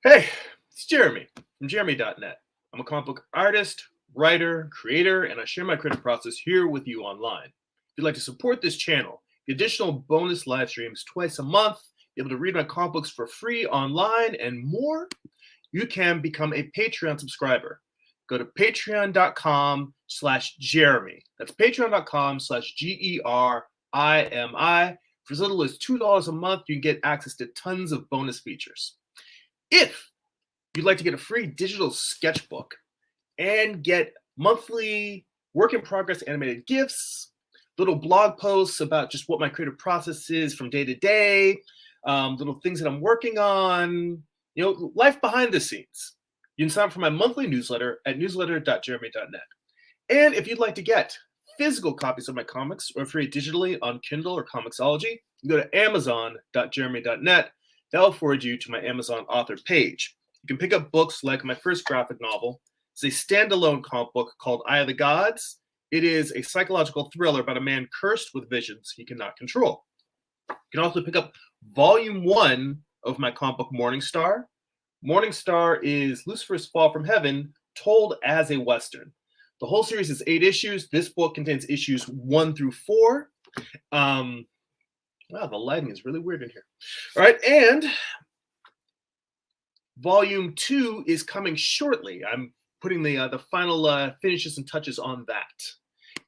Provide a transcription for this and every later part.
Hey, it's Jeremy from Jeremy.net. I'm a comic book artist, writer, creator, and I share my creative process here with you online. If you'd like to support this channel, get additional bonus live streams twice a month, be able to read my comic books for free online, and more, you can become a Patreon subscriber. Go to patreon.com/Jeremy. That's patreon.com/GERIMI. For as little as $2 a month, you can get access to tons of bonus features. If you'd like to get a free digital sketchbook and get monthly work in progress animated GIFs, little blog posts about just what my creative process is from day to day, little things that I'm working on, life behind the scenes, you can sign up for my monthly newsletter at newsletter.jeremy.net. And if you'd like to get physical copies of my comics or free digitally on Kindle or Comixology, you can go to amazon.jeremy.net. That'll forward you to my Amazon author page. You can pick up books like my first graphic novel. It's a standalone comic book called Eye of the Gods. It is a psychological thriller about a man cursed with visions he cannot control. You can also pick up volume 1 of my comic book Morning Star. Morning Star is Lucifer's Fall from Heaven told as a Western. The whole series is 8 issues. This book contains issues 1 through 4. Wow, the lighting is really weird in here. All right, and volume 2 is coming shortly. I'm putting the final finishes and touches on that.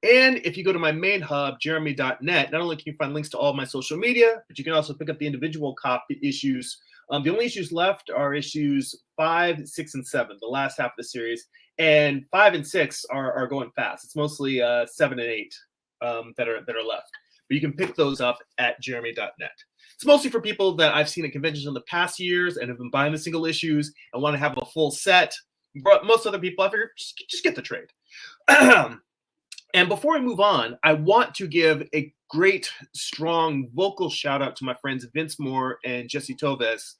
And if you go to my main hub, jeremy.net, not only can you find links to all of my social media, but you can also pick up the individual copy issues. The only issues left are issues 5, 6, and 7, the last half of the series. And 5 and 6 are going fast. It's mostly 7 and 8 that are left. But you can pick those up at jeremy.net. It's mostly for people that I've seen at conventions in the past years and have been buying the single issues and want to have a full set. But most other people, I figure, just get the trade. And before we move on, I want to give a great, strong vocal shout out to my friends Vince Moore and Jesse Toves.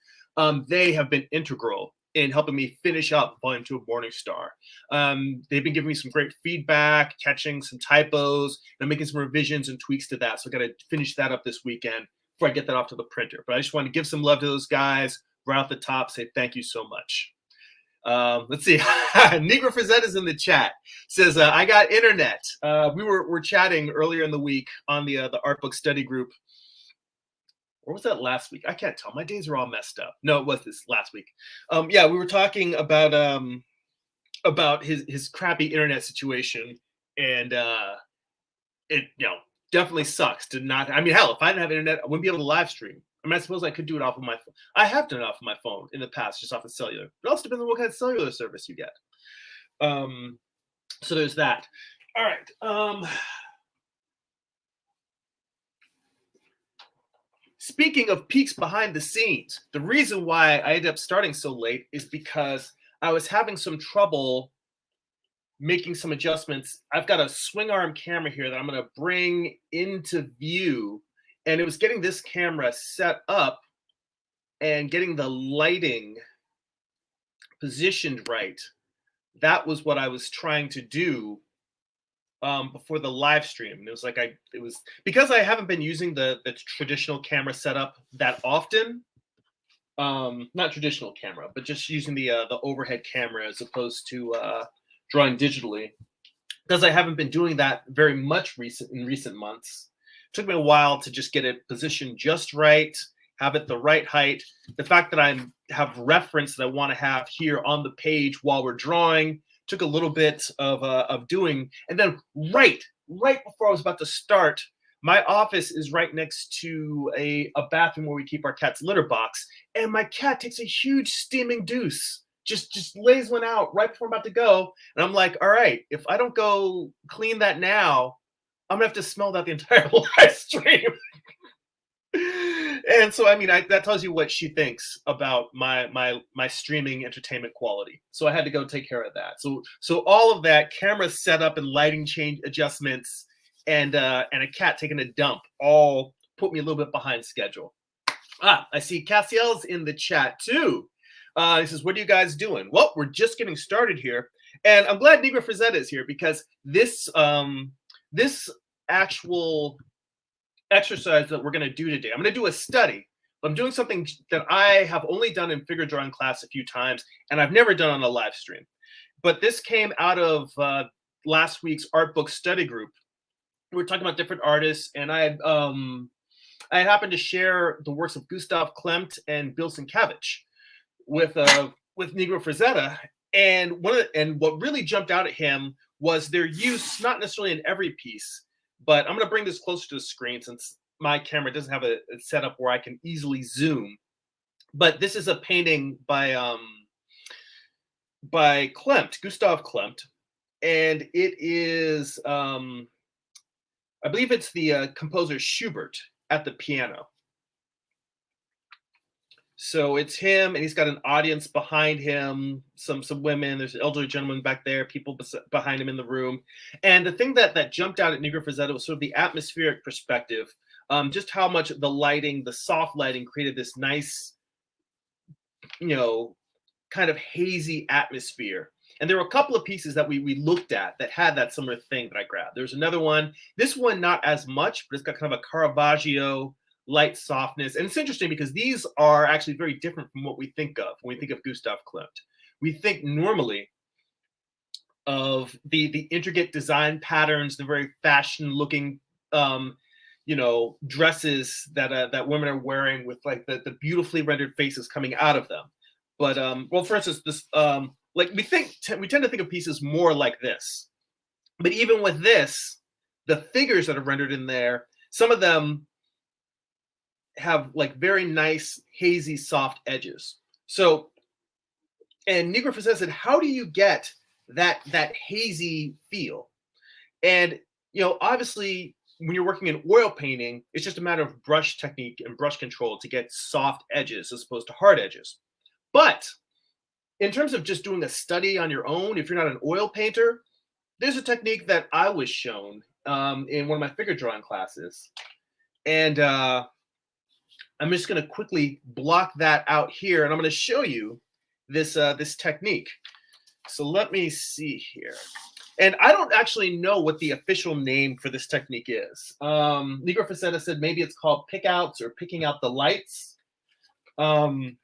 They have been integral in helping me finish up volume 2 of Morning Star. They've been giving me some great feedback, catching some typos, and making some revisions and tweaks to that. So I got to finish that up this weekend before I get that off to the printer. But I just want to give some love to those guys right off the top, say thank you so much. Let's see. Negra Frazetta's in the chat. Says, I got internet. We were chatting earlier in the week on the art book study group. Or was that last week? I can't tell. My days are all messed up. No, it was this last week. Yeah, we were talking about his crappy internet situation, and it definitely sucks to not. I mean, hell, if I didn't have internet, I wouldn't be able to live stream. I mean, I suppose I could do it off of my phone. I have done it off of my phone in the past, just off of cellular. But it also depends on what kind of cellular service you get. So there's that. All right. Speaking of peaks behind the scenes, the reason why I ended up starting so late is because I was having some trouble making some adjustments. I've got a swing arm camera here that I'm going to bring into view, and it was getting this camera set up and getting the lighting positioned right. That was what I was trying to do before the live stream. And it was because I haven't been using the traditional camera setup that often. Not traditional camera, but just using the overhead camera as opposed to drawing digitally, because I haven't been doing that very much in recent months. It took me a while to just get it positioned just right, have it the right height. The fact that I have reference that I want to have here on the page while we're drawing took a little bit of doing. And then right before I was about to start, my office is right next to a bathroom where we keep our cat's litter box, and my cat takes a huge steaming deuce. Just lays one out right before I'm about to go. And I'm like, all right, if I don't go clean that now, I'm gonna have to smell that the entire live stream. And so, I mean, that tells you what she thinks about my streaming entertainment quality. So I had to go take care of that. So all of that, camera setup and lighting change adjustments, and a cat taking a dump, all put me a little bit behind schedule. I see Cassiel's in the chat too. He says, what are you guys doing? Well, we're just getting started here. And I'm glad Negra Frazetta is here, because this actual exercise that we're going to do today, I'm going to do a study, I'm doing something that I have only done in figure drawing class a few times, and I've never done on a live stream. But this came out of last week's art book study group. We were talking about different artists, and I happened to share the works of Gustav Klimt and Bill Sienkiewicz with Negro Frazetta, and what really jumped out at him was their use, not necessarily in every piece, but I'm going to bring this closer to the screen since my camera doesn't have a setup where I can easily zoom. But this is a painting by Klimt, Gustav Klimt, and it is I believe it's the composer Schubert at the piano. So it's him, and he's got an audience behind him, some women. There's an elderly gentleman back there, people behind him in the room. And the thing that jumped out at Negro Frazetta was sort of the atmospheric perspective, just how much the lighting, the soft lighting, created this nice, kind of hazy atmosphere. And there were a couple of pieces that we looked at that had that similar thing that I grabbed. There's another one. This one, not as much, but it's got kind of a Caravaggio light softness. And it's interesting because these are actually very different from what we think of when we think of Gustav Klimt. We think normally of the intricate design patterns, the very fashion-looking, dresses that women are wearing with like the beautifully rendered faces coming out of them. But well, for instance, this like we tend to think of pieces more like this. But even with this, the figures that are rendered in there, some of them have like very nice, hazy, soft edges. So, and Negro Frazetta said, how do you get that hazy feel? And obviously, when you're working in oil painting, it's just a matter of brush technique and brush control to get soft edges as opposed to hard edges. But in terms of just doing a study on your own, if you're not an oil painter, there's a technique that I was shown in one of my figure drawing classes. And I'm just going to quickly block that out here, and I'm going to show you this this technique. So let me see here. And I don't actually know what the official name for this technique is. Negro Frazetta said maybe it's called pickouts or picking out the lights. I'm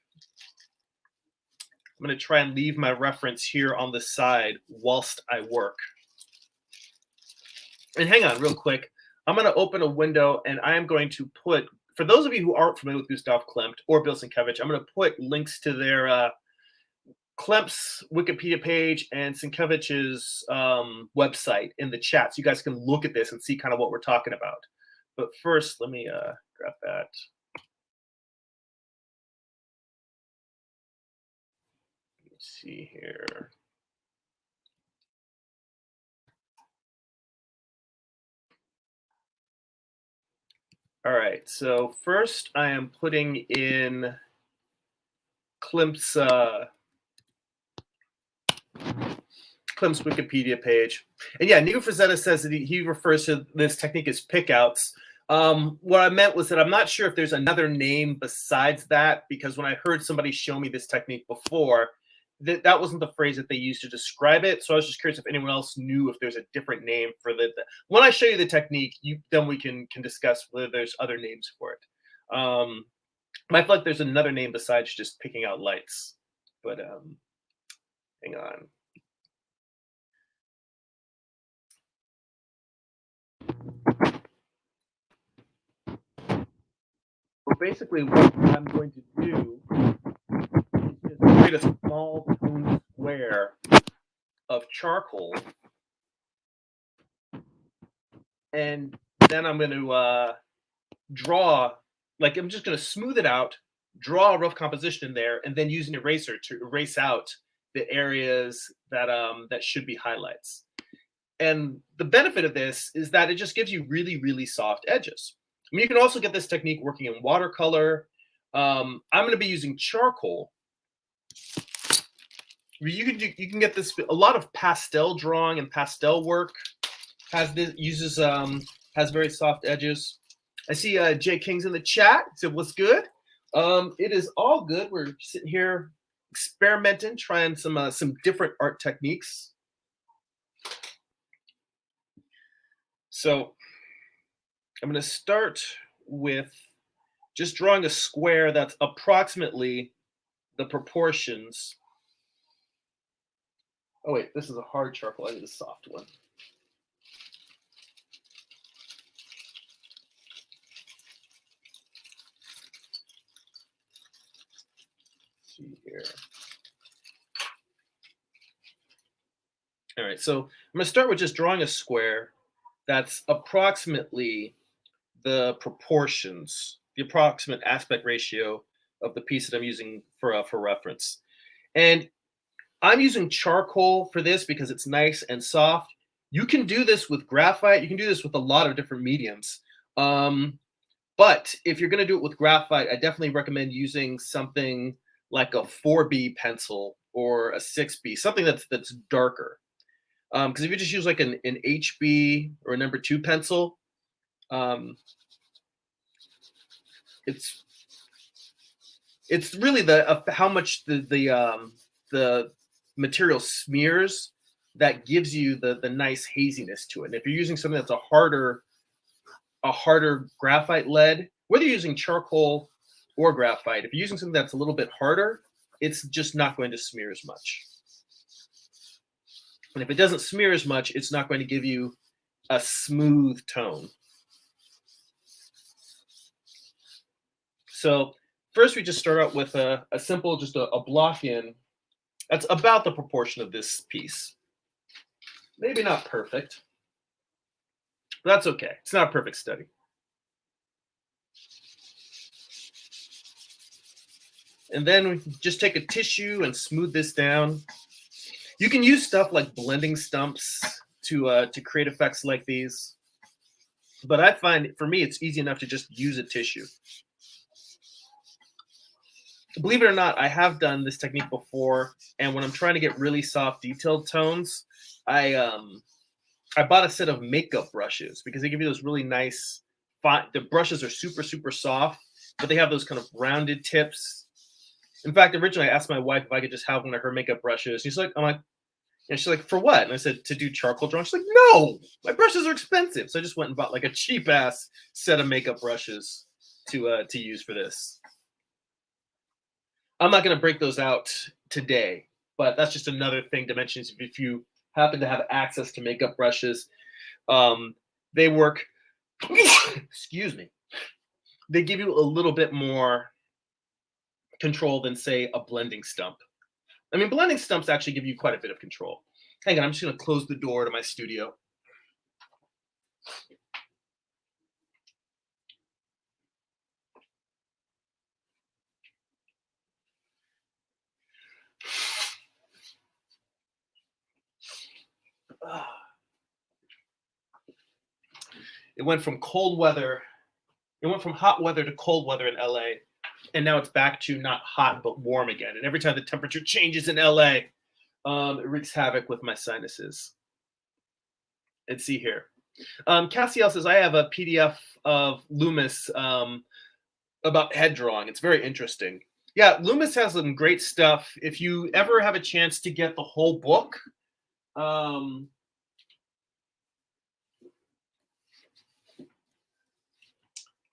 going to try and leave my reference here on the side whilst I work. And hang on real quick. I'm going to open a window, and I am going to put, for those of you who aren't familiar with Gustav Klimt or Bill Sienkiewicz, I'm going to put links to their Klimt's Wikipedia page and Sienkiewicz's website in the chat, so you guys can look at this and see kind of what we're talking about. But first, let me grab that. Let's see here. All right, so first I am putting in Klimt's Wikipedia page. And yeah, Negro Frazetta says that he refers to this technique as pickouts. What I meant was that I'm not sure if there's another name besides that, because when I heard somebody show me this technique before, that wasn't the phrase that they used to describe it. So I was just curious if anyone else knew if there's a different name for the when I show you the technique, then we can discuss whether there's other names for it. I feel like there's another name besides just picking out lights, but hang on. So basically what I'm going to do is just create a small cone square of charcoal, and then I'm going to draw, like I'm just going to smooth it out, draw a rough composition in there, and then use an eraser to erase out the areas that that should be highlights. And the benefit of this is that it just gives you really, really soft edges. I mean, you can also get this technique working in watercolor. I'm going to be using charcoal. You can get this, a lot of pastel drawing and pastel work has very soft edges. I see Jay King's in the chat. He said, "What's good?" It is all good. We're sitting here experimenting, trying some different art techniques. So I'm going to start with just drawing a square that's approximately the proportions. Oh wait, this is a hard charcoal. I need a soft one. Let's see here. All right, so I'm going to start with just drawing a square that's approximately the proportions, the approximate aspect ratio of the piece that I'm using for reference. And I'm using charcoal for this because it's nice and soft. You can do this with graphite. You can do this with a lot of different mediums. But if you're going to do it with graphite, I definitely recommend using something like a 4B pencil or a 6B, something that's darker. Because if you just use like an HB or a number 2 pencil, it's really the how much the material smears that gives you the nice haziness to it. And if you're using something that's a harder graphite lead, whether you're using charcoal or graphite, if you're using something that's a little bit harder, it's just not going to smear as much. And if it doesn't smear as much, it's not going to give you a smooth tone. So first we just start out with a simple, just a block in. That's about the proportion of this piece. Maybe not perfect, but that's okay. It's not a perfect study. And then we just take a tissue and smooth this down. You can use stuff like blending stumps to create effects like these. But I find, for me, it's easy enough to just use a tissue. Believe it or not, I have done this technique before, and when I'm trying to get really soft, detailed tones, I bought a set of makeup brushes because they give you those really nice. The brushes are super, super soft, but they have those kind of rounded tips. In fact, originally I asked my wife if I could just have one of her makeup brushes. She's like, and she's like, for what? And I said, to do charcoal drawing. She's like, no, my brushes are expensive. So I just went and bought like a cheap ass set of makeup brushes to use for this. I'm not going to break those out today, but that's just another thing to mention. If you happen to have access to makeup brushes, they work, excuse me, they give you a little bit more control than, say, a blending stump. I mean, blending stumps actually give you quite a bit of control. Hang on, I'm just going to close the door to my studio. It went from cold weather. It went from hot weather to cold weather in LA. And now it's back to not hot, but warm again. And every time the temperature changes in LA, it wreaks havoc with my sinuses. Let's see here. Cassiel says, I have a PDF of Loomis about head drawing. It's very interesting. Yeah, Loomis has some great stuff. If you ever have a chance to get the whole book,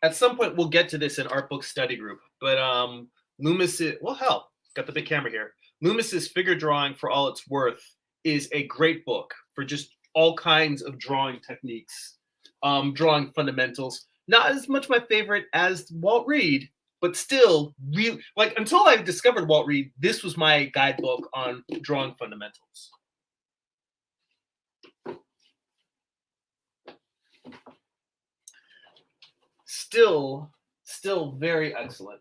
at some point we'll get to this in Art Book Study Group. But Loomis is, well, hell, got the big camera here. Loomis's Figure Drawing for All It's Worth is a great book for just all kinds of drawing techniques, drawing fundamentals. Not as much my favorite as Walt Reed, but still, really, like, until I discovered Walt Reed, this was my guidebook on drawing fundamentals. Still very excellent.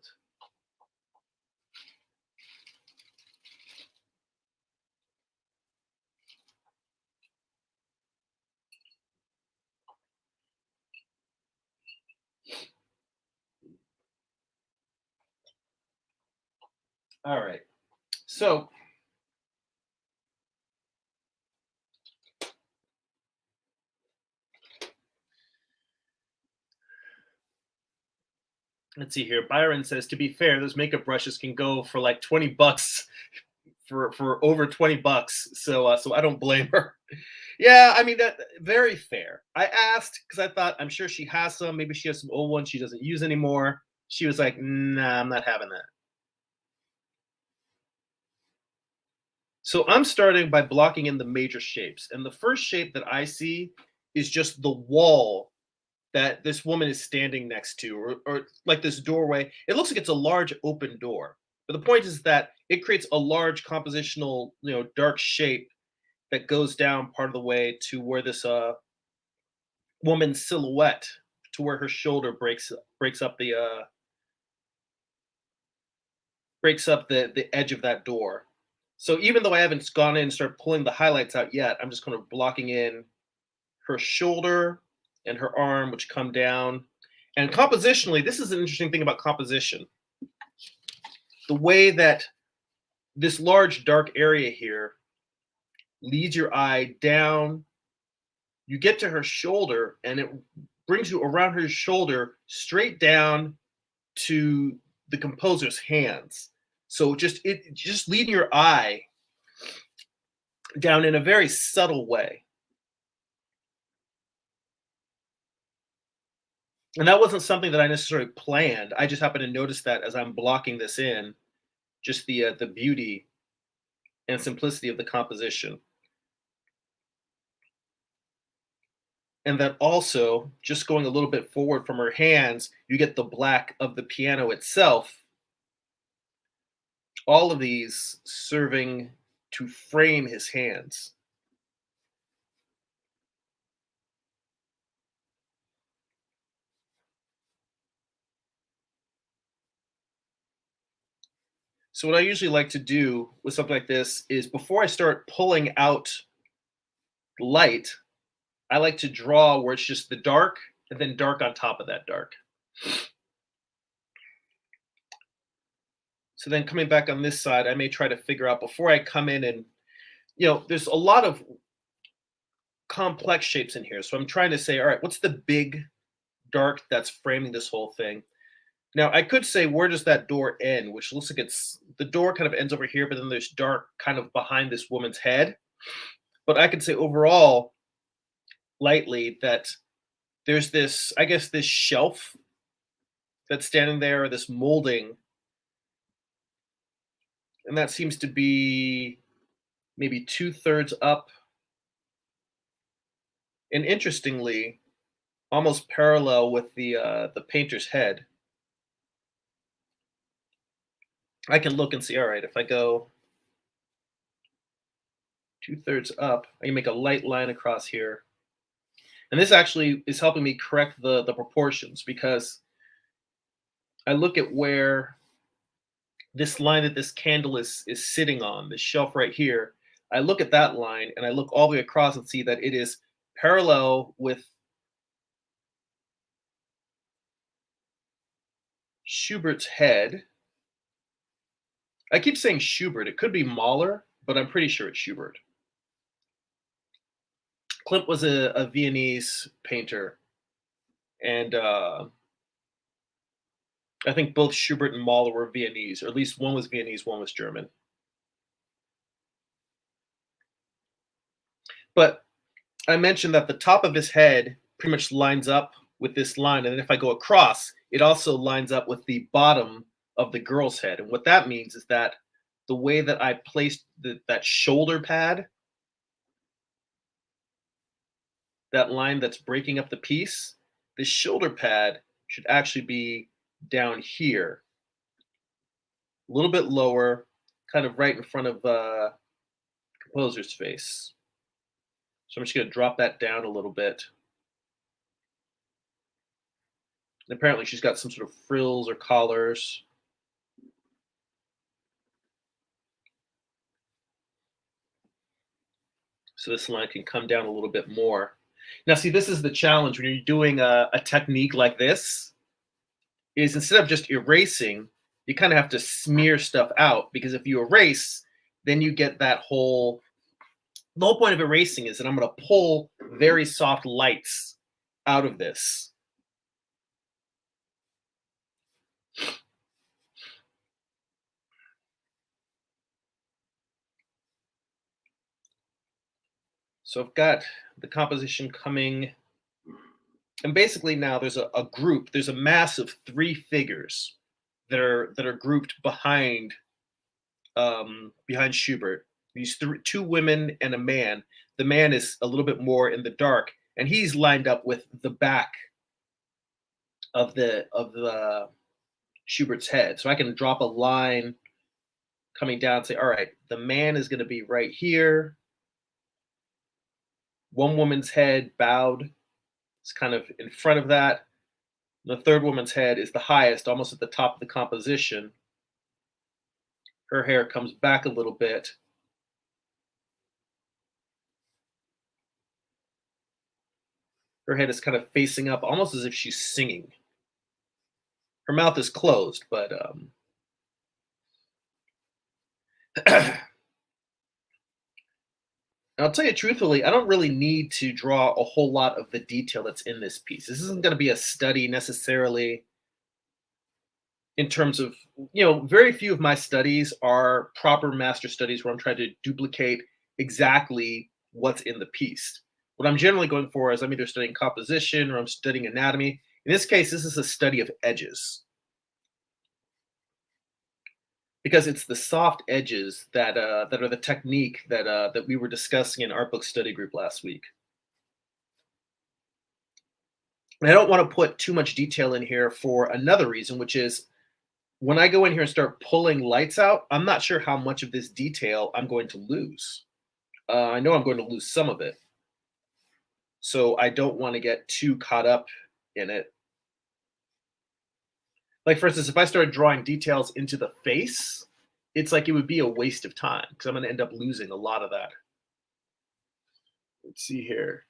All right, so let's see here. Byron says, to be fair, those makeup brushes can go for like 20 bucks for over 20 bucks. So I don't blame her. Yeah, I mean, that very fair. I asked because I thought I'm sure she has some. Maybe she has some old ones she doesn't use anymore. She was like, nah, I'm not having that. So I'm starting by blocking in the major shapes. And the first shape that I see is just the wall that this woman is standing next to, or like this doorway. It looks like it's a large open door. But the point is that it creates a large compositional, dark shape that goes down part of the way to where this woman's silhouette, to where her shoulder breaks up the edge of that door. So even though I haven't gone in and started pulling the highlights out yet, I'm just kind of blocking in her shoulder and her arm, which come down. And compositionally, this is an interesting thing about composition. The way that this large dark area here leads your eye down, you get to her shoulder, and it brings you around her shoulder straight down to the composer's hands. So just leading your eye down in a very subtle way. And that wasn't something that I necessarily planned. I just happened to notice that as I'm blocking this in, just the beauty and simplicity of the composition. And that also, just going a little bit forward from her hands, you get the black of the piano itself. All of these serving to frame his hands. So what I usually like to do with something like this is, before I start pulling out light, I like to draw where it's just the dark and then dark on top of that dark. So then coming back on this side, I may try to figure out, before I come in and, there's a lot of complex shapes in here. So I'm trying to say, all right, what's the big dark that's framing this whole thing? Now, I could say, where does that door end? Which looks like it's the door kind of ends over here, but then there's dark kind of behind this woman's head. But I could say overall, lightly, that there's this, I guess, this shelf that's standing there, or this molding, and that seems to be maybe 2/3 up. And interestingly, almost parallel with the painter's head. I can look and see, all right, if I go 2/3 up, I can make a light line across here. And this actually is helping me correct the proportions, because I look at where this line that this candle is sitting on, this shelf right here. I look at that line and I look all the way across and see that it is parallel with Schubert's head. I keep saying Schubert. It could be Mahler, but I'm pretty sure it's Schubert. Klimt was a Viennese painter, and I think both Schubert and Mahler were Viennese, or at least one was Viennese, one was German. But I mentioned that the top of his head pretty much lines up with this line, and then if I go across, it also lines up with the bottom of the girl's head. And what that means is that the way that I placed that shoulder pad, that line that's breaking up the piece, the shoulder pad should actually be down here, a little bit lower, kind of right in front of composer's face. So I'm just going to drop that down a little bit. And apparently she's got some sort of frills or collars. So this line can come down a little bit more. Now, see, this is the challenge when you're doing a technique like this, is instead of just erasing, you kind of have to smear stuff out, because if you erase, then you get that the whole point of erasing is that I'm going to pull very soft lights out of this. So I've got the composition coming And basically now there's a group, there's a mass of three figures that are grouped behind Schubert. These two women and a man. The man is a little bit more in the dark, and he's lined up with the back of the Schubert's head. So I can drop a line coming down and say, all right, the man is going to be right here. One woman's head bowed is kind of in front of that. The third woman's head is the highest, almost at the top of the composition. Her hair comes back a little bit. Her head is kind of facing up, almost as if she's singing. Her mouth is closed, but I'll tell you truthfully, I don't really need to draw a whole lot of the detail that's in this piece. This isn't going to be a study necessarily in terms of, very few of my studies are proper master studies where I'm trying to duplicate exactly what's in the piece. What I'm generally going for is I'm either studying composition or I'm studying anatomy. In this case, this is a study of edges, because it's the soft edges that are the technique that we were discussing in our book study group last week. And I don't want to put too much detail in here for another reason, which is when I go in here and start pulling lights out, I'm not sure how much of this detail I'm going to lose. I know I'm going to lose some of it. So I don't want to get too caught up in it. Like, for instance, if I started drawing details into the face, it's like it would be a waste of time because I'm going to end up losing a lot of that. Let's see here.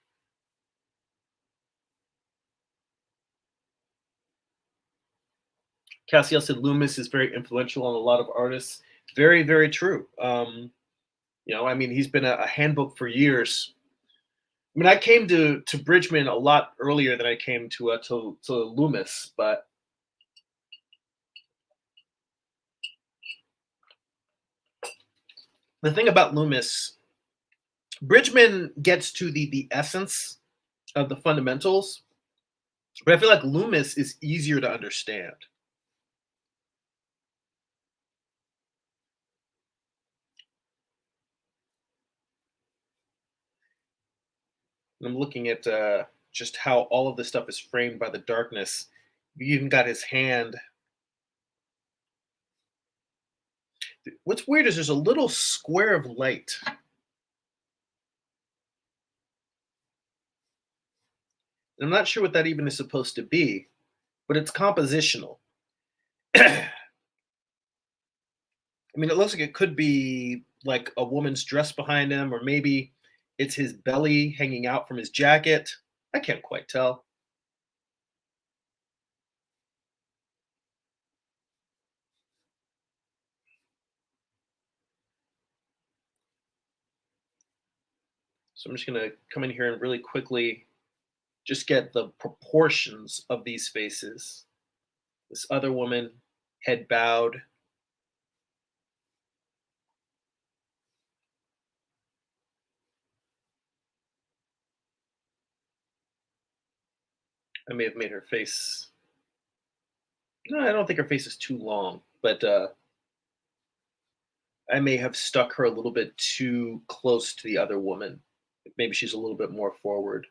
Cassiel said Loomis is very influential on a lot of artists. Very, very true. He's been a handbook for years. I mean, I came to Bridgman a lot earlier than I came to Loomis, but the thing about Loomis, Bridgman gets to the essence of the fundamentals, but I feel like Loomis is easier to understand. I'm looking at just how all of this stuff is framed by the darkness. You even got his hand. What's weird is there's a little square of light. And I'm not sure what that even is supposed to be, but it's compositional. I mean, it looks like it could be like a woman's dress behind him, or maybe it's his belly hanging out from his jacket. I can't quite tell. So I'm just going to come in here and really quickly just get the proportions of these faces. This other woman, head bowed. I may have made her face. No, I don't think her face is too long, but I may have stuck her a little bit too close to the other woman. Maybe she's a little bit more forward.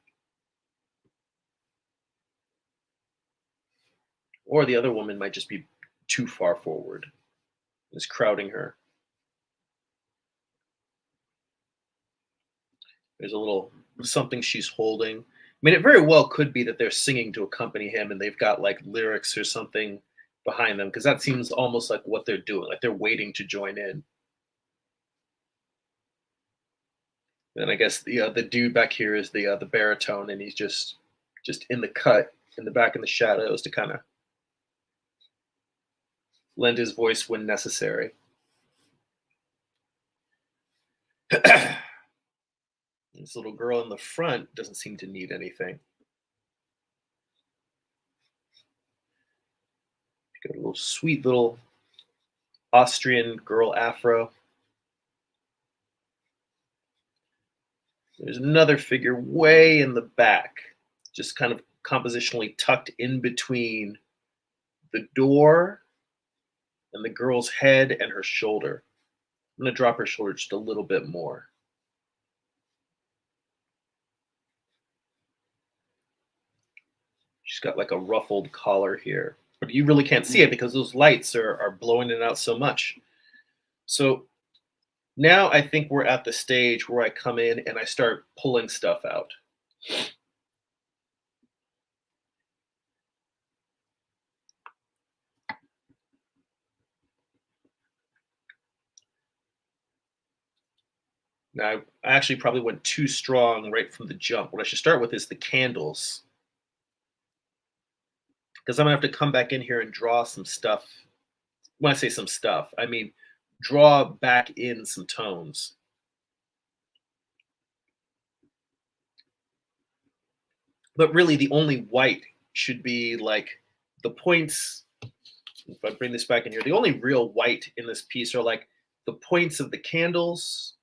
Or the other woman might just be too far forward. It's crowding her. There's a little something she's holding. I mean, it very well could be that they're singing to accompany him and they've got like lyrics or something behind them, because that seems almost like what they're doing, like they're waiting to join in. And I guess the dude back here is the baritone, and he's just in the cut in the back in the shadows to kind of lend his voice when necessary. This little girl in the front doesn't seem to need anything. Got a little sweet little Austrian girl afro. There's another figure way in the back, just kind of compositionally tucked in between the door and the girl's head and her shoulder. I'm going to drop her shoulder just a little bit more. She's got like a ruffled collar here, but you really can't see it because those lights are blowing it out so much. So now I think we're at the stage where I come in and I start pulling stuff out. Now, I actually probably went too strong right from the jump. What I should start with is the candles, because I'm gonna have to come back in here and draw some stuff. When I say some stuff, I mean draw back in some tones. But really, the only white should be like the points. If I bring this back in here, the only real white in this piece are like the points of the candles,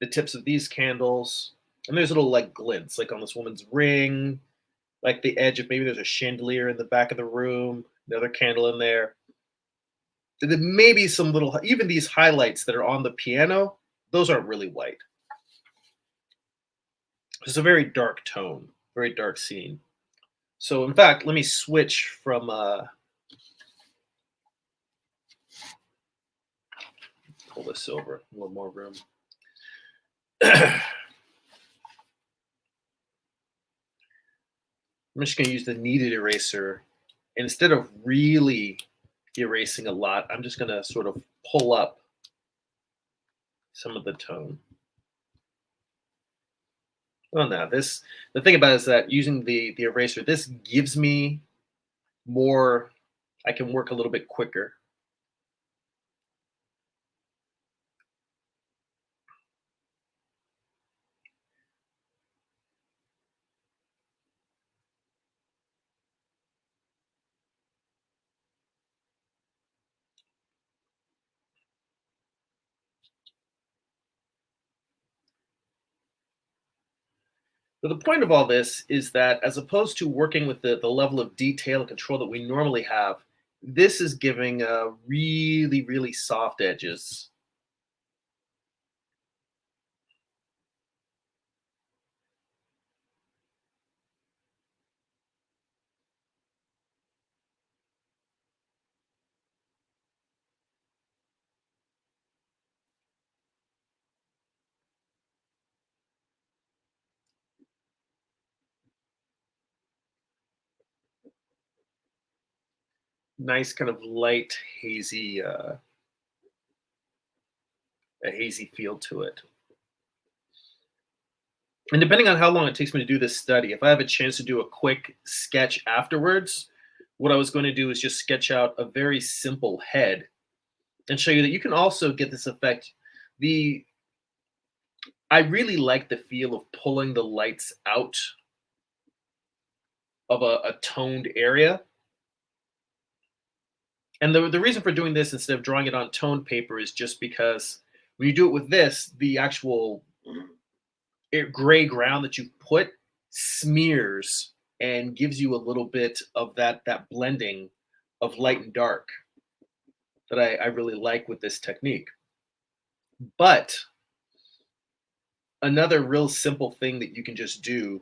the tips of these candles, and there's little like glints, like on this woman's ring, like the edge of maybe there's a chandelier in the back of the room, another candle in there. And then maybe some little, even these highlights that are on the piano, those aren't really white. It's a very dark tone, very dark scene. So in fact, let me switch from pull this over, a little more room. I'm just going to use the kneaded eraser. And instead of really erasing a lot, I'm just going to sort of pull up some of the tone. Well, now the thing about it is that using the eraser, this gives me more, I can work a little bit quicker. But the point of all this is that as opposed to working with the level of detail and control that we normally have, this is giving really, really soft edges. Nice kind of light, hazy, a hazy feel to it. And depending on how long it takes me to do this study, if I have a chance to do a quick sketch afterwards, what I was going to do is just sketch out a very simple head and show you that you can also get this effect. The I really like the feel of pulling the lights out of a toned area. And the reason for doing this instead of drawing it on toned paper is just because when you do it with this, the actual gray ground that you put smears and gives you a little bit of that blending of light and dark that I really like with this technique. But another real simple thing that you can just do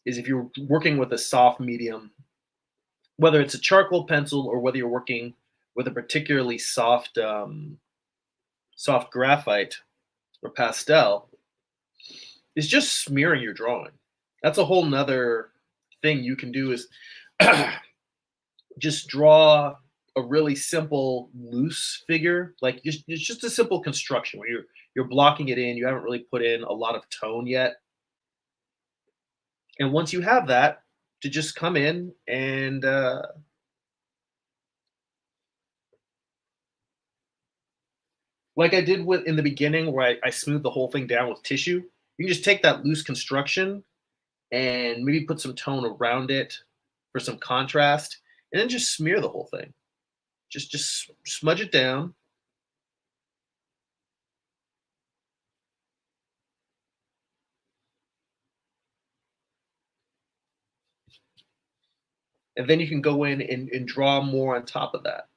is if you're working with a soft medium, whether it's a charcoal pencil or whether you're working with a particularly soft soft graphite or pastel, is just smearing your drawing. That's a whole nother thing you can do is just draw a really simple loose figure, like it's just a simple construction where you're blocking it in. You haven't really put in a lot of tone yet, and once you have that, to just come in and like I did with in the beginning, where I smoothed the whole thing down with tissue. You can just take that loose construction and maybe put some tone around it for some contrast, and then just smear the whole thing. Just smudge it down. And then you can go in and draw more on top of that.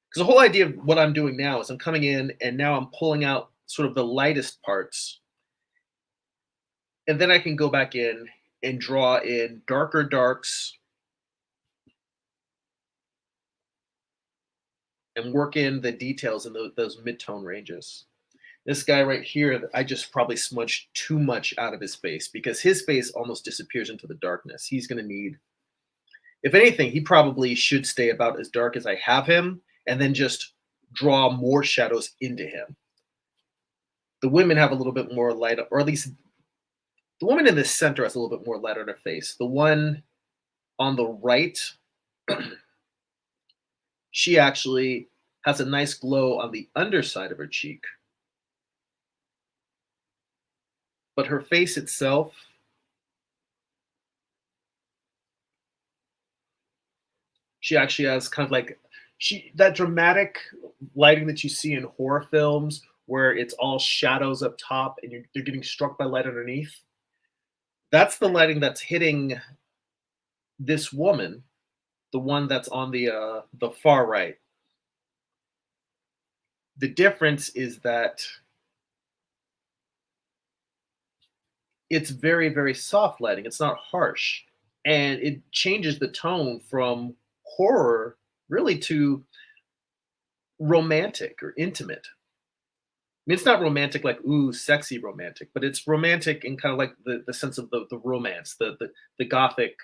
Because the whole idea of what I'm doing now is I'm coming in and now I'm pulling out sort of the lightest parts. And then I can go back in and draw in darker darks and work in the details in those mid-tone ranges. This guy right here, I just probably smudged too much out of his face because his face almost disappears into the darkness. He's going to need, if anything, he probably should stay about as dark as I have him and then just draw more shadows into him. The women have a little bit more light, or at least the woman in the center has a little bit more light on her face. The one on the right, she actually has a nice glow on the underside of her cheek. But her face itself, she actually has kind of like that dramatic lighting that you see in horror films where it's all shadows up top and you're getting struck by light underneath. That's the lighting that's hitting this woman, the one that's on the far right. The difference is that it's very, very soft lighting. It's not harsh. And it changes the tone from horror really to romantic or intimate. I mean, it's not romantic like, ooh, sexy romantic, but it's romantic in kind of like the sense of the romance, the gothic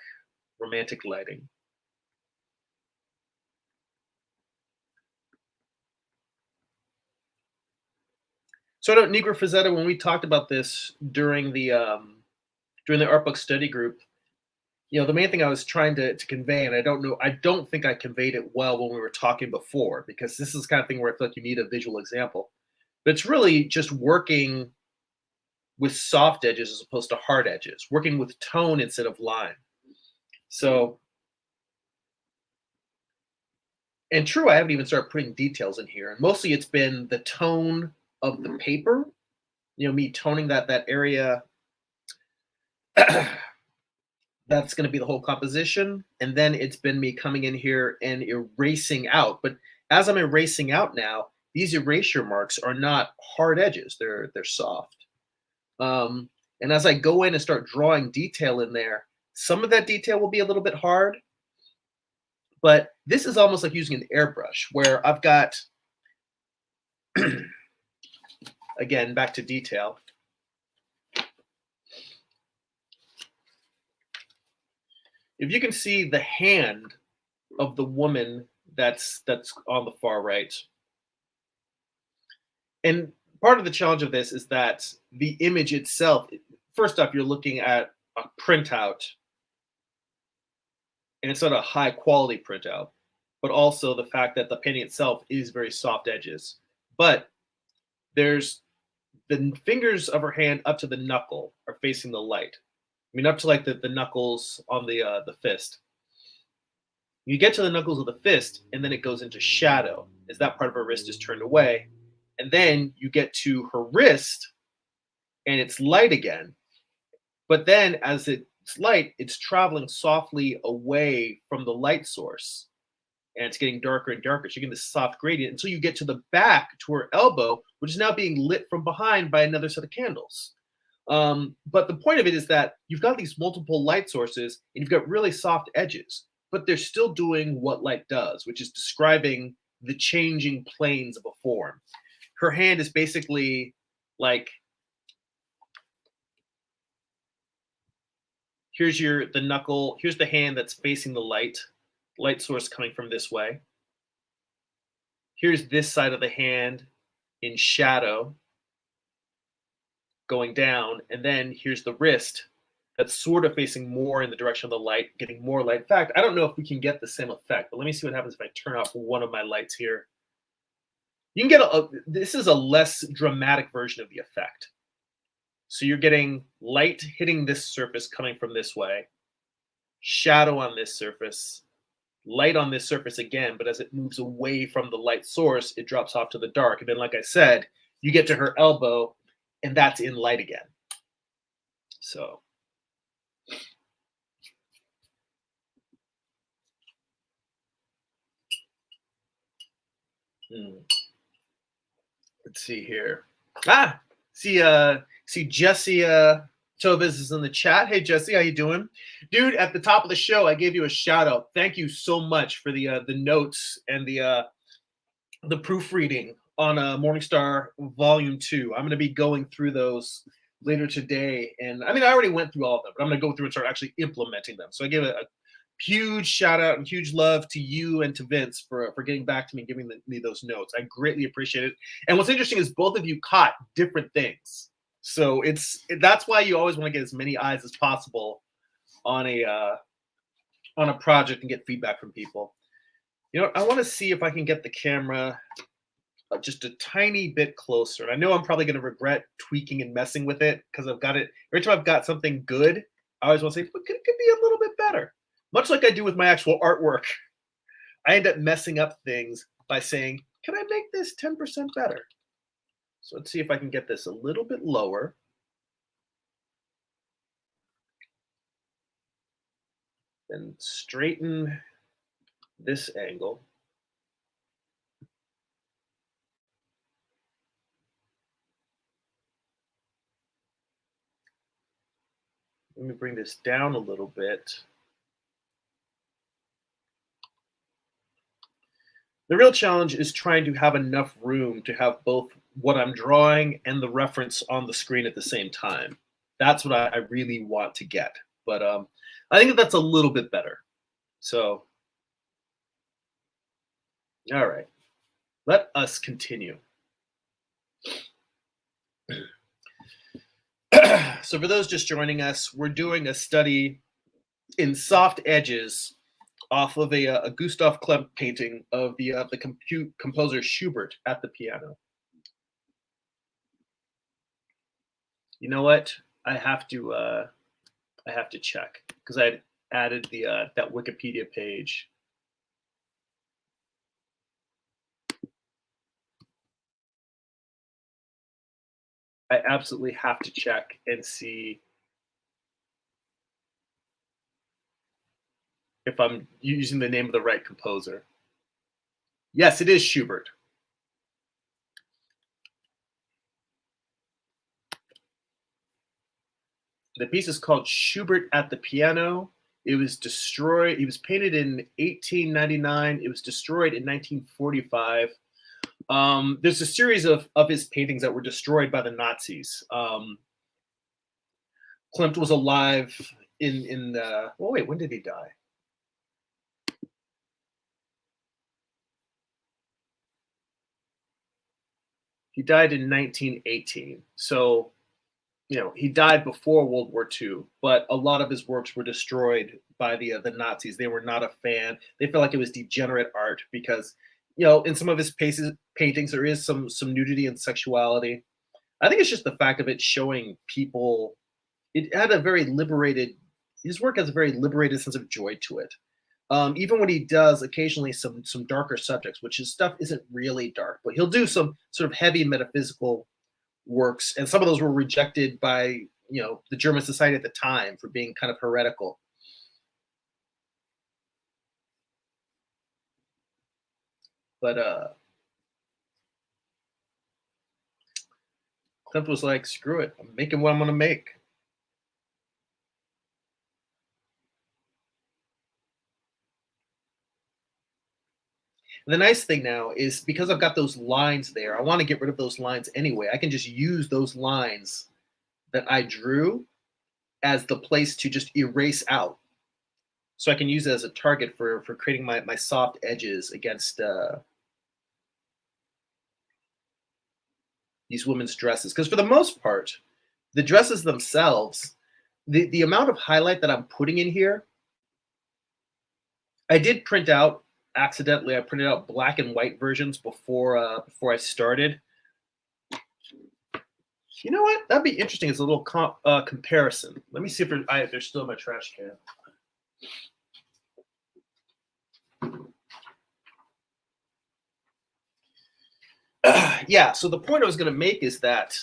romantic lighting. So I know Negro Frazetta, when we talked about this during the art book study group, the main thing I was trying to convey, and I don't think I conveyed it well when we were talking before, because this is the kind of thing where I feel like you need a visual example. But it's really just working with soft edges as opposed to hard edges, working with tone instead of line. So, and true, I haven't even started putting details in here, and mostly it's been the tone of the paper, me toning that area. That's going to be the whole composition. And then it's been me coming in here and erasing out. But as I'm erasing out now, these erasure marks are not hard edges. They're soft. And as I go in and start drawing detail in there, some of that detail will be a little bit hard. But this is almost like using an airbrush where I've got, again, back to detail. If you can see the hand of the woman that's on the far right. And part of the challenge of this is that the image itself, first off, you're looking at a printout, and it's not a high quality printout, but also the fact that the painting itself is very soft edges. But there's the fingers of her hand up to the knuckle are facing the light. I mean, up to like the knuckles on the fist. You get to the knuckles of the fist, and then it goes into shadow as that part of her wrist is turned away. And then you get to her wrist, and it's light again. But then as it's light, it's traveling softly away from the light source. And it's getting darker and darker. So you get this soft gradient until you get to the back to her elbow, which is now being lit from behind by another set of candles. But the point of it is that you've got these multiple light sources and you've got really soft edges, but they're still doing what light does, which is describing the changing planes of a form. Her hand is basically like, here's the knuckle, here's the hand that's facing the light source coming from this way. Here's this side of the hand in shadow going down, and then here's the wrist that's sort of facing more in the direction of the light, getting more light. In fact, I don't know if we can get the same effect, but let me see what happens if I turn off one of my lights here. You can get this is a less dramatic version of the effect. So you're getting light hitting this surface coming from this way, shadow on this surface, light on this surface again, but as it moves away from the light source, it drops off to the dark. And then, like I said, you get to her elbow, and that's in light again. So Let's see here. See Jesse Tovis is in the chat. Hey Jesse, how you doing? Dude, at the top of the show, I gave you a shout out. Thank you so much for the notes and the proofreading on Morningstar Volume 2. I'm going to be going through those later today. And I mean, I already went through all of them, but I'm going to go through and start actually implementing them. So I give a huge shout out and huge love to you and to Vince for getting back to me and giving me those notes. I greatly appreciate it. And what's interesting is both of you caught different things. So that's why you always want to get as many eyes as possible on a project and get feedback from people. You know, I want to see if I can get the camera just a tiny bit closer. I know I'm probably going to regret tweaking and messing with it because I've got it. Every time I've got something good, I always want to say, but it could be a little bit better. Much like I do with my actual artwork. I end up messing up things by saying, can I make this 10% better? So let's see if I can get this a little bit lower. Then straighten this angle. Let me bring this down a little bit. The real challenge is trying to have enough room to have both what I'm drawing and the reference on the screen at the same time. That's what I really want to get. But I think that's a little bit better. So, all right, let us continue. So for those just joining us, we're doing a study in soft edges off of a Gustav Klimt painting of the composer Schubert at the piano. You know what? I have to check because I added the that Wikipedia page. I absolutely have to check and see if I'm using the name of the right composer. Yes, it is Schubert. The piece is called Schubert at the Piano. It was destroyed. It was painted in 1899. It was destroyed in 1945. There's a series of his paintings that were destroyed by the Nazis. Klimt was alive well, wait, when did he die? He died in 1918. So, you know, he died before World War II, but a lot of his works were destroyed by the Nazis. They were not a fan. They felt like it was degenerate art because, you know, in some of his paintings, there is some nudity and sexuality. I think it's just the fact of it showing people. It had a very liberated. His work has a very liberated sense of joy to it. Even when he does occasionally some darker subjects, which his stuff isn't really dark, but he'll do some sort of heavy metaphysical works, and some of those were rejected by, you know, the German society at the time for being kind of heretical. But Klimt was like, screw it, I'm making what I'm going to make. And the nice thing now is because I've got those lines there, I want to get rid of those lines anyway. I can just use those lines that I drew as the place to just erase out. So I can use it as a target for creating my soft edges against these women's dresses. Because for the most part, the dresses themselves, the amount of highlight that I'm putting in here, I did print out accidentally. I printed out black and white versions before I started. You know what? That'd be interesting as a little comparison. Let me see if they're still in my trash can. Yeah, so the point I was going to make is that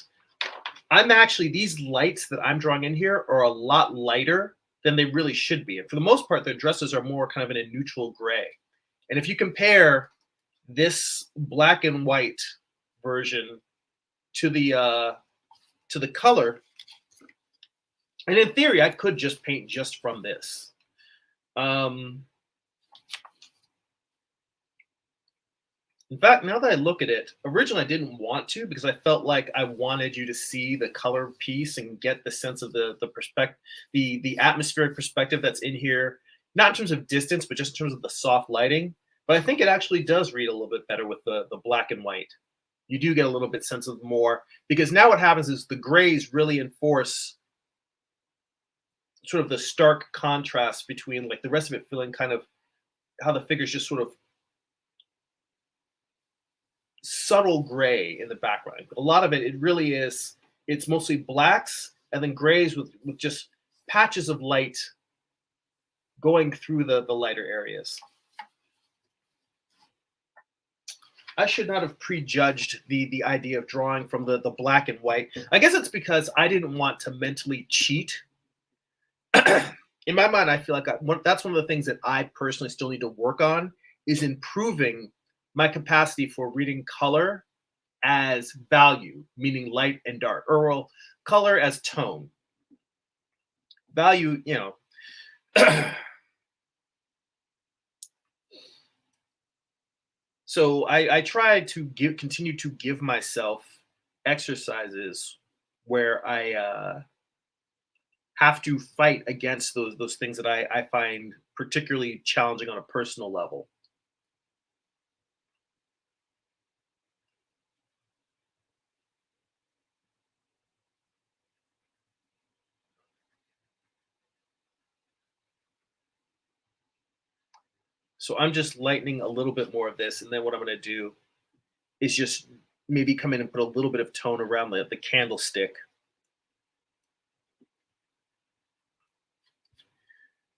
these lights that I'm drawing in here are a lot lighter than they really should be. And for the most part, their dresses are more kind of in a neutral gray. And if you compare this black and white version to the color. And in theory, I could just paint just from this. In fact, now that I look at it, originally I didn't want to because I felt like I wanted you to see the color piece and get the sense of the perspective, the atmospheric perspective that's in here, not in terms of distance, but just in terms of the soft lighting. But I think it actually does read a little bit better with the black and white. You do get a little bit sense of more, because now what happens is the grays really enforce sort of the stark contrast between like the rest of it feeling kind of how the figures just sort of subtle gray in the background. A lot of it, it really is, it's mostly blacks and then grays with just patches of light going through the lighter areas. I should not have prejudged the idea of drawing from the black and white. I guess it's because I didn't want to mentally cheat. In my mind, I feel like that's one of the things that I personally still need to work on, is improving my capacity for reading color as value, meaning light and dark, or well, color as tone. Value, you know. So I try to continue to give myself exercises where I have to fight against those things that I find particularly challenging on a personal level. So I'm just lightening a little bit more of this, and then what I'm going to do is just maybe come in and put a little bit of tone around the candlestick.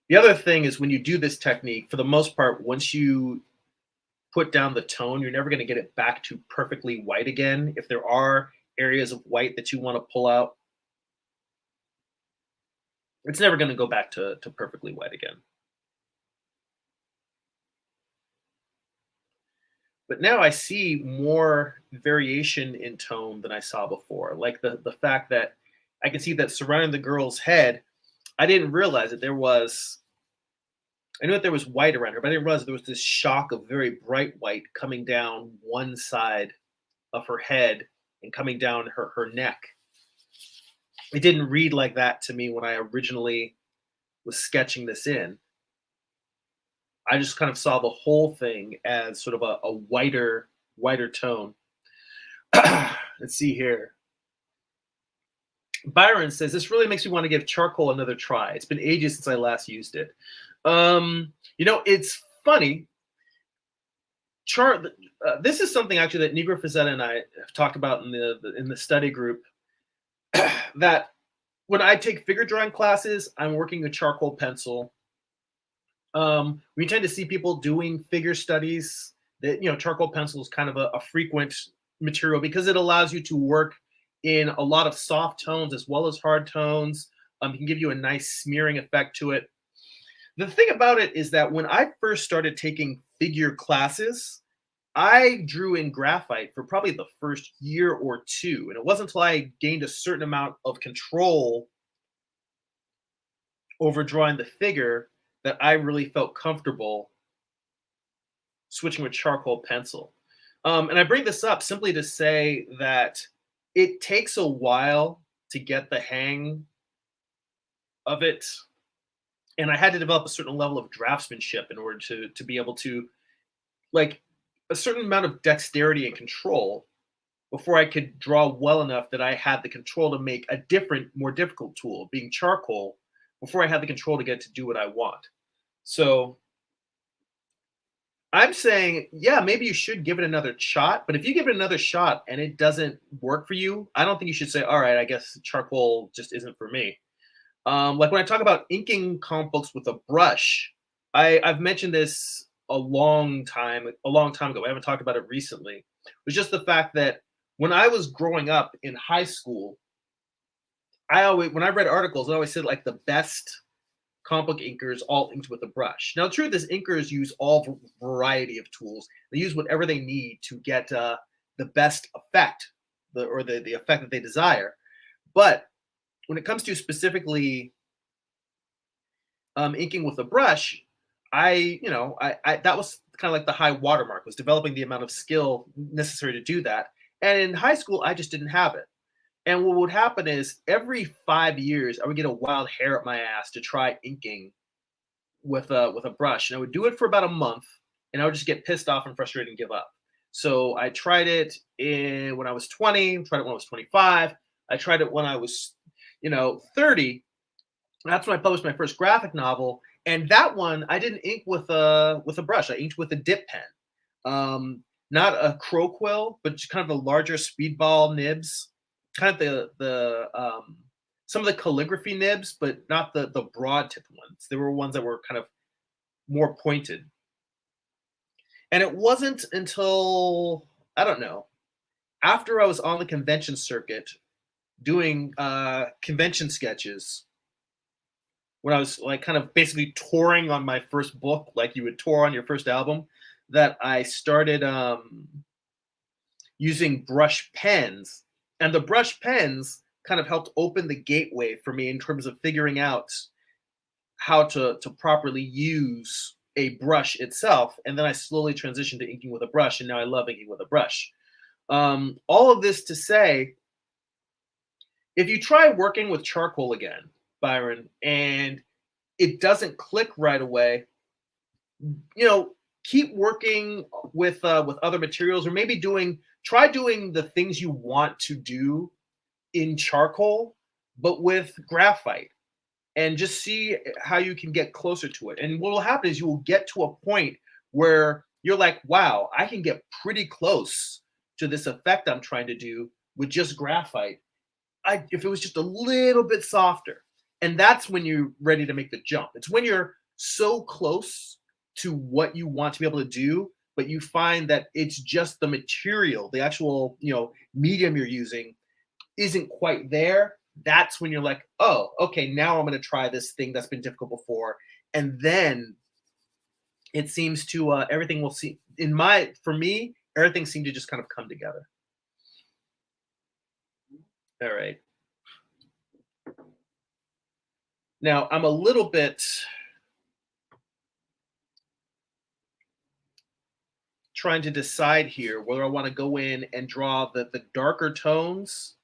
The other thing is when you do this technique, for the most part, once you put down the tone, you're never going to get it back to perfectly white again. If there are areas of white that you want to pull out, it's never going to go back to perfectly white again. But now I see more variation in tone than I saw before. Like the fact that I can see that surrounding the girl's head, I didn't realize that there was, I knew that there was white around her, but I didn't realize there was this shock of very bright white coming down one side of her head and coming down her neck. It didn't read like that to me when I originally was sketching this in. I just kind of saw the whole thing as sort of a whiter tone. Let's see here. Byron says, this really makes me want to give charcoal another try. It's been ages since I last used it. You know, it's funny. This is something actually that Negro Fazetta and I have talked about in the study group. That when I take figure drawing classes, I'm working with charcoal pencil. We tend to see people doing figure studies that, you know, charcoal pencil is kind of a frequent material because it allows you to work in a lot of soft tones as well as hard tones. It can give you a nice smearing effect to it. The thing about it is that when I first started taking figure classes, I drew in graphite for probably the first year or two. And it wasn't until I gained a certain amount of control over drawing the figure that I really felt comfortable switching with charcoal pencil. And I bring this up simply to say that it takes a while to get the hang of it. And I had to develop a certain level of draftsmanship in order to be able to, like, a certain amount of dexterity and control before I could draw well enough that I had the control to make a different, more difficult tool, being charcoal, before I had the control to get to do what I want. So I'm saying, yeah, maybe you should give it another shot. But if you give it another shot and it doesn't work for you, I don't think you should say, all right, I guess charcoal just isn't for me. Like when I talk about inking comic books with a brush, I've mentioned this a long time ago. I haven't talked about it recently. It was just the fact that when I was growing up in high school, when I read articles, I always said like the best comic book inkers all inked with a brush. Now, the truth is, inkers use all variety of tools. They use whatever they need to get the best effect, the effect that they desire. But when it comes to specifically inking with a brush, I that was kind of like the high watermark, was developing the amount of skill necessary to do that. And in high school, I just didn't have it. And what would happen is every 5 years, I would get a wild hair up my ass to try inking with a brush, and I would do it for about a month, and I would just get pissed off and frustrated and give up. So I tried it when I was 20, tried it when I was 25, I tried it when I was 30. That's when I published my first graphic novel, and that one I didn't ink with a brush. I inked with a dip pen, not a crow quill, but just kind of the larger speedball nibs, kind of the some of the calligraphy nibs, but not the broad tip ones. There were ones that were kind of more pointed. And it wasn't until, I don't know, after I was on the convention circuit doing convention sketches, when I was like kind of basically touring on my first book, like you would tour on your first album, that I started using brush pens. And the brush pens kind of helped open the gateway for me in terms of figuring out how to properly use a brush itself. And then I slowly transitioned to inking with a brush, and now I love inking with a brush. All of this to say, if you try working with charcoal again, Byron, and it doesn't click right away, keep working with other materials, or maybe try doing the things you want to do in charcoal, but with graphite, and just see how you can get closer to it. And what will happen is you will get to a point where you're like, wow, I can get pretty close to this effect I'm trying to do with just graphite. If it was just a little bit softer. And that's when you're ready to make the jump. It's when you're so close to what you want to be able to do, but you find that it's just the material, the actual, medium you're using isn't quite there. That's when you're like, oh, okay, now I'm going to try this thing that's been difficult before. And then it seems to, everything will see, for me, everything seemed to just kind of come together. All right. Now, I'm a little bit trying to decide here whether I want to go in and draw the darker tones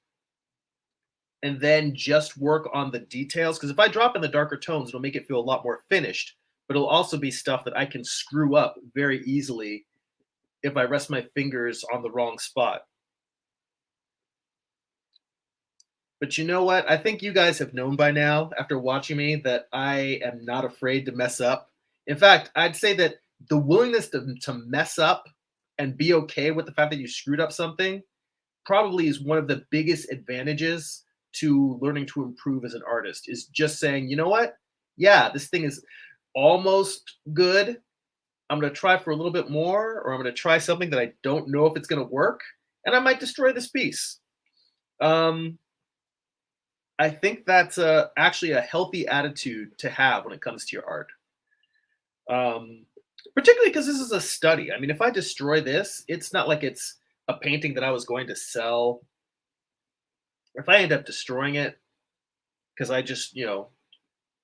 and then just work on the details. Because if I drop in the darker tones, it'll make it feel a lot more finished, but it'll also be stuff that I can screw up very easily if I rest my fingers on the wrong spot. But you know what? I think you guys have known by now, after watching me, that I am not afraid to mess up. In fact, I'd say that the willingness to mess up and be okay with the fact that you screwed up something probably is one of the biggest advantages to learning to improve as an artist, is just saying, you know what? Yeah, this thing is almost good. I'm going to try for a little bit more, or I'm going to try something that I don't know if it's going to work, and I might destroy this piece. I think that's actually a healthy attitude to have when it comes to your art. Particularly because this is a study. I mean, if I destroy this, it's not like it's a painting that I was going to sell. If I end up destroying it because I just,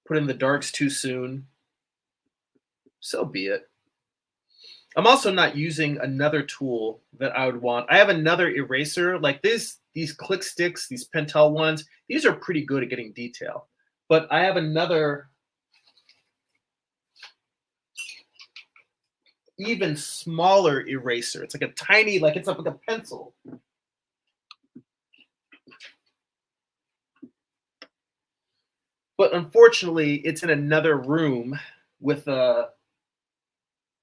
put in the darks too soon, so be it. I'm also not using another tool that I would want. I have another eraser, like these click sticks, these Pentel ones. These are pretty good at getting detail. But I have another even smaller eraser. It's like a tiny, it's like a pencil. But unfortunately, it's in another room with a,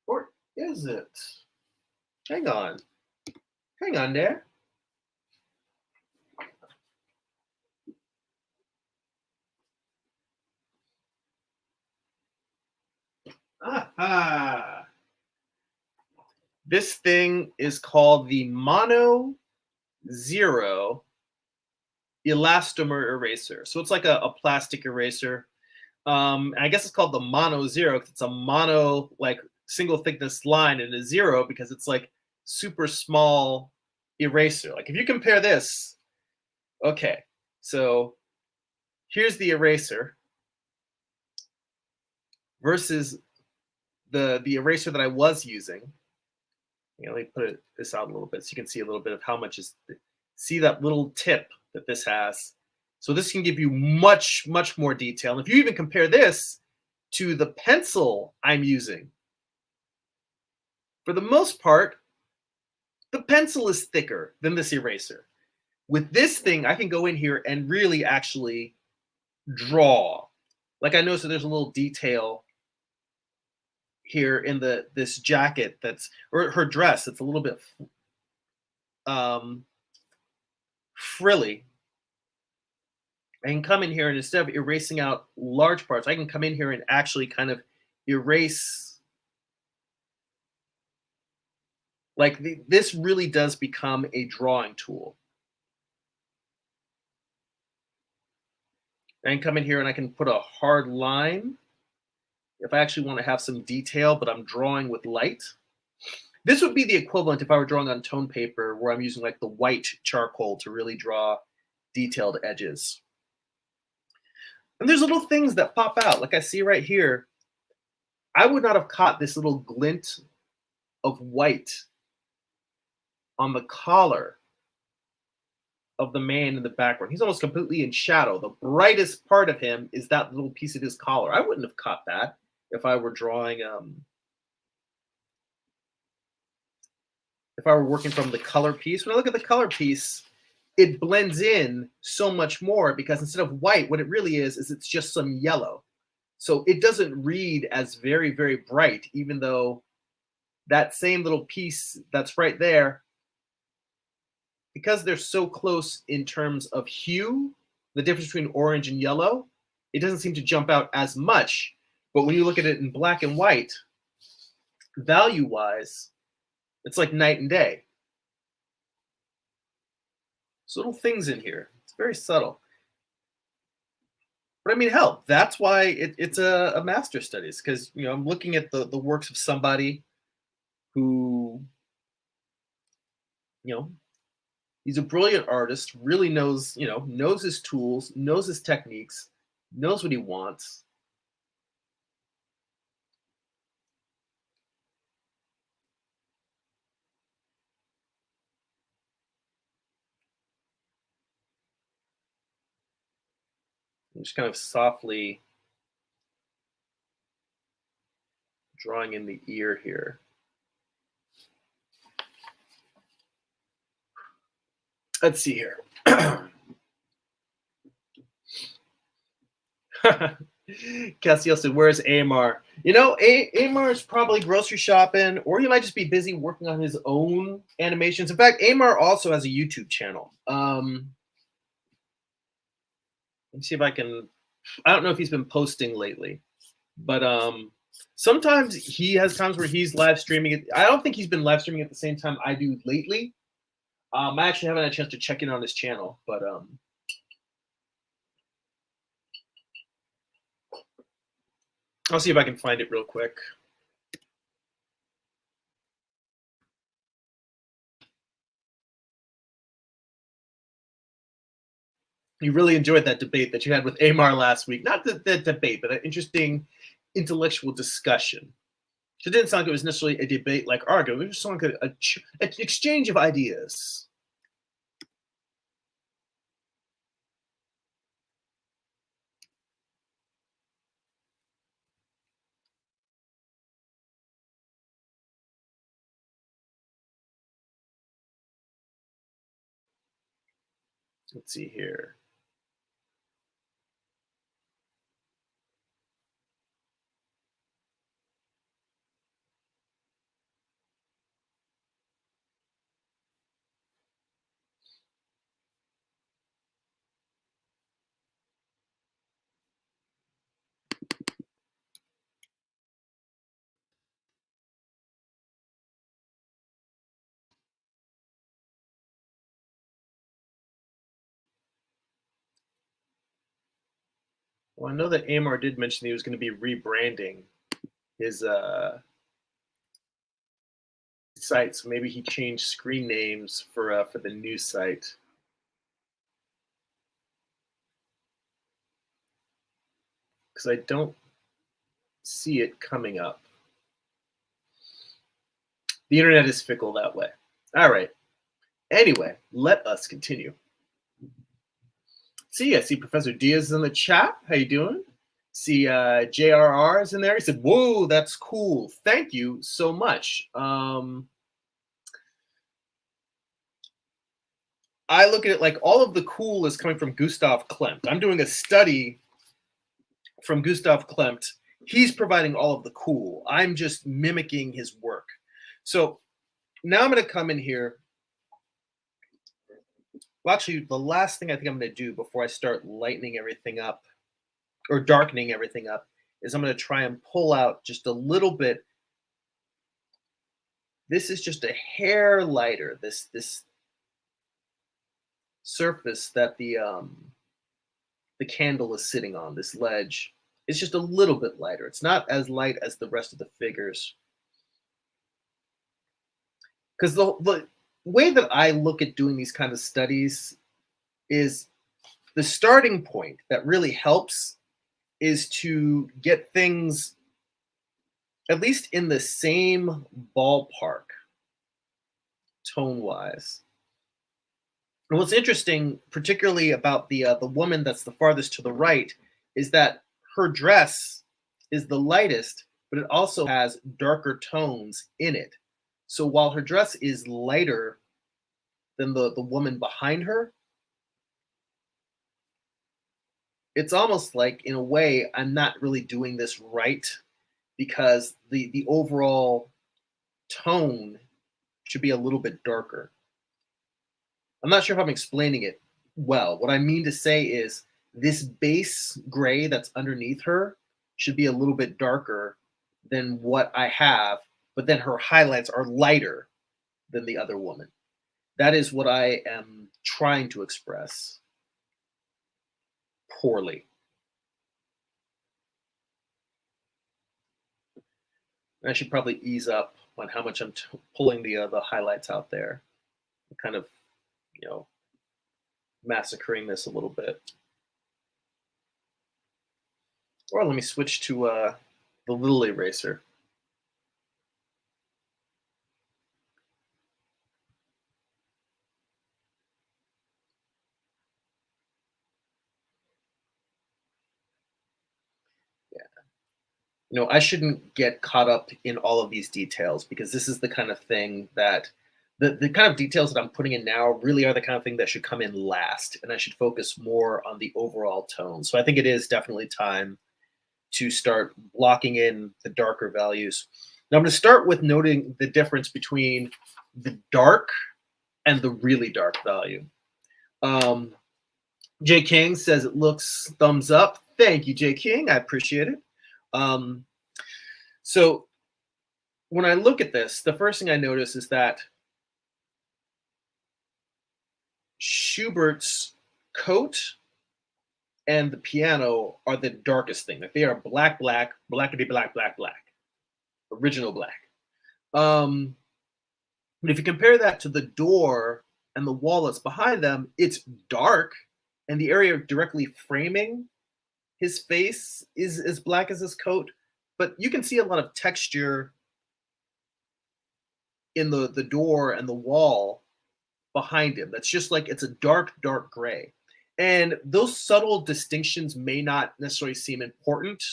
or is it? Hang on there. Aha. This thing is called the Mono Zero elastomer eraser. So it's like a plastic eraser. I guess it's called the mono zero because it's a mono like single thickness line and a zero because it's like super small eraser. Like if you compare this, okay, so here's the eraser versus the eraser that I was using. Let me put this out a little bit so you can see a little bit of how much is. See that little tip that this has. So this can give you much, much more detail. And if you even compare this to the pencil I'm using, for the most part, the pencil is thicker than this eraser. With this thing, I can go in here and really actually draw. Like I know, so there's a little detail here in this jacket or her dress that's a little bit um, frilly. I can come in here and instead of erasing out large parts, I can come in here and actually kind of erase. Like this really does become a drawing tool. I can come in here and I can put a hard line if I actually want to have some detail, but I'm drawing with light. This would be the equivalent if I were drawing on tone paper where I'm using like the white charcoal to really draw detailed edges. And there's little things that pop out. Like I see right here, I would not have caught this little glint of white on the collar of the man in the background. He's almost completely in shadow. The brightest part of him is that little piece of his collar. I wouldn't have caught that if I were drawing, if I were working from the color piece. When I look at the color piece, it blends in so much more because instead of white, what it really is it's just some yellow. So it doesn't read as very, very bright, even though that same little piece that's right there, because they're so close in terms of hue, the difference between orange and yellow, it doesn't seem to jump out as much. But when you look at it in black and white, value-wise, it's like night and day. So little things in here. It's very subtle. But I mean, hell, that's why it's a master studies, because I'm looking at the works of somebody who, you know, he's a brilliant artist, really knows his tools, knows his techniques, knows what he wants. I'm just kind of softly drawing in the ear here. Let's see here. Cassiel said, "Where's Amar?" Amar is probably grocery shopping, or he might just be busy working on his own animations. In fact, Amar also has a YouTube channel. Let me see if I can. I don't know if he's been posting lately, but sometimes he has times where he's live streaming. I don't think he's been live streaming at the same time I do lately. I actually haven't had a chance to check in on his channel, but I'll see if I can find it real quick. You really enjoyed that debate that you had with Amar last week. Not the debate, but an interesting intellectual discussion. So it didn't sound like it was necessarily a debate like argument. It was just like an exchange of ideas. Let's see here. Well, I know that Amar did mention he was going to be rebranding his site, so maybe he changed screen names for the new site. Because I don't see it coming up. The internet is fickle that way. All right. Anyway, let us continue. I see Professor Diaz in the chat. How you doing? See JRR is in there. He said, "Whoa, that's cool. Thank you so much." I look at it like all of the cool is coming from Gustav Klimt. I'm doing a study from Gustav Klimt. He's providing all of the cool. I'm just mimicking his work. So now I'm going to come in here. Well, actually, the last thing I think I'm going to do before I start lightening everything up or darkening everything up is I'm going to try and pull out just a little bit. This is just a hair lighter. This surface that the candle is sitting on, this ledge, is just a little bit lighter. It's not as light as the rest of the figures. Because the way that I look at doing these kind of studies is the starting point that really helps is to get things at least in the same ballpark tone-wise. And what's interesting, particularly about the woman that's the farthest to the right, is that her dress is the lightest, but it also has darker tones in it. So while her dress is lighter than the woman behind her, it's almost like, in a way, I'm not really doing this right because the overall tone should be a little bit darker. I'm not sure if I'm explaining it well. What I mean to say is this base gray that's underneath her should be a little bit darker than what I have, but then her highlights are lighter than the other woman. That is what I am trying to express poorly. And I should probably ease up on how much I'm pulling the highlights out there. I'm kind of, massacring this a little bit. Or let me switch to the little eraser. I shouldn't get caught up in all of these details because this is the kind of thing that the kind of details that I'm putting in now really are the kind of thing that should come in last, and I should focus more on the overall tone. So I think it is definitely time to start blocking in the darker values. Now I'm going to start with noting the difference between the dark and the really dark value. Jay King says it looks thumbs up. Thank you, Jay King. I appreciate it. So when I look at this, the first thing I notice is that Schubert's coat and the piano are the darkest thing. Like they are black, blackity black, original black. But if you compare that to the door and the wall that's behind them, it's dark, and the area directly framing his face is as black as his coat. But you can see a lot of texture in the door and the wall behind him. That's just like it's a dark gray. And those subtle distinctions may not necessarily seem important,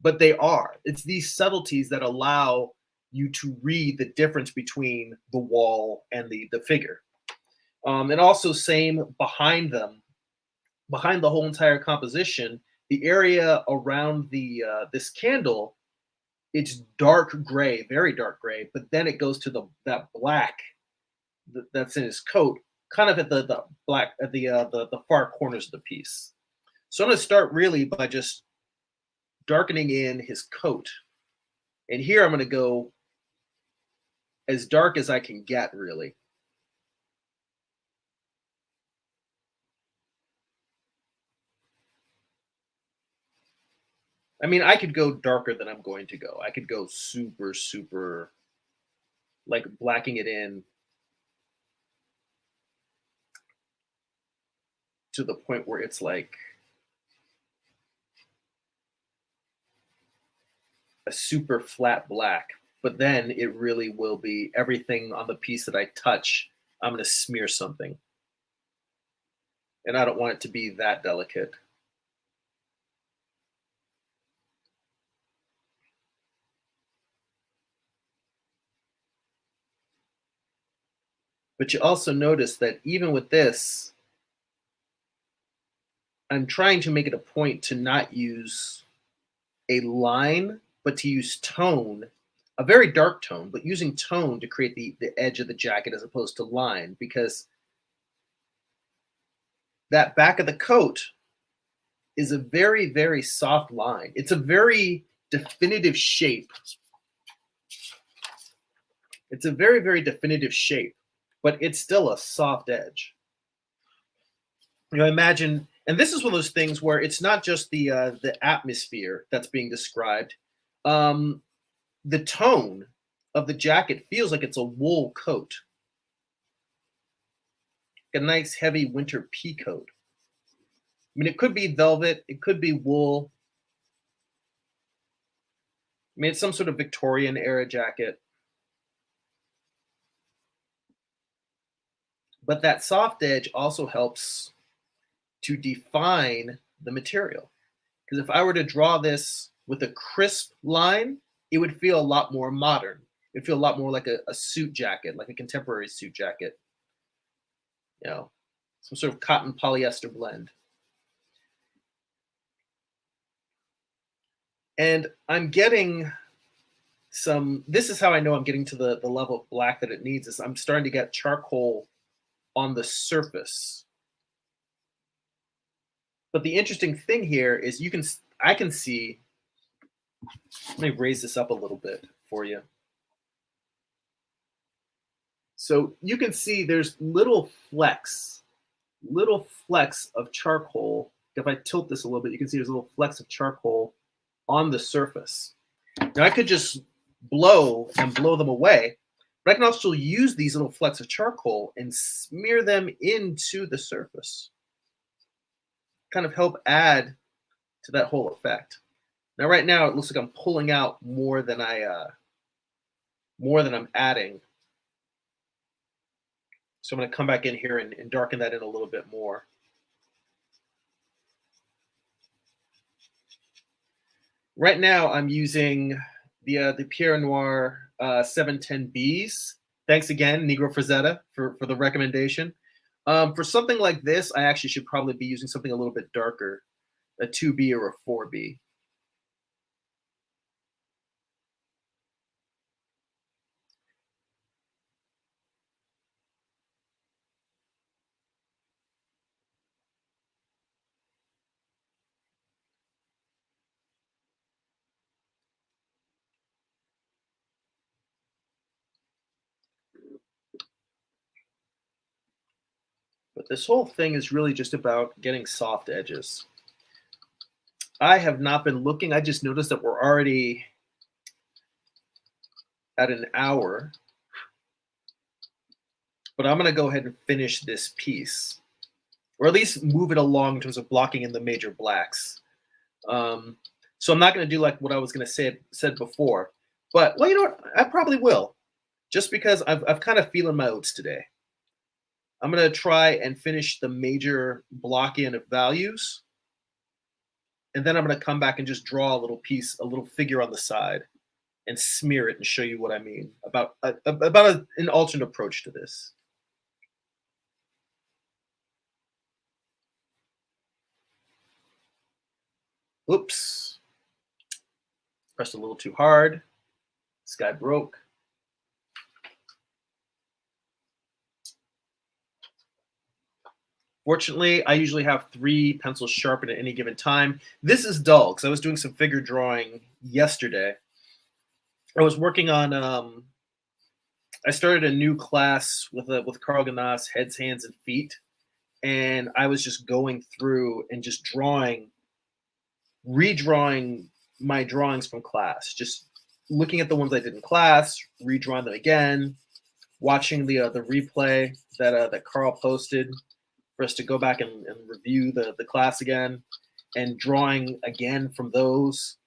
but they are. It's these subtleties that allow you to read the difference between the wall and the figure. And also same behind them, behind the whole entire composition, the area around the this candle, it's dark gray, very dark gray, but then it goes to that black that's in his coat, kind of at the black at the far corners of the piece. So I'm going to start really by just darkening in his coat, and here I'm going to go as dark as I can get, really. I mean, I could go darker than I'm going to go. I could go super, super, like blacking it in to the point where it's like a super flat black. But then it really will be everything on the piece that I touch, I'm going to smear something. And I don't want it to be that delicate. But you also notice that even with this, I'm trying to make it a point to not use a line, but to use tone, a very dark tone, but using tone to create the edge of the jacket as opposed to line, because that back of the coat is a very, very soft line. It's a very definitive shape. It's a very, very definitive shape, but it's still a soft edge. You know, imagine, and this is one of those things where it's not just the atmosphere that's being described. The tone of the jacket feels like it's a wool coat, a nice heavy winter pea coat. I mean, it could be velvet, it could be wool. I mean, it's some sort of Victorian era jacket. But that soft edge also helps to define the material. Because if I were to draw this with a crisp line, it would feel a lot more modern. It'd feel a lot more like a suit jacket, like a contemporary suit jacket. You know, some sort of cotton polyester blend. And I'm getting some, this is how I know I'm getting to the level of black that it needs, is I'm starting to get charcoal on the surface. But the interesting thing here is I can see, let me raise this up a little bit for you. So you can see there's little flecks of charcoal. If I tilt this a little bit, you can see there's little flecks of charcoal on the surface. Now I could just blow them away, but I can also use these little flecks of charcoal and smear them into the surface. Kind of help add to that whole effect. Now, right now, it looks like I'm pulling out more than I'm adding. So I'm going to come back in here and darken that in a little bit more. Right now, I'm using the Pierre Noir 710Bs. Thanks again, Negro Frazetta, for the recommendation. For something like this, I actually should probably be using something a little bit darker, a 2B or a 4B. But this whole thing is really just about getting soft edges. I have not been looking. I just noticed that we're already at an hour. But I'm going to go ahead and finish this piece, or at least move it along in terms of blocking in the major blacks. So I'm not going to do like what I was going to said before. But, well, you know what? I probably will, just because I've kind of feeling my oats today. I'm going to try and finish the major block in of values. And then I'm going to come back and just draw a little piece, a little figure on the side, and smear it and show you what I mean about an alternate approach to this. Oops. Pressed a little too hard. This guy broke. Fortunately, I usually have 3 pencils sharpened at any given time. This is dull because I was doing some figure drawing yesterday. I was working on, I started a new class with Carl Ganas, Heads, Hands, and Feet. And I was just going through and just redrawing my drawings from class, just looking at the ones I did in class, redrawing them again, watching the replay that Carl posted for us to go back and review the class again, and drawing again from those.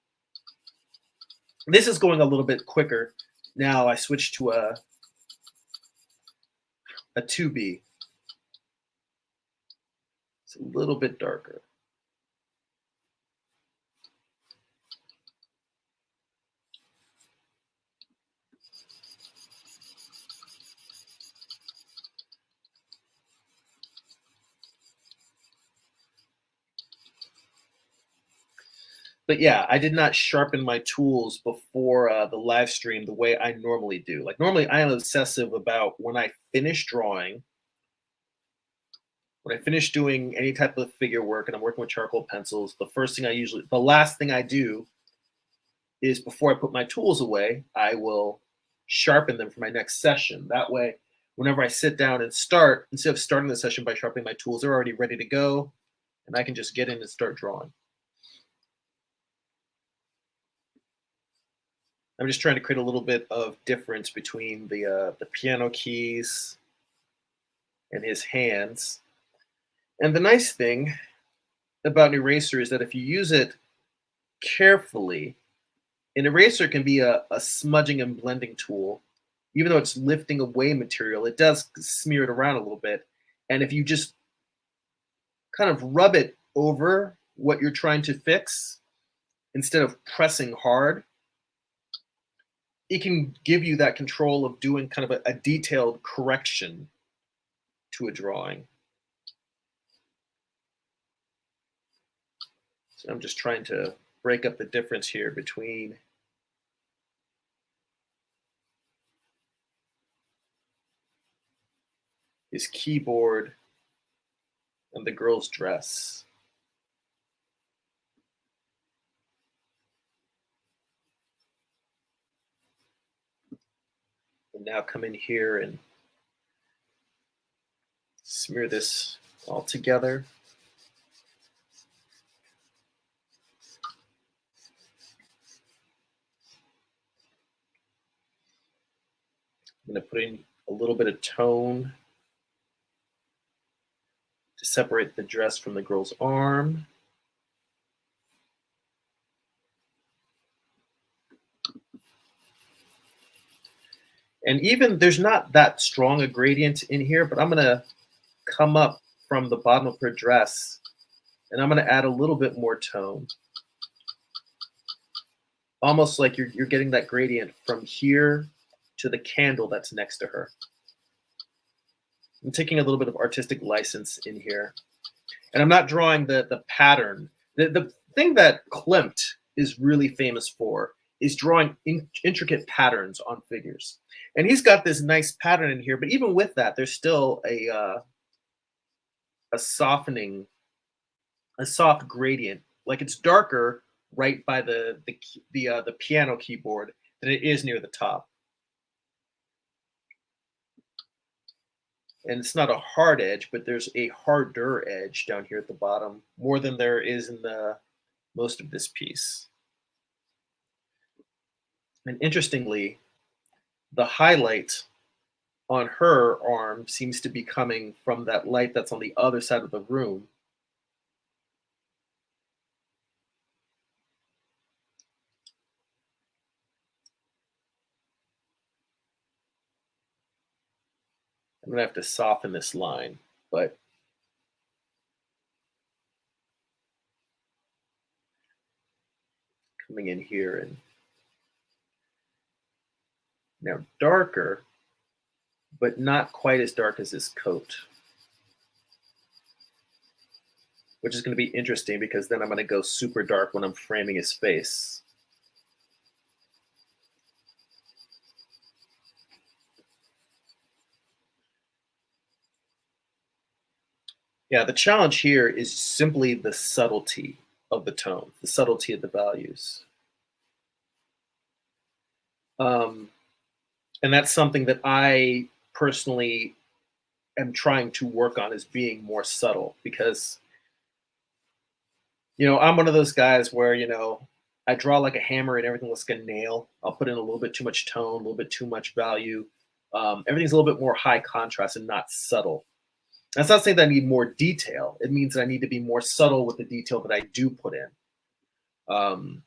This is going a little bit quicker. Now I switched to a 2B. It's a little bit darker. But yeah, I did not sharpen my tools before the live stream the way I normally do. Like normally I am obsessive about when I finish drawing, when I finish doing any type of figure work and I'm working with charcoal pencils, the last thing I do is before I put my tools away, I will sharpen them for my next session. That way, whenever I sit down and start, instead of starting the session by sharpening my tools, they're already ready to go and I can just get in and start drawing. I'm just trying to create a little bit of difference between the piano keys and his hands. And the nice thing about an eraser is that if you use it carefully, an eraser can be a smudging and blending tool. Even though it's lifting away material, it does smear it around a little bit. And if you just kind of rub it over what you're trying to fix, instead of pressing hard, it can give you that control of doing kind of a detailed correction to a drawing. So I'm just trying to break up the difference here between his keyboard and the girl's dress. And now come in here and smear this all together. I'm going to put in a little bit of tone to separate the dress from the girl's arm. And even there's not that strong a gradient in here, but I'm going to come up from the bottom of her dress and I'm going to add a little bit more tone. Almost like you're getting that gradient from here to the candle that's next to her. I'm taking a little bit of artistic license in here. And I'm not drawing the pattern. The thing that Klimt is really famous for is drawing intricate patterns on figures. And he's got this nice pattern in here, but even with that, there's still a softening, a soft gradient. Like it's darker right by the piano keyboard than it is near the top. And it's not a hard edge, but there's a harder edge down here at the bottom, more than there is in the most of this piece. And interestingly, the highlight on her arm seems to be coming from that light that's on the other side of the room. I'm gonna have to soften this line, but coming in here and now darker, but not quite as dark as this coat, which is going to be interesting because then I'm going to go super dark when I'm framing his face. Yeah, the challenge here is simply the subtlety of the tone, the subtlety of the values. And that's something that I personally am trying to work on, is being more subtle, because, I'm one of those guys where, I draw like a hammer and everything looks like a nail. I'll put in a little bit too much tone, a little bit too much value. Everything's a little bit more high contrast and not subtle. That's not saying that I need more detail. It means that I need to be more subtle with the detail that I do put in. Um,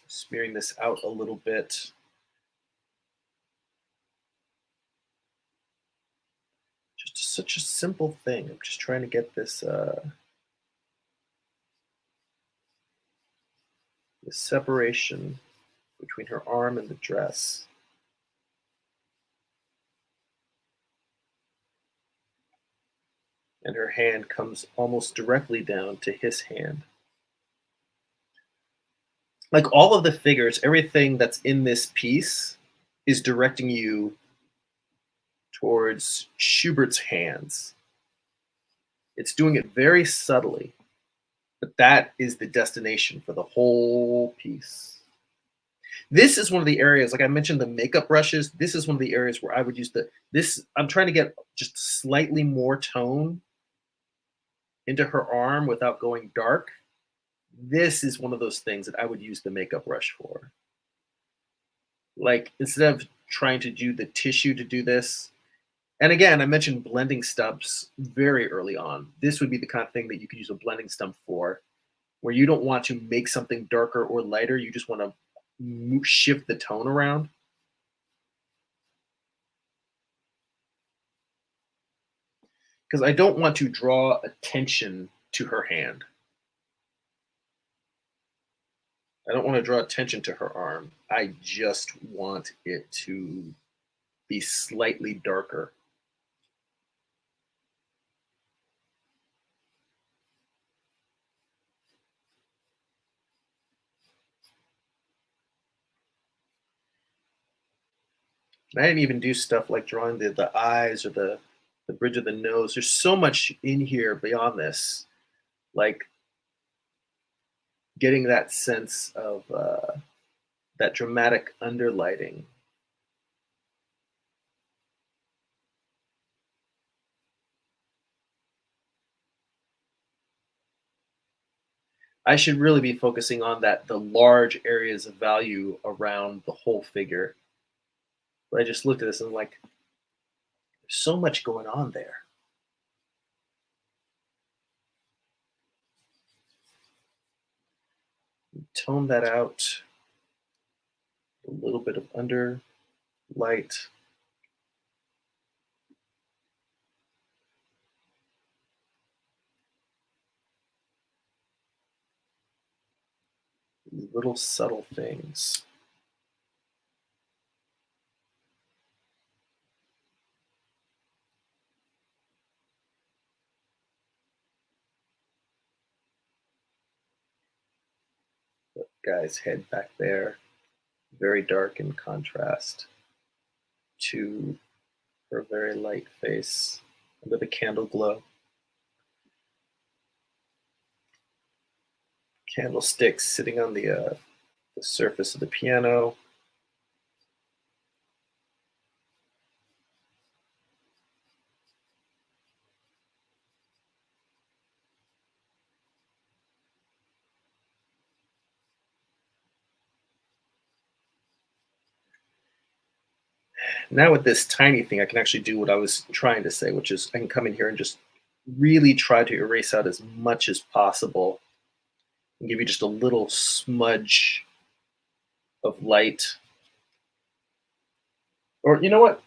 Smearing this out a little bit. Just such a simple thing. I'm just trying to get this this separation between her arm and the dress. And her hand comes almost directly down to his hand. Like all of the figures, everything that's in this piece is directing you towards Schubert's hands. It's doing it very subtly, but that is the destination for the whole piece. This is one of the areas, like I mentioned, the makeup brushes. This is one of the areas where I would use I'm trying to get just slightly more tone into her arm without going dark. This is one of those things that I would use the makeup brush for. Like instead of trying to do the tissue to do this, and again, I mentioned blending stumps very early on. This would be the kind of thing that you could use a blending stump for, where you don't want to make something darker or lighter. You just want to shift the tone around. Because I don't want to draw attention to her hand. I don't want to draw attention to her arm. I just want it to be slightly darker. And I didn't even do stuff like drawing the eyes or the bridge of the nose. There's so much in here beyond this. Like getting that sense of that dramatic underlighting. I should really be focusing on the large areas of value around the whole figure. But I just looked at this and I'm like, there's so much going on there. Tone that out. A little bit of under light. Little subtle things. The guy's head back there, very dark in contrast to her very light face under the candle glow. Candlesticks sitting on the surface of the piano. Now with this tiny thing, I can actually do what I was trying to say, which is I can come in here and just really try to erase out as much as possible and give you just a little smudge of light. Or you know what?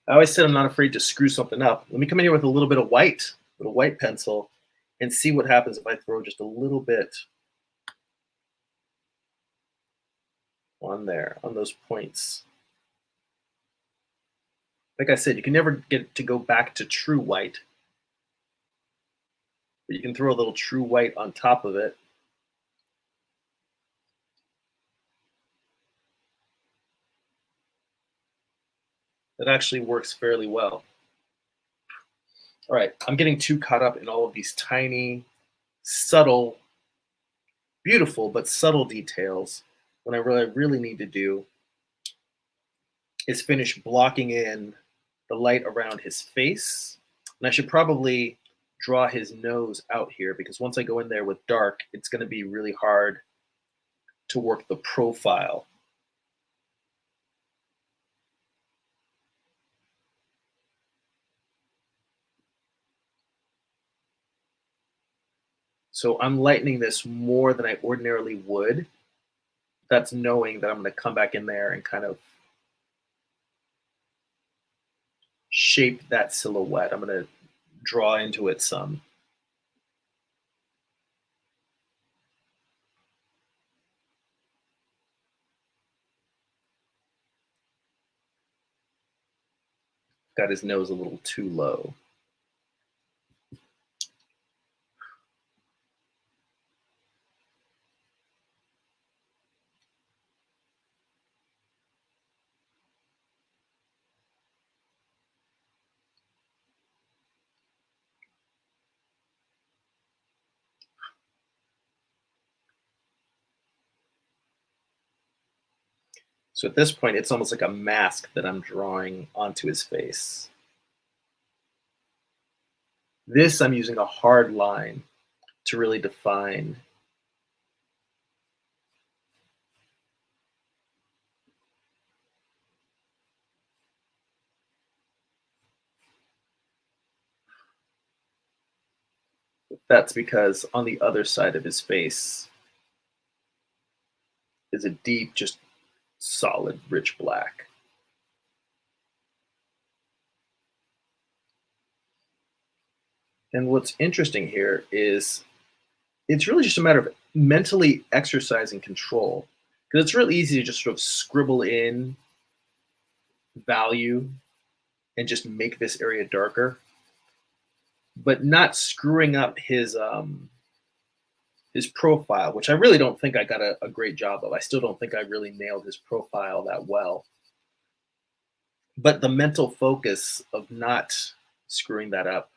I always said I'm not afraid to screw something up. Let me come in here with a little bit of white, with a white pencil, and see what happens if I throw just a little bit on there, on those points. Like I said, you can never get to go back to true white, but you can throw a little true white on top of it. That actually works fairly well. All right, I'm getting too caught up in all of these tiny, subtle, beautiful, but subtle details when I really need to do is finished blocking in the light around his face. And I should probably draw his nose out here, because once I go in there with dark, it's going to be really hard to work the profile. So I'm lightening this more than I ordinarily would. That's knowing that I'm going to come back in there and kind of shape that silhouette. I'm going to draw into it some. Got his nose a little too low. So at this point, it's almost like a mask that I'm drawing onto his face. This, I'm using a hard line to really define. That's because on the other side of his face is a deep, just solid, rich black. And what's interesting here is it's really just a matter of mentally exercising control, because it's really easy to just sort of scribble in value and just make this area darker, but not screwing up his profile, which I really don't think I got a great job of. I still don't think I really nailed his profile that well. But the mental focus of not screwing that up,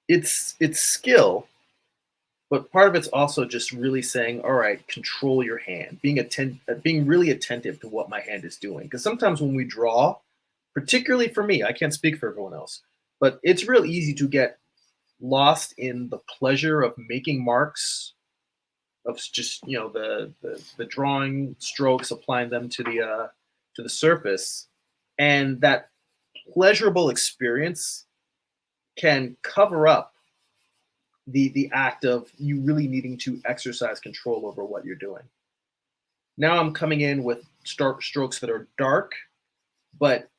it's skill, but part of it's also just really saying, all right, control your hand, being really attentive to what my hand is doing. Because sometimes when we draw, particularly for me, I can't speak for everyone else, but it's real easy to get lost in the pleasure of making marks, of just the drawing strokes, applying them to the surface, and that pleasurable experience can cover up the act of you really needing to exercise control over what you're doing. Now I'm coming in with strokes that are dark, but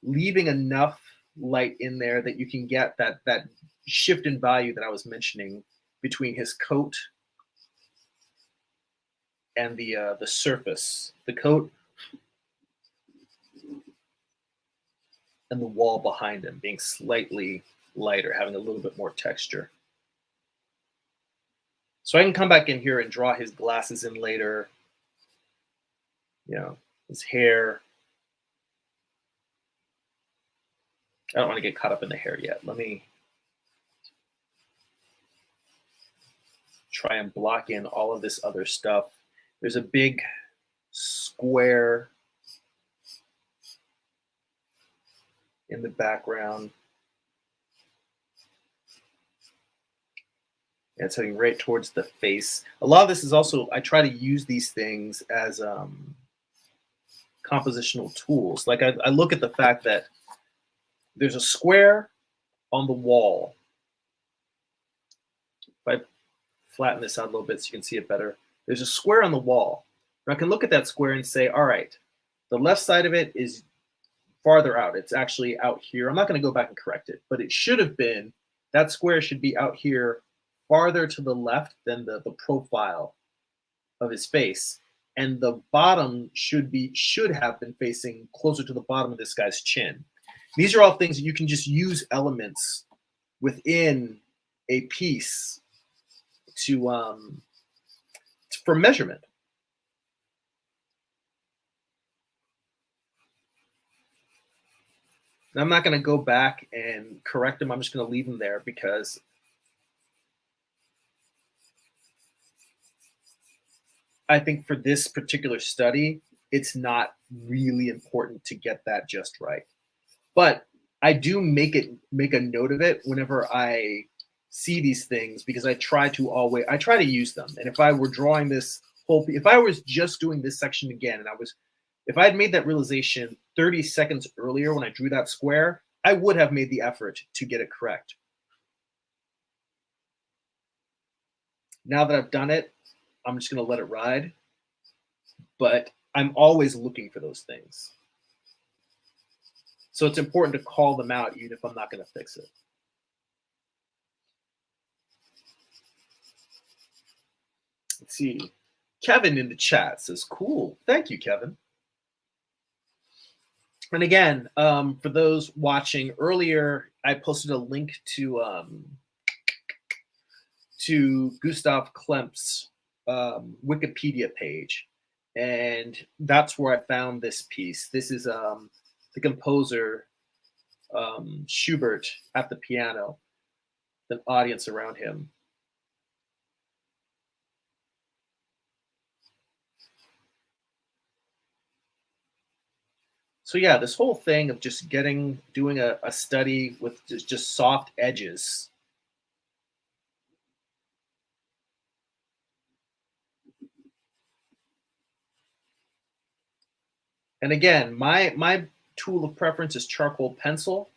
leaving enough light in there that you can get that shift in value that I was mentioning between his coat and the surface, the coat and the wall behind him being slightly lighter, having a little bit more texture. So I can come back in here and draw his glasses in later, his hair. I don't want to get caught up in the hair yet. Let me try and block in all of this other stuff. There's a big square in the background. And it's heading right towards the face. A lot of this is also, I try to use these things as compositional tools. Like I look at the fact that there's a square on the wall. If I flatten this out a little bit so you can see it better, there's a square on the wall. And I can look at that square and say, all right, the left side of it is farther out. It's actually out here. I'm not going to go back and correct it, but it should have been, that square should be out here farther to the left than the profile of his face. And the bottom should have been facing closer to the bottom of this guy's chin. These are all things that you can just use elements within a piece for measurement. And I'm not going to go back and correct them. I'm just going to leave them there because I think for this particular study, it's not really important to get that just right. But I do make a note of it whenever I see these things because I try to use them. And if I were drawing this if I was just doing this section again and if I had made that realization 30 seconds earlier when I drew that square, I would have made the effort to get it correct. Now that I've done it, I'm just going to let it ride. But I'm always looking for those things. So it's important to call them out even if I'm not going to fix it. Let's see. Kevin in the chat says, cool. Thank you, Kevin. And again, for those watching earlier, I posted a link to Gustav Klimt's Wikipedia page. And that's where I found this piece. This is the composer Schubert at the piano, the audience around him. So yeah, this whole thing of just doing a study with just soft edges. And again, my tool of preference is charcoal pencil,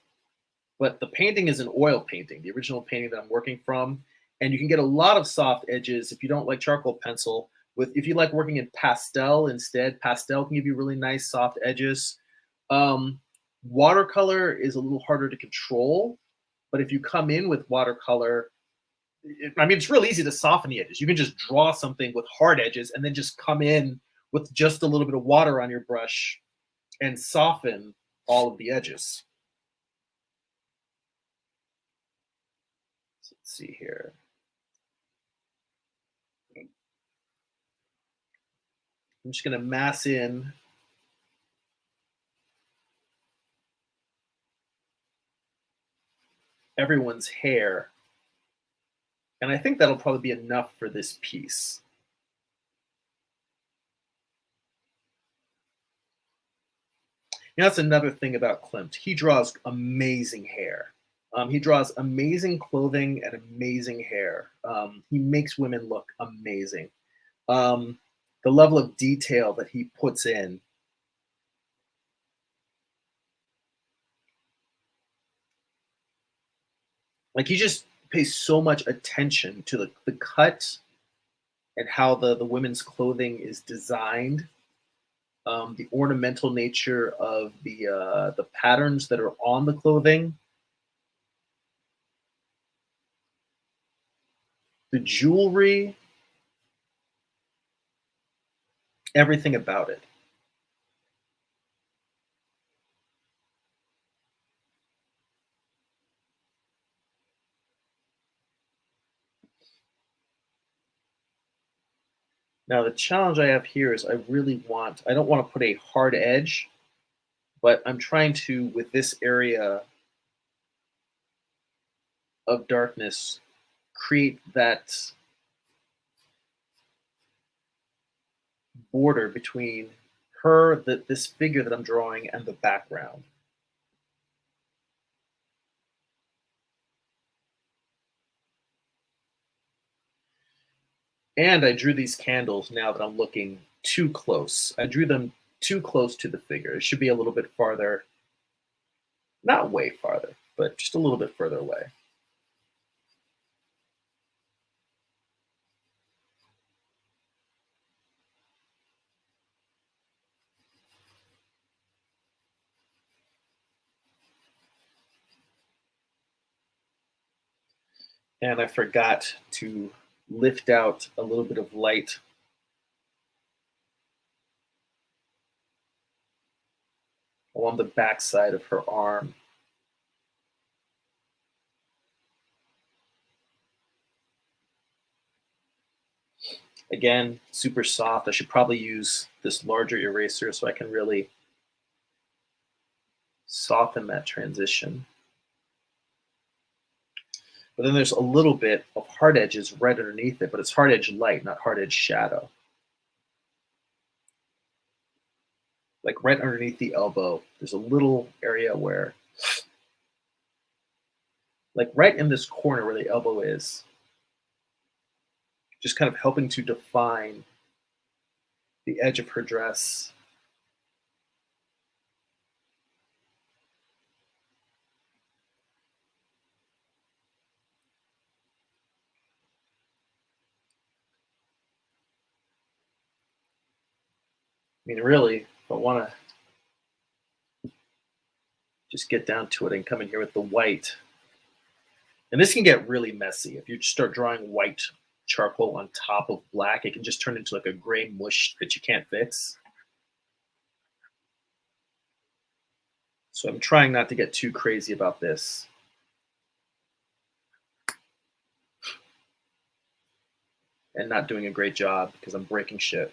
but the painting is an oil painting, the original painting that I'm working from. And you can get a lot of soft edges if you don't like charcoal pencil. If you like working in pastel instead, pastel can give you really nice soft edges. Watercolor is a little harder to control, but if you come in with watercolor, I mean, it's real easy to soften the edges. You can just draw something with hard edges and then just come in with just a little bit of water on your brush and soften all of the edges. So let's see here. I'm just going to mass in everyone's hair. And I think that'll probably be enough for this piece. Now, that's another thing about Klimt. He draws amazing hair. He draws amazing clothing and amazing hair. He makes women look amazing. The level of detail that he puts in. Like, he just pays so much attention to the cut and how the women's clothing is designed. The ornamental nature of the patterns that are on the clothing. The jewelry. Everything about it. Now, the challenge I have here is I don't want to put a hard edge, but I'm trying to, with this area of darkness, create that border between this figure that I'm drawing, and the background. And I drew these candles now that I'm looking too close. I drew them too close to the figure. It should be a little bit farther, not way farther, but just a little bit further away. And I forgot to lift out a little bit of light along the backside of her arm. Again, super soft. I should probably use this larger eraser so I can really soften that transition. But then there's a little bit of hard edges right underneath it, but it's hard edge light, not hard edge shadow. like right underneath the elbow. There's a little area where, like right in this corner where the elbow is, just kind of helping to define the edge of her dress. I mean, really, if I want to just get down to it and come in here with the white, and this can get really messy. If you start drawing white charcoal on top of black, it can just turn into like a gray mush that you can't fix. So I'm trying not to get too crazy about this. And not doing a great job because I'm breaking shit.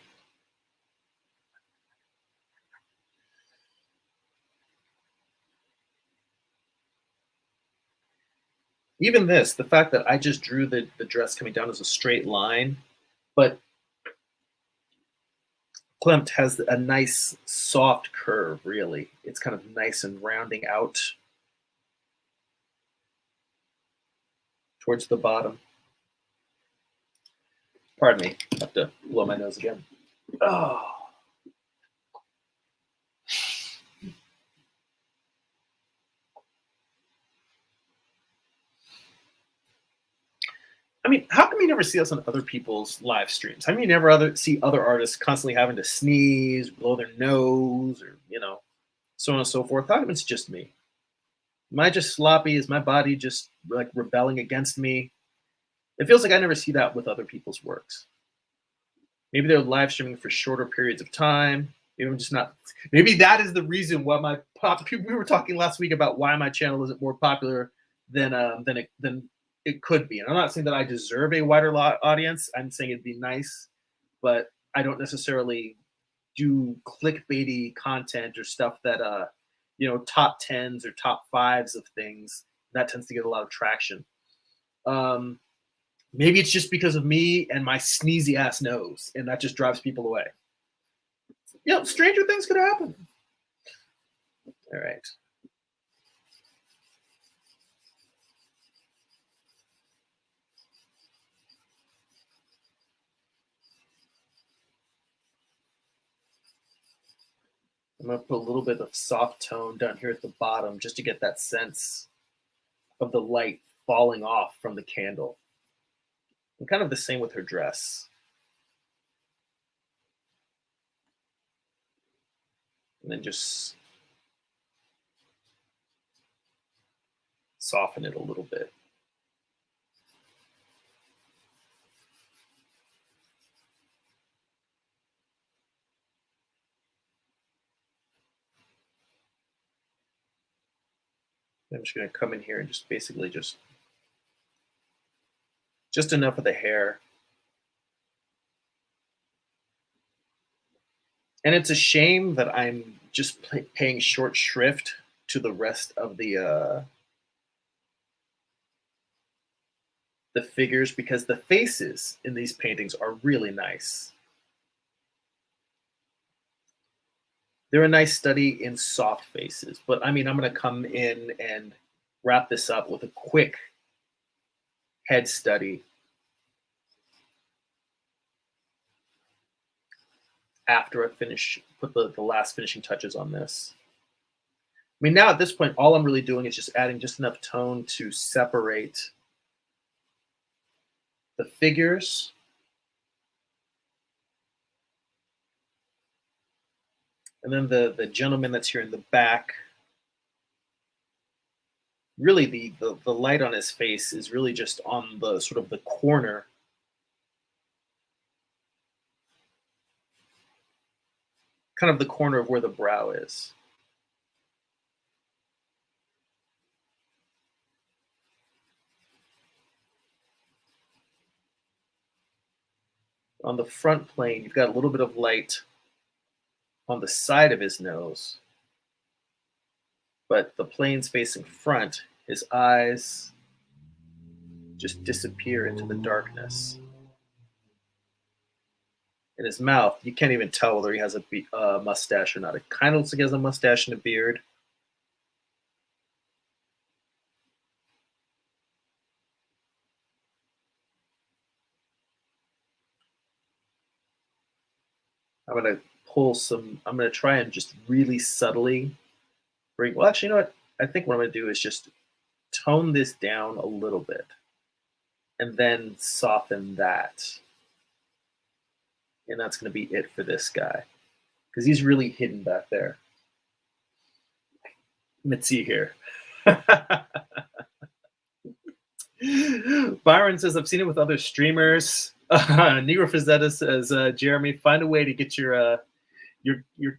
Even this, the fact that I just drew the dress coming down as a straight line, but Klimt has a nice soft curve, really. It's kind of nice and rounding out towards the bottom. Pardon me, I have to blow my nose again. Oh. I mean, how come you never see us on other people's live streams? How come you never see other artists constantly having to sneeze, blow their nose, or, so on and so forth? How come it's just me? Am I just sloppy? Is my body just like rebelling against me? It feels like I never see that with other people's works. Maybe they're live streaming for shorter periods of time. Maybe I'm just not. Maybe that is the reason why we were talking last week about why my channel isn't more popular than it could be. And I'm not saying that I deserve a wider audience. I'm saying it'd be nice, but I don't necessarily do clickbaity content or stuff that top 10s or top 5s of things. That tends to get a lot of traction. Maybe it's just because of me and my sneezy ass nose, and that just drives people away. Stranger things could happen. All right. I'm going to put a little bit of soft tone down here at the bottom just to get that sense of the light falling off from the candle. And kind of the same with her dress. And then just soften it a little bit. I'm just going to come in here and just basically just enough of the hair. And it's a shame that I'm just paying short shrift to the rest of the figures, because the faces in these paintings are really nice. They're a nice study in soft faces, but I mean, I'm going to come in and wrap this up with a quick head study after I put the last finishing touches on this. I mean, now at this point, all I'm really doing is just adding just enough tone to separate the figures and then the gentleman that's here in the back. Really, the light on his face is really just on the sort of the corner kind of the corner of where the brow is. On the front plane, you've got a little bit of light on the side of his nose, but the plane's facing front, his eyes just disappear into the darkness. in his mouth. You can't even tell whether he has a mustache or not. It kind of looks like he has a mustache and a beard. I'm gonna I'm gonna try and just really subtly well, actually, you know what? I think what I'm gonna do is just tone this down a little bit and then soften that. And that's gonna be it for this guy. Because he's really hidden back there. Let's see here. Byron says, I've seen it with other streamers. Negro Fazetta says, Jeremy, find a way to get your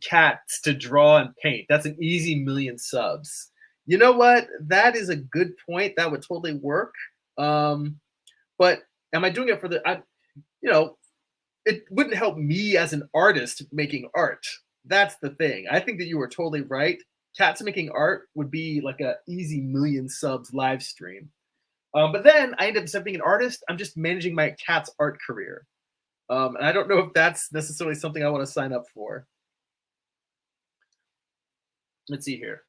cats to draw and paint. That's an easy million subs. You know what? That is a good point. That would totally work. But am I doing it for it wouldn't help me as an artist making art. That's the thing. I think that you were totally right. Cats making art would be like a easy million subs live stream. But then I ended up being an artist. I'm just managing my cat's art career. And I don't know if that's necessarily something I want to sign up for. Let's see here.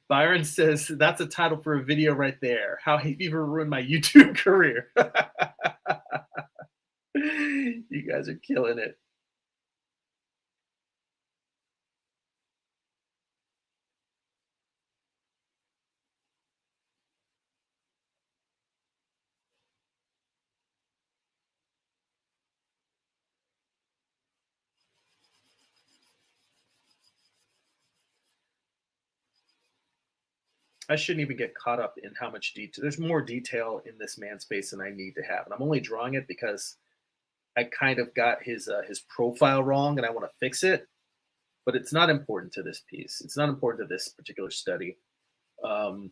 Byron says, that's a title for a video right there. How hay fever ruined my YouTube career. You guys are killing it. I shouldn't even get caught up in how much detail. There's more detail in this man's face than I need to have, and I'm only drawing it because I kind of got his profile wrong, and I want to fix it. But it's not important to this piece. It's not important to this particular study. I'm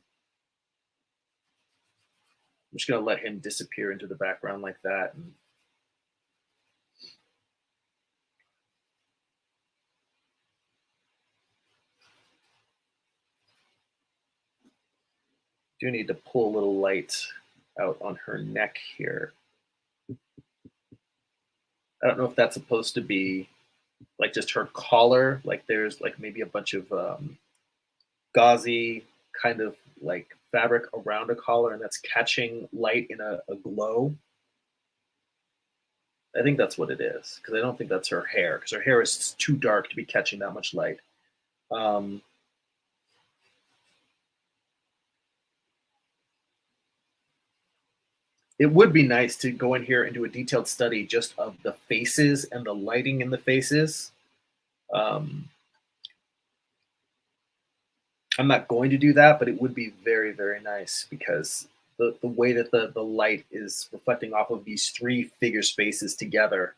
just going to let him disappear into the background like that. And do need to pull a little light out on her neck here. I don't know if that's supposed to be like just her collar. Like there's like maybe a bunch of gauzy kind of like fabric around a collar, and that's catching light in a glow. I think that's what it is, because I don't think that's her hair, because her hair is too dark to be catching that much light. It would be nice to go in here and do a detailed study just of the faces and the lighting in the faces. I'm not going to do that, but it would be very, very nice, because the way that the light is reflecting off of these three figure spaces together.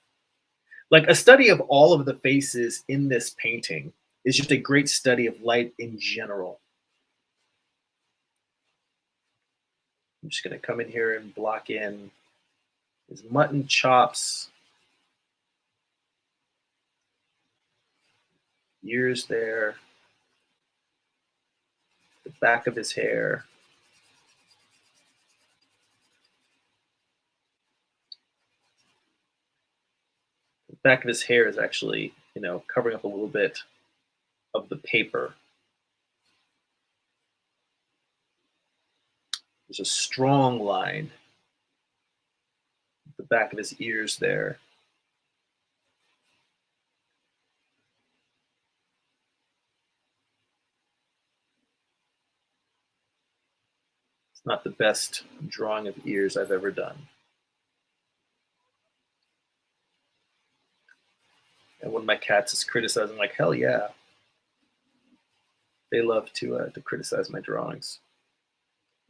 Like a study of all of the faces in this painting is just a great study of light in general. I'm just going to come in here and block in his mutton chops, ears there, the back of his hair. The back of his hair is actually, covering up a little bit of the paper. There's a strong line at the back of his ears there. It's not the best drawing of ears I've ever done. And one of my cats is criticizing, like, hell yeah. They love to criticize my drawings.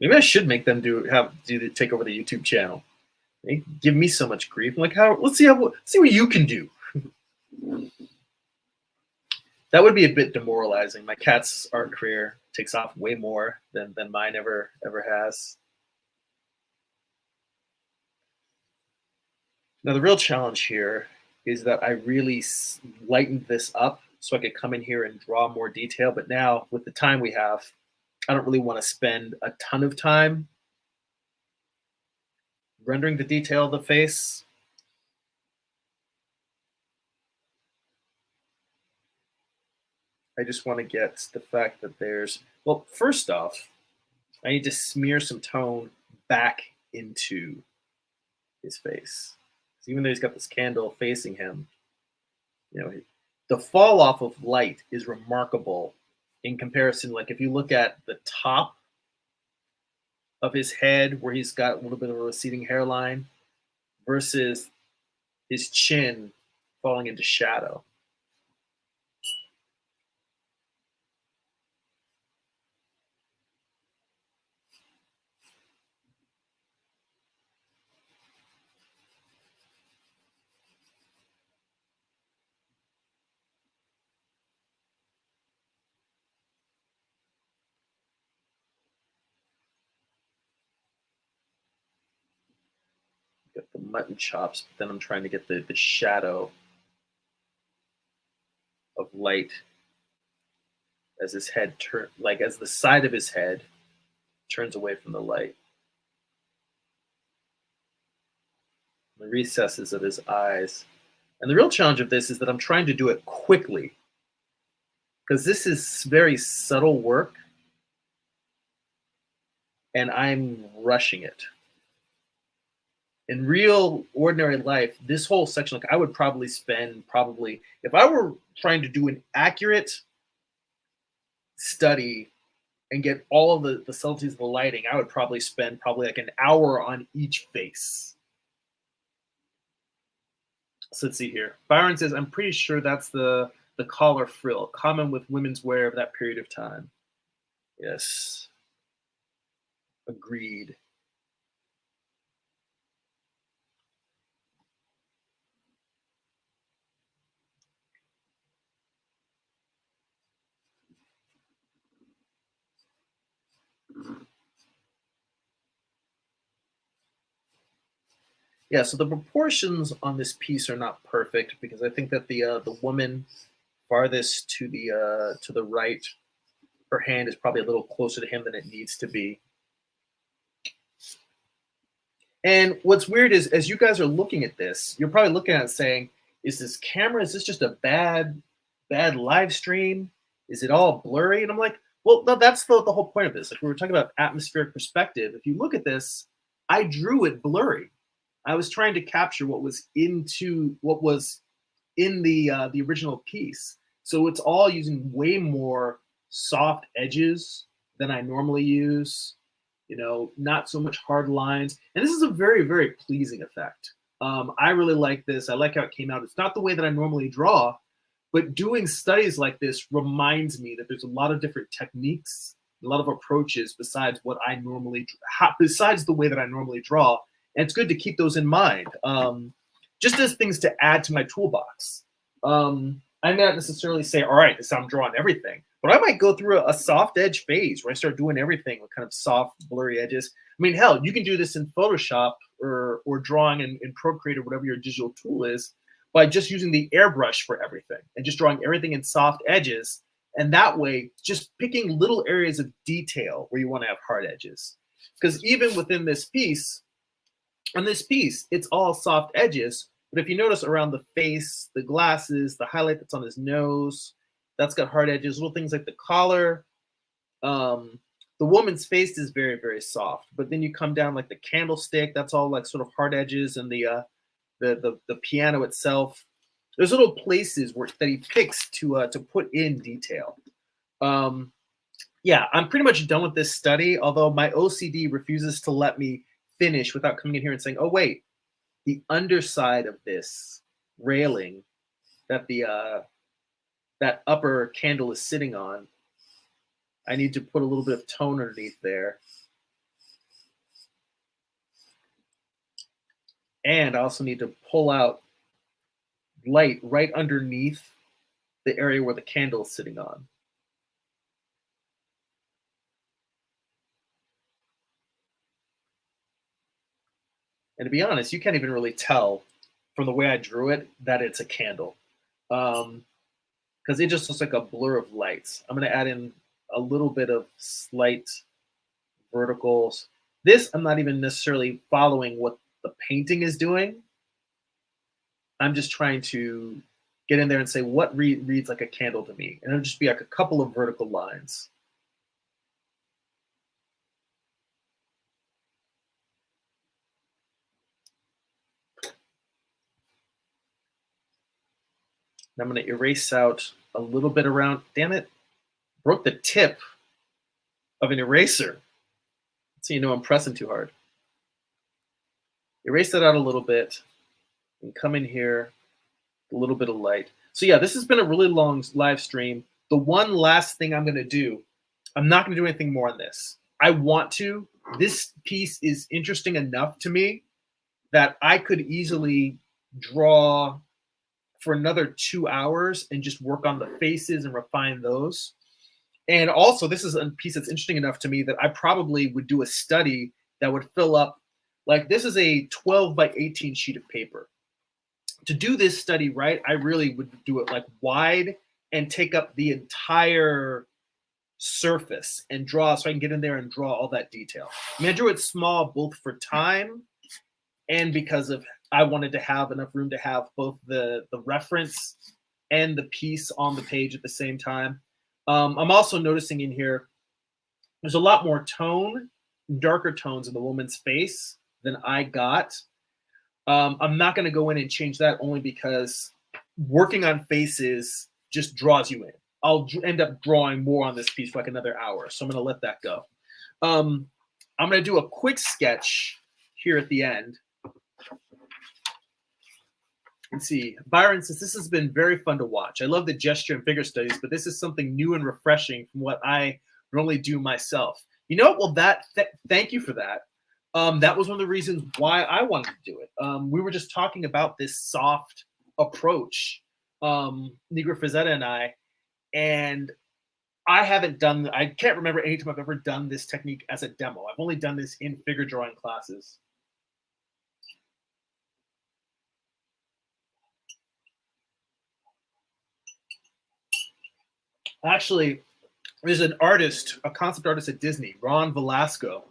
Maybe I should make them take over the YouTube channel. They give me so much grief. I'm like, let's see what you can do. That would be a bit demoralizing. My cat's art career takes off way more than mine ever has. Now the real challenge here is that I really lightened this up so I could come in here and draw more detail. But now with the time we have, I don't really want to spend a ton of time rendering the detail of the face. I just want to get the fact that there's, well, first off, I need to smear some tone back into his face. So even though he's got this candle facing him, you know, the fall off of light is remarkable in comparison. Like if you look at the top of his head where he's got a little bit of a receding hairline versus his chin falling into shadow. Got the mutton chops, but then I'm trying to get the shadow of light as his head turn, like as the side of his head turns away from the light. The recesses of his eyes. And the real challenge of this is that I'm trying to do it quickly because this is very subtle work and I'm rushing it. In real ordinary life, this whole section, like I would probably spend if I were trying to do an accurate study and get all of the subtleties of the lighting, I would probably spend like an hour on each face. So let's see here. Byron says, I'm pretty sure that's the collar frill, common with women's wear of that period of time. Yes. Agreed. Yeah, so the proportions on this piece are not perfect because I think that the woman farthest to the right, her hand is probably a little closer to him than it needs to be. And what's weird is as you guys are looking at this, you're probably looking at it saying, is this camera, is this just a bad live stream? Is it all blurry? And I'm like, well, no, that's the whole point of this. Like we were talking about atmospheric perspective. If you look at this, I drew it blurry. I was trying to capture what was in the original piece. So it's all using way more soft edges than I normally use. You know, not so much hard lines. And this is a very, very pleasing effect. I really like this. I like how it came out. It's not the way that I normally draw, but doing studies like this reminds me that there's a lot of different techniques, a lot of approaches besides besides the way that I normally draw. And it's good to keep those in mind, just as things to add to my toolbox. I may not necessarily say, all right, this I'm drawing everything, but I might go through a soft edge phase where I start doing everything with kind of soft, blurry edges. I mean, hell, you can do this in Photoshop or drawing in Procreate or whatever your digital tool is by just using the airbrush for everything and just drawing everything in soft edges. And that way, just picking little areas of detail where you want to have hard edges. Because even within this piece, on this piece, it's all soft edges. But if you notice around the face, the glasses, the highlight that's on his nose, that's got hard edges. Little things like the collar. The woman's face is very, very soft. But then you come down like the candlestick, that's all like sort of hard edges, and the piano itself. There's little places that he picks to put in detail. Yeah, I'm pretty much done with this study, although my OCD refuses to let me finish without coming in here and saying, oh, wait, the underside of this railing that that upper candle is sitting on, I need to put a little bit of tone underneath there. And I also need to pull out light right underneath the area where the candle is sitting on. And to be honest, you can't even really tell from the way I drew it that it's a candle. Because it just looks like a blur of lights. I'm going to add in a little bit of slight verticals. This, I'm not even necessarily following what the painting is doing. I'm just trying to get in there and say, what reads like a candle to me? And it'll just be like a couple of vertical lines. And I'm going to erase out a little bit around, damn it, broke the tip of an eraser. So you know I'm pressing too hard. Erase that out a little bit and come in here, a little bit of light. So yeah, this has been a really long live stream. The one last thing I'm going to do, I'm not going to do anything more on this. I want to. This piece is interesting enough to me that I could easily draw for another 2 hours and just work on the faces and refine those. And also, this is a piece that's interesting enough to me that I probably would do a study that would fill up, like this is a 12 by 18 sheet of paper. To do this study right, I really would do it like wide and take up the entire surface and draw so I can get in there and draw all that detail. I mean, I drew it small both for time and because of I wanted to have enough room to have both the reference and the piece on the page at the same time. I'm also noticing in here, there's a lot more tone, darker tones in the woman's face than I got. I'm not going to go in and change that only because working on faces just draws you in. I'll end up drawing more on this piece for like another hour. So I'm going to let that go. I'm going to do a quick sketch here at the end. Let's see. Byron says, this has been very fun to watch. I love the gesture and figure studies, but this is something new and refreshing from what I normally do myself. You know, well, thank you for that. That was one of the reasons why I wanted to do it. We were just talking about this soft approach, Negra Frazetta and I can't remember any time I've ever done this technique as a demo. I've only done this in figure drawing classes. Actually, there's an artist, a concept artist at Disney, Ron Velasco.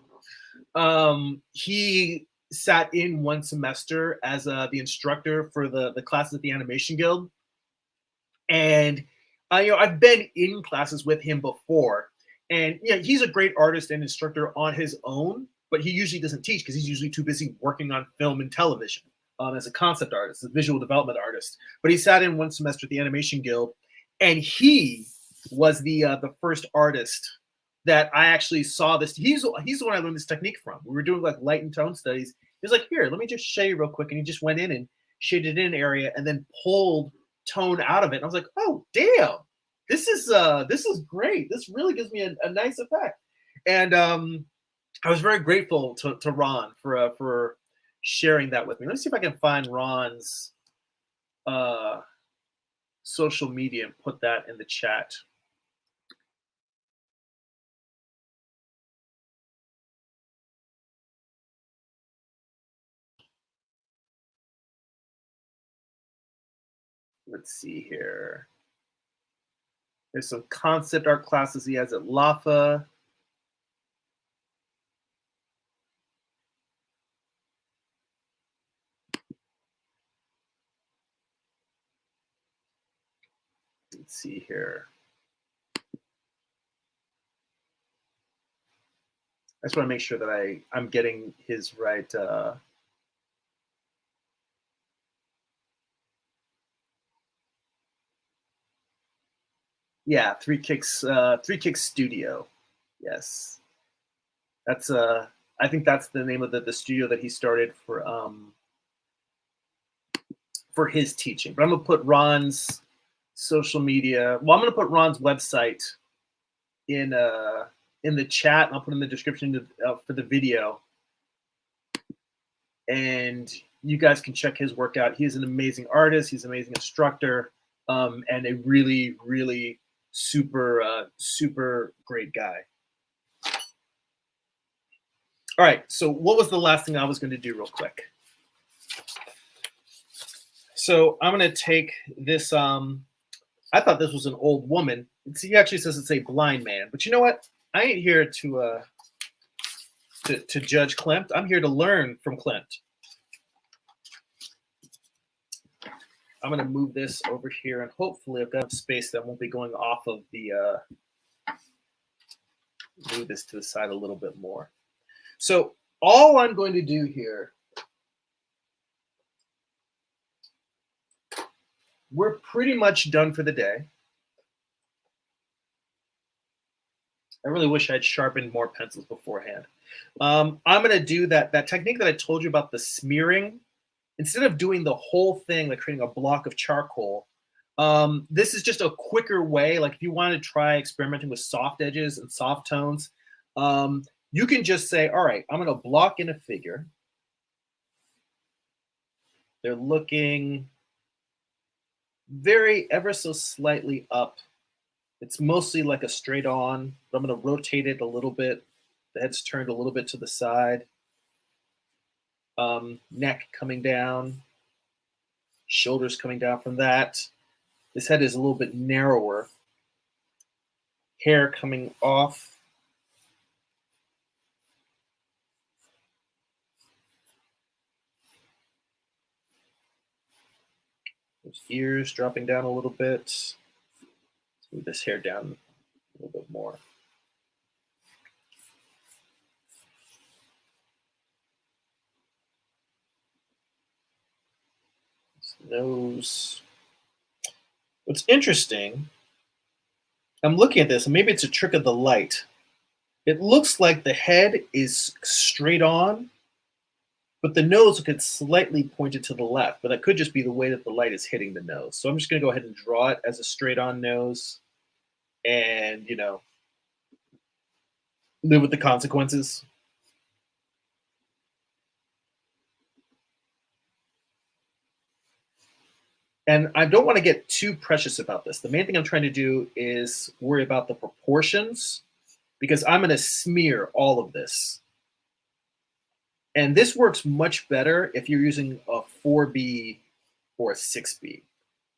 He sat in one semester as the instructor for the classes at the Animation Guild. And I've been in classes with him before. And he's a great artist and instructor on his own, but he usually doesn't teach because he's usually too busy working on film and television as a concept artist, a visual development artist. But he sat in one semester at the Animation Guild, and he was the first artist that I actually saw this. He's the one I learned this technique from. We were doing like light and tone studies. He was like, here, let me just show you real quick. And he just went in and shaded in an area and then pulled tone out of it. And I was like, oh, damn, this is great. This really gives me a nice effect. And I was very grateful to Ron for sharing that with me. Let me see if I can find Ron's social media and put that in the chat. Let's see here. There's some concept art classes he has at LAFA. Let's see here. I just want to make sure that I'm getting his right. Yeah, Three Kicks Studio. Yes, that's I think that's the name of the studio that he started for his teaching. But I'm gonna put Ron's social media. Well, I'm gonna put Ron's website in the chat, and I'll put in the description for the video. And you guys can check his work out. He's an amazing artist. He's an amazing instructor, and a really, really super great guy. All right, so what was the last thing I was going to do real quick? So I'm going to take this. I thought this was an old woman. He actually says it's a blind man, but you know what? I ain't here to judge Klimt. I'm here to learn from Klimt. I'm going to move this over here, and hopefully I've got space that won't be going off of the, move this to the side a little bit more. So all I'm going to do here, we're pretty much done for the day. I really wish I'd sharpened more pencils beforehand. I'm going to do that technique that I told you about, the smearing. Instead of doing the whole thing, like creating a block of charcoal, this is just a quicker way. Like if you want to try experimenting with soft edges and soft tones, you can just say, all right, I'm going to block in a figure. They're looking very ever so slightly up. It's mostly like a straight on, but I'm going to rotate it a little bit. The head's turned a little bit to the side. Neck coming down, shoulders coming down from that. This head is a little bit narrower. Hair coming off. Those ears dropping down a little bit. Let's move this hair down a little bit more. Nose. What's interesting, I'm looking at this, and maybe it's a trick of the light. It looks like the head is straight on, but the nose gets slightly pointed to the left, but that could just be the way that the light is hitting the nose. So I'm just going to go ahead and draw it as a straight on nose and, you know, live with the consequences. And I don't want to get too precious about this. The main thing I'm trying to do is worry about the proportions, because I'm going to smear all of this. And this works much better if you're using a 4B or a 6B.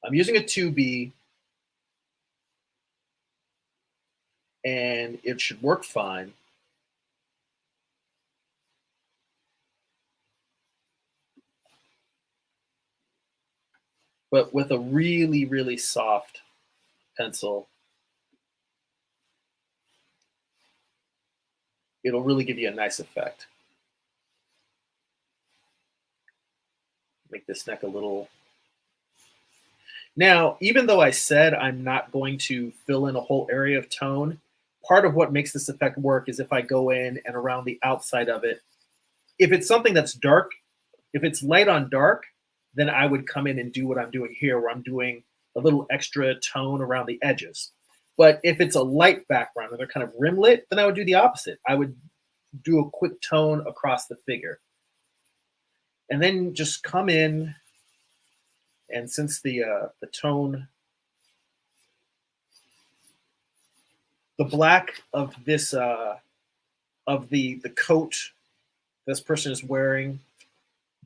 I'm using a 2B, and it should work fine. But with a really, really soft pencil, it'll really give you a nice effect. Make this neck a little. Now, even though I said I'm not going to fill in a whole area of tone, part of what makes this effect work is if I go in and around the outside of it. If it's something that's dark, if it's light on dark, then I would come in and do what I'm doing here, where I'm doing a little extra tone around the edges. But if it's a light background and they're kind of rimlit, then I would do the opposite. I would do a quick tone across the figure. And then just come in, and since the tone, the black of this of the coat this person is wearing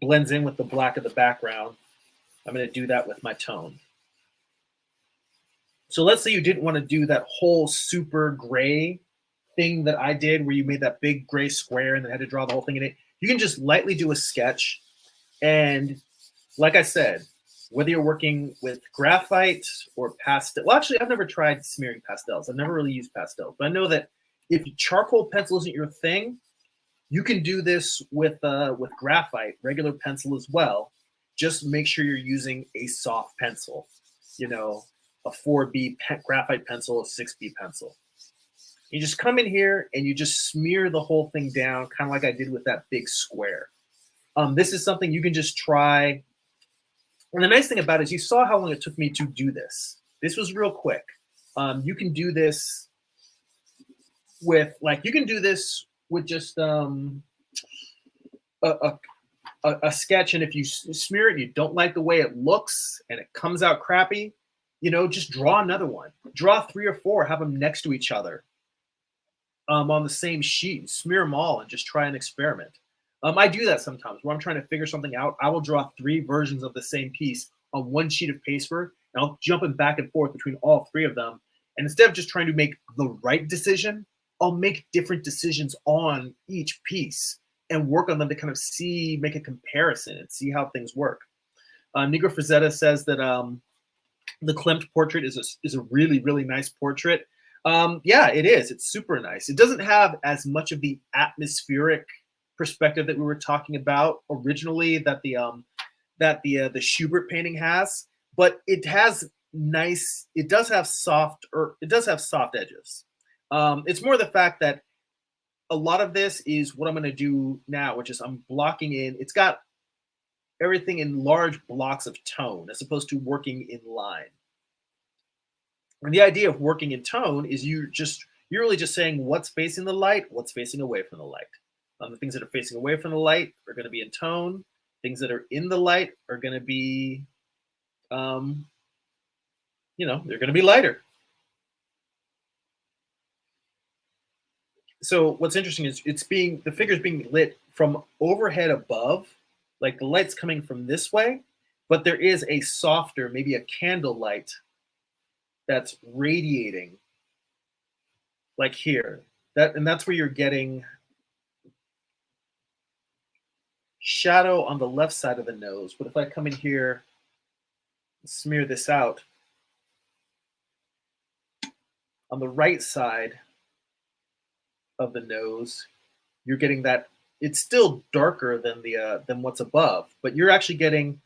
blends in with the black of the background, I'm going to do that with my tone. So let's say you didn't want to do that whole super gray thing that I did, where you made that big gray square and then had to draw the whole thing in it. You can just lightly do a sketch. And like I said, whether you're working with graphite or pastel, well, actually, I've never tried smearing pastels. I've never really used pastels, but I know that if charcoal pencil isn't your thing, you can do this with graphite, regular pencil as well. Just make sure you're using a soft pencil, you know, a 4B graphite pencil, a 6B pencil. You just come in here and you just smear the whole thing down, kind of like I did with that big square. This is something you can just try. And the nice thing about it is you saw how long it took me to do this. This was real quick. You can do this with, like, you can do this with just a sketch, and if you smear it and you don't like the way it looks and it comes out crappy, you know, just draw another one. Draw 3 or 4, have them next to each other on the same sheet, smear them all, and just try an experiment. I do that sometimes where I'm trying to figure something out. I will draw 3 versions of the same piece on one sheet of paper, and I'll jump it back and forth between all 3 of them. And instead of just trying to make the right decision, I'll make different decisions on each piece and work on them to kind of make a comparison and see how things work. Nigra Frazetta says that the Klimt portrait is a really, really nice portrait. Yeah, it is. It's super nice. It doesn't have as much of the atmospheric perspective that we were talking about originally that the Schubert painting has, but it has nice. It does have soft edges. It's more the fact that a lot of this is what I'm going to do now, which is I'm blocking in. It's got everything in large blocks of tone as opposed to working in line. And the idea of working in tone is you're really just saying what's facing the light, what's facing away from the light. The things that are facing away from the light are going to be in tone. Things that are in the light are going to be, they're going to be lighter. So what's interesting is the figure's being lit from overhead above, like the light's coming from this way, but there is a softer, maybe a candle light that's radiating like here. And that's where you're getting shadow on the left side of the nose. But if I come in here and smear this out, on the right side of the nose, you're getting that it's still darker than what's above, but you're actually getting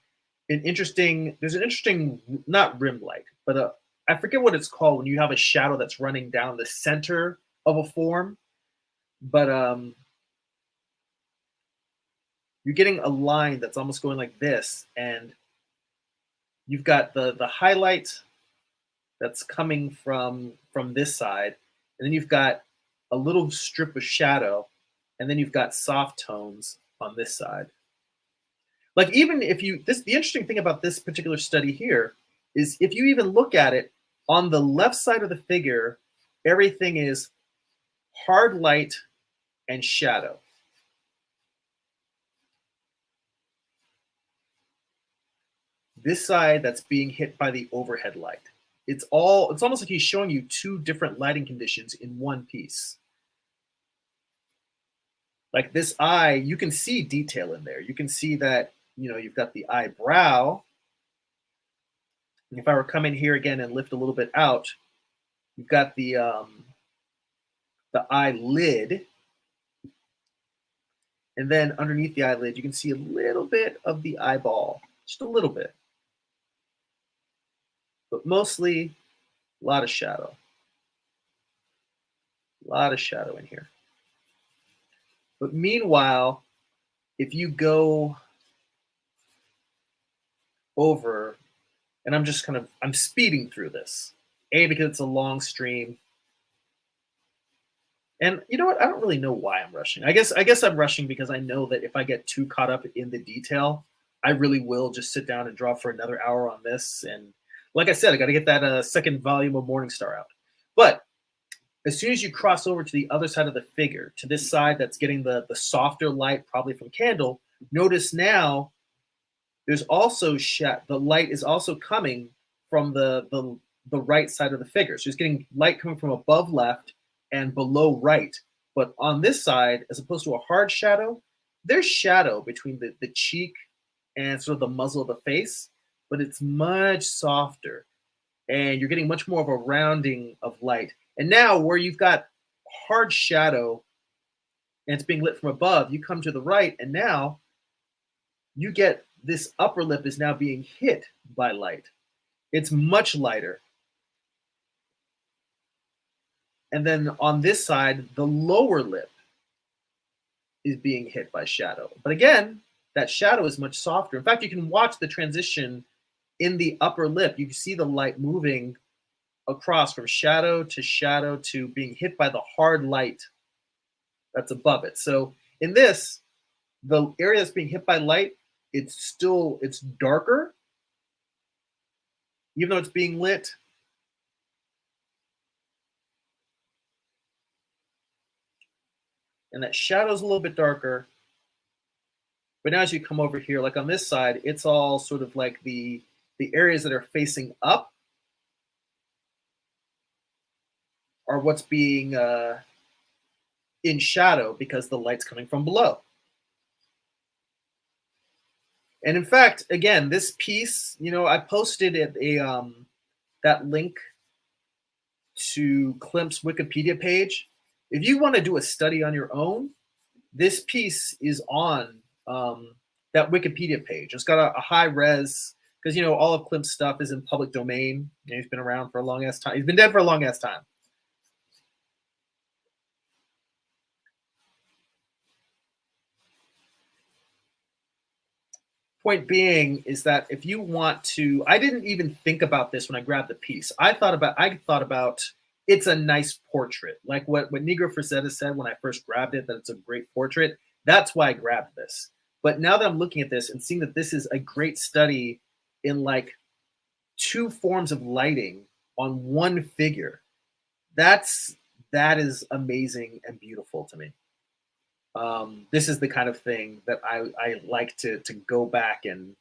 there's an interesting, not rim light, but I forget what it's called when you have a shadow that's running down the center of a form, but you're getting a line that's almost going like this, and you've got the highlight that's coming from this side, and then you've got a little strip of shadow, and then you've got soft tones on this side. Like even if the interesting thing about this particular study here is if you even look at it on the left side of the figure, everything is hard light and shadow. This side that's being hit by the overhead light. It's almost like he's showing you two different lighting conditions in one piece. Like this eye, you can see detail in there. You can see that, you've got the eyebrow. And if I were to come in here again and lift a little bit out, you've got the eyelid. And then underneath the eyelid, you can see a little bit of the eyeball, just a little bit. But mostly a lot of shadow. A lot of shadow in here. But meanwhile, if you go over, and I'm speeding through this, because it's a long stream. And you know what? I don't really know why I'm rushing. I guess I'm rushing because I know that if I get too caught up in the detail, I really will just sit down and draw for another hour on this. And like I said, I got to get that second volume of Morningstar out. But as soon as you cross over to the other side of the figure, to this side that's getting the softer light, probably from candle, notice now there's also the light is also coming from the right side of the figure. So it's getting light coming from above left and below right. But on this side, as opposed to a hard shadow, there's shadow between the cheek and sort of the muzzle of the face, but it's much softer. And you're getting much more of a rounding of light. And now where you've got hard shadow and it's being lit from above, you come to the right, and now you get this upper lip is now being hit by light. It's much lighter. And then on this side, the lower lip is being hit by shadow. But again, that shadow is much softer. In fact, you can watch the transition in the upper lip. You can see the light moving across from shadow to being hit by the hard light that's above it. So in this, the area that's being hit by light, it's darker, even though it's being lit. And that shadow's a little bit darker. But now as you come over here, like on this side, it's all sort of like the areas that are facing up are what's being in shadow because the light's coming from below. And in fact, again, this piece, I posted it that link to Klimt's Wikipedia page. If you want to do a study on your own, this piece is on that Wikipedia page. It's got a high res because all of Klimt's stuff is in public domain. He's been around for a long ass time. He's been dead for a long ass time. Point being is that if you want to, I didn't even think about this when I grabbed the piece. I thought about it's a nice portrait, like what Negro Frazetta said when I first grabbed it, that it's a great portrait. That's why I grabbed this. But now that I'm looking at this and seeing that this is a great study in like two forms of lighting on one figure, that is amazing and beautiful to me. This is the kind of thing that I like to go back and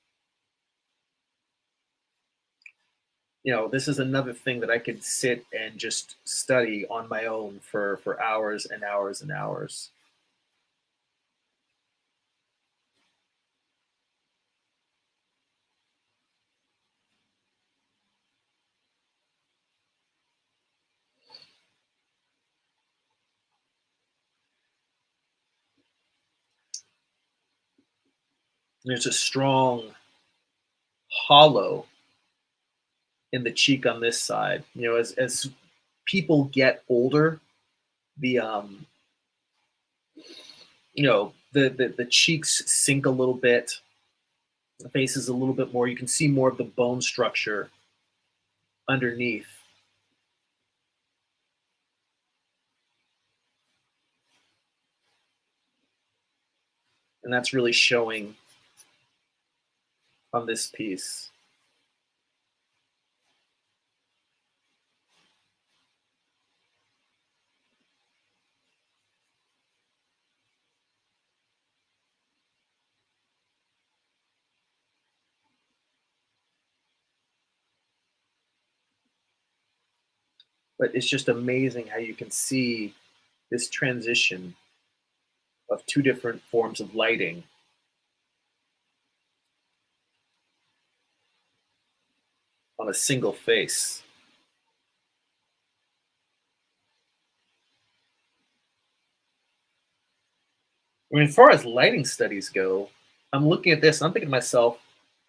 this is another thing that I could sit and just study on my own for hours and hours and hours. There's a strong hollow in the cheek on this side. As people get older, the the cheeks sink a little bit, the face is a little bit more. You can see more of the bone structure underneath. And that's really showing on this piece. But it's just amazing how you can see this transition of two different forms of lighting on a single face. I mean, as far as lighting studies go, I'm looking at this and I'm thinking to myself,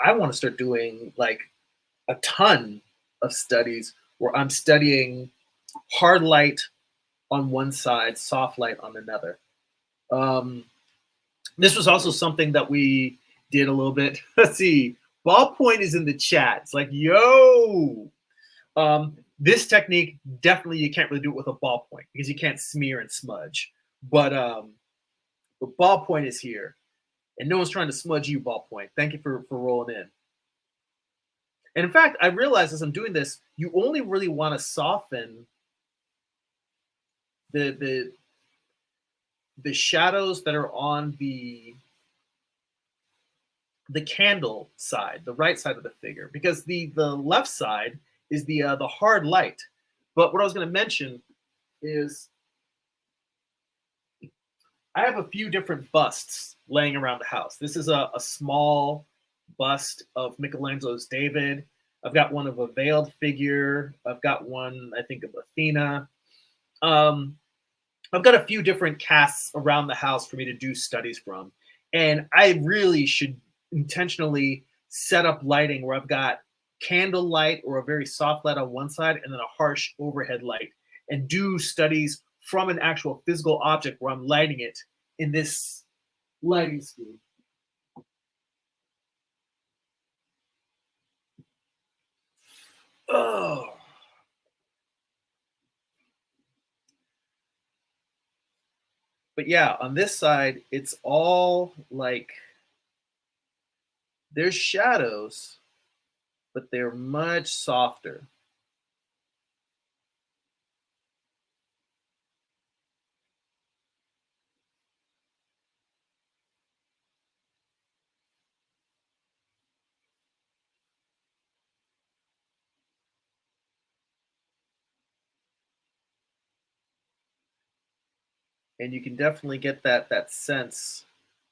I want to start doing like a ton of studies where I'm studying hard light on one side, soft light on another. This was also something that we did a little bit. Let's see. Ballpoint is in the chat. It's like, yo. This technique, definitely you can't really do it with a ballpoint because you can't smear and smudge. But the ballpoint is here. And no one's trying to smudge you, ballpoint. Thank you for rolling in. And in fact, I realized as I'm doing this, you only really want to soften the shadows that are on the candle side, the right side of the figure, because the left side is the hard light. But what I was going to mention is I have a few different busts laying around the house. This is a small bust of Michelangelo's David. I've got one of a veiled figure. I've got one, I think, of Athena. I've got a few different casts around the house for me to do studies from. And I really should intentionally set up lighting where I've got candle light or a very soft light on one side and then a harsh overhead light, and do studies from an actual physical object where I'm lighting it in this lighting scheme. Oh. But yeah, on this side, it's all like there's shadows, but they're much softer. And you can definitely get that sense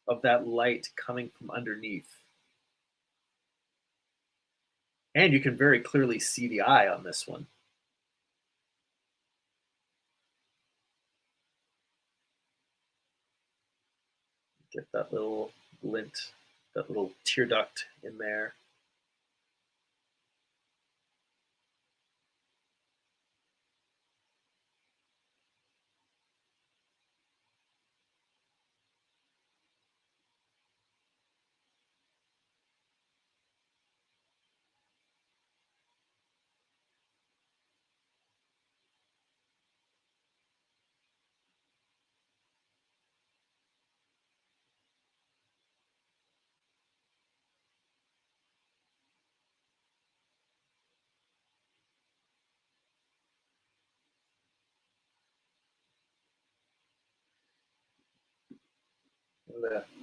of that light coming from underneath. And you can very clearly see the eye on this one. Get that little glint, that little tear duct in there.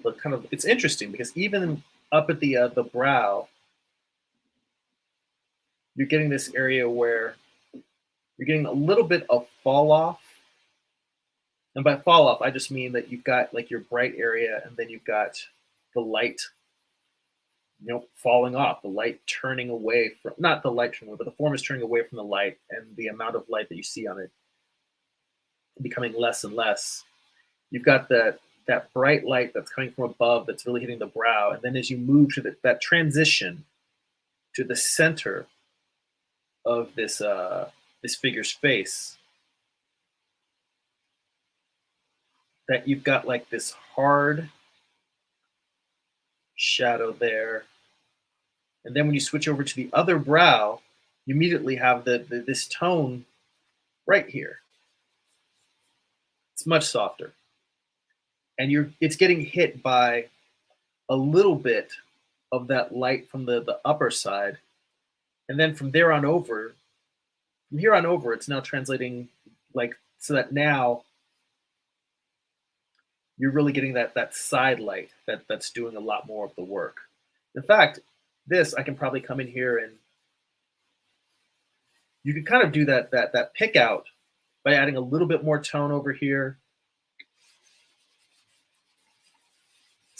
The kind of, it's interesting because even up at the brow, you're getting this area where you're getting a little bit of fall off. And by fall off, I just mean that you've got like your bright area and then you've got the light, falling off, the light turning away from, not the light turning away, but the form is turning away from the light and the amount of light that you see on it becoming less and less. You've got that bright light that's coming from above that's really hitting the brow. And then as you move to that transition to the center of this figure's face, that you've got like this hard shadow there. And then when you switch over to the other brow, you immediately have this tone right here. It's much softer. And it's getting hit by a little bit of that light from the upper side. And then from here on over, it's now translating like, so that now you're really getting that side light that's doing a lot more of the work. In fact, this, I can probably come in here and you can kind of do that pick out by adding a little bit more tone over here,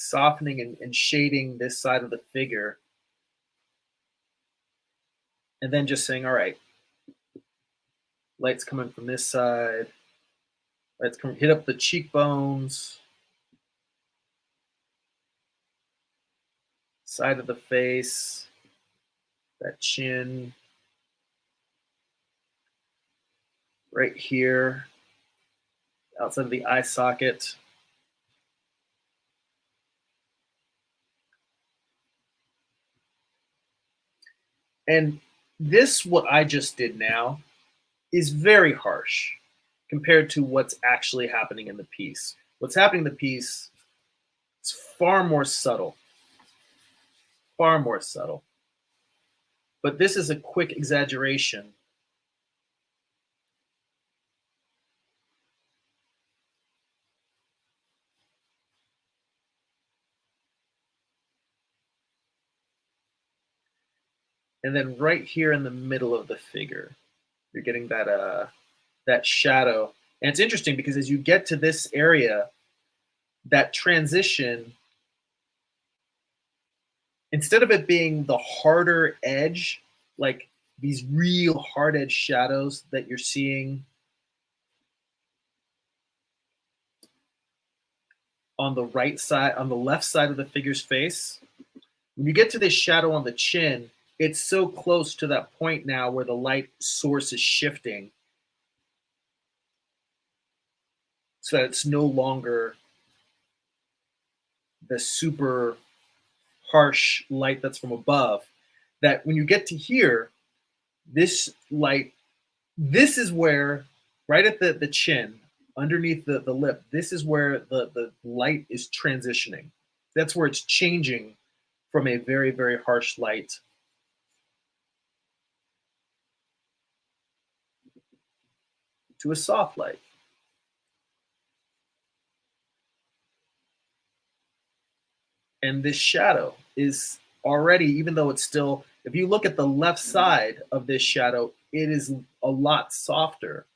softening and shading this side of the figure, and then just saying, all right, light's coming from this side, let's hit up the cheekbones, side of the face, that chin, right here, outside of the eye socket. And this, what I just did now, is very harsh compared to what's actually happening in the piece. What's happening in the piece is far more subtle. Far more subtle. But this is a quick exaggeration. And then right here in the middle of the figure, you're getting that shadow. And it's interesting because as you get to this area, that transition, instead of it being the harder edge, like these real hard edge shadows that you're seeing on the right side, on the left side of the figure's face, when you get to this shadow on the chin, it's so close to that point now where the light source is shifting so that it's no longer the super harsh light that's from above. That when you get to here, this light, this is where, right at the chin, underneath the lip, this is where the light is transitioning. That's where it's changing from a very, very harsh light to a soft light. And this shadow is already, even though it's still, if you look at the left side of this shadow, it is a lot softer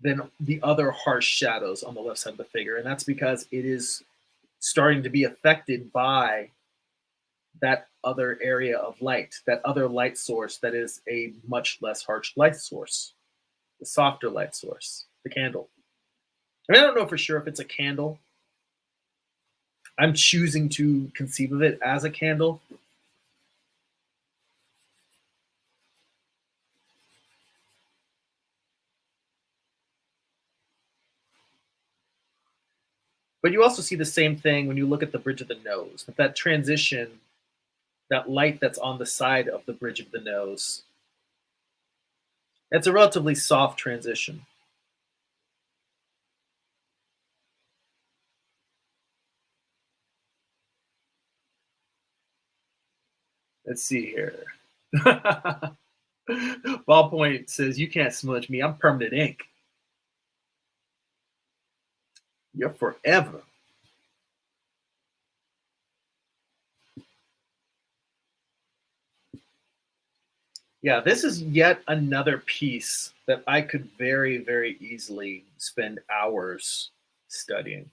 than the other harsh shadows on the left side of the figure. And that's because it is starting to be affected by that other area of light, that other light source that is a much less harsh light source, the softer light source, the candle. And I don't know for sure if it's a candle. I'm choosing to conceive of it as a candle. But you also see the same thing when you look at the bridge of the nose. That transition, that light that's on the side of the bridge of the nose, it's a relatively soft transition. Let's see here. Ballpoint says, "You can't smudge me. I'm permanent ink. You're forever." Yeah, this is yet another piece that I could very, very easily spend hours studying.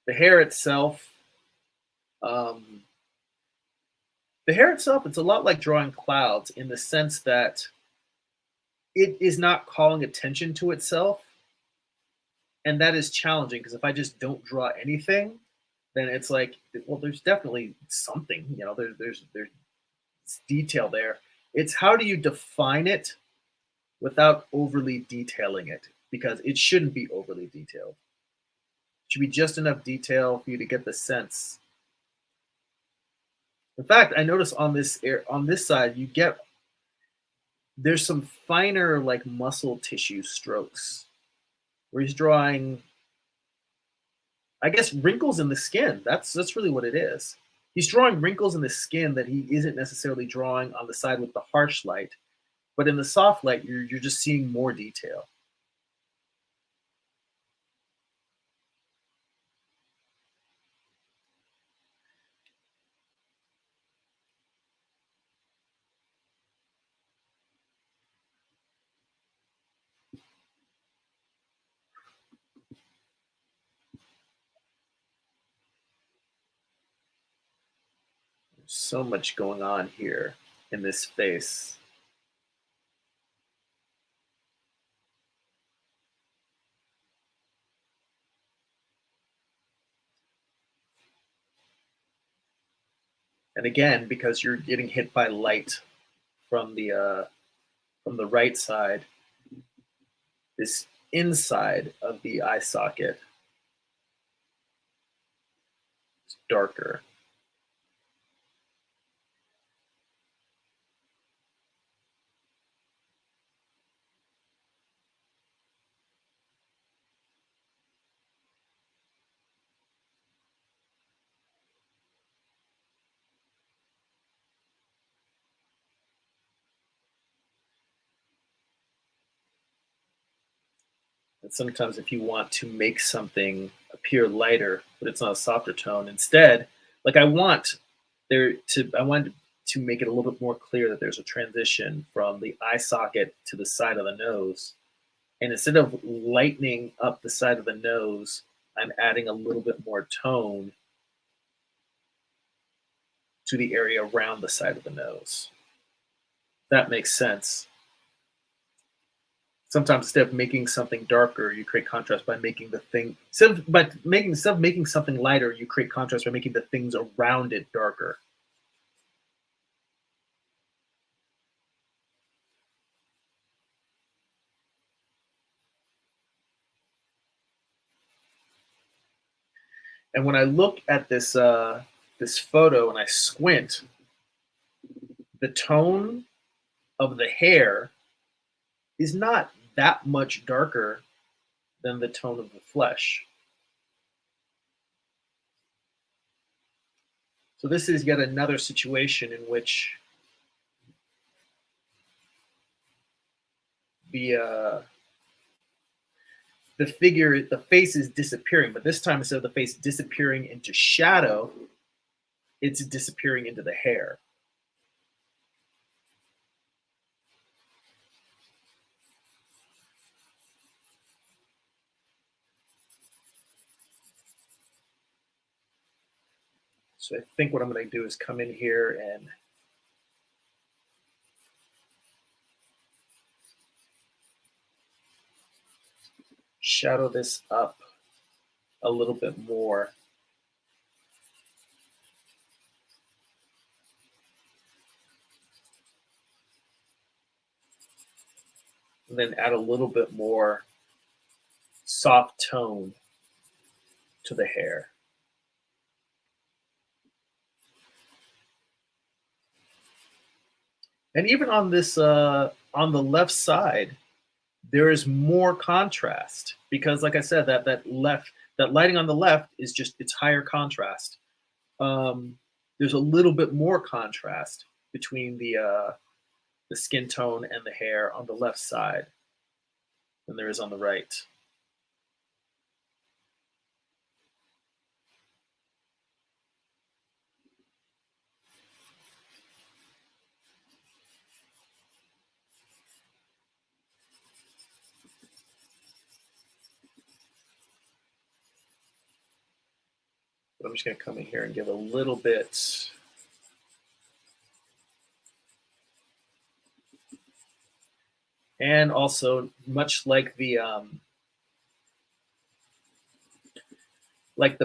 The hair itself, um, it's a lot like drawing clouds in the sense that it is not calling attention to itself, and that is challenging because if I just don't draw anything, then it's like, well, there's definitely something, there's detail there. It's how do you define it without overly detailing it, because it shouldn't be overly detailed. It should be just enough detail for you to get the sense. In fact, I notice on this side, there's some finer like muscle tissue strokes where he's drawing, I guess, wrinkles in the skin. That's really what it is. He's drawing wrinkles in the skin that he isn't necessarily drawing on the side with the harsh light, but in the soft light, you're just seeing more detail. There's so much going on here in this face. And again, because you're getting hit by light from the right side, this inside of the eye socket is darker. And sometimes if you want to make something appear lighter, but it's not a softer tone, instead, like I want to make it a little bit more clear that there's a transition from the eye socket to the side of the nose. And instead of lightening up the side of the nose, I'm adding a little bit more tone to the area around the side of the nose. That makes sense. Sometimes instead of making something darker, you create contrast by making the thing instead of making something lighter, you create contrast by making the things around it darker. And when I look at this photo and I squint, the tone of the hair is not that much darker than the tone of the flesh. So this is yet another situation in which the the face is disappearing, but this time instead of the face disappearing into shadow, it's disappearing into the hair. So I think what I'm going to do is come in here and shadow this up a little bit more. And then add a little bit more soft tone to the hair. And even on this, on the left side, there is more contrast because, like I said, that lighting on the left is just it's higher contrast. There's a little bit more contrast between the skin tone and the hair on the left side than there is on the right. But I'm just going to come in here and give a little bit. And also, much like the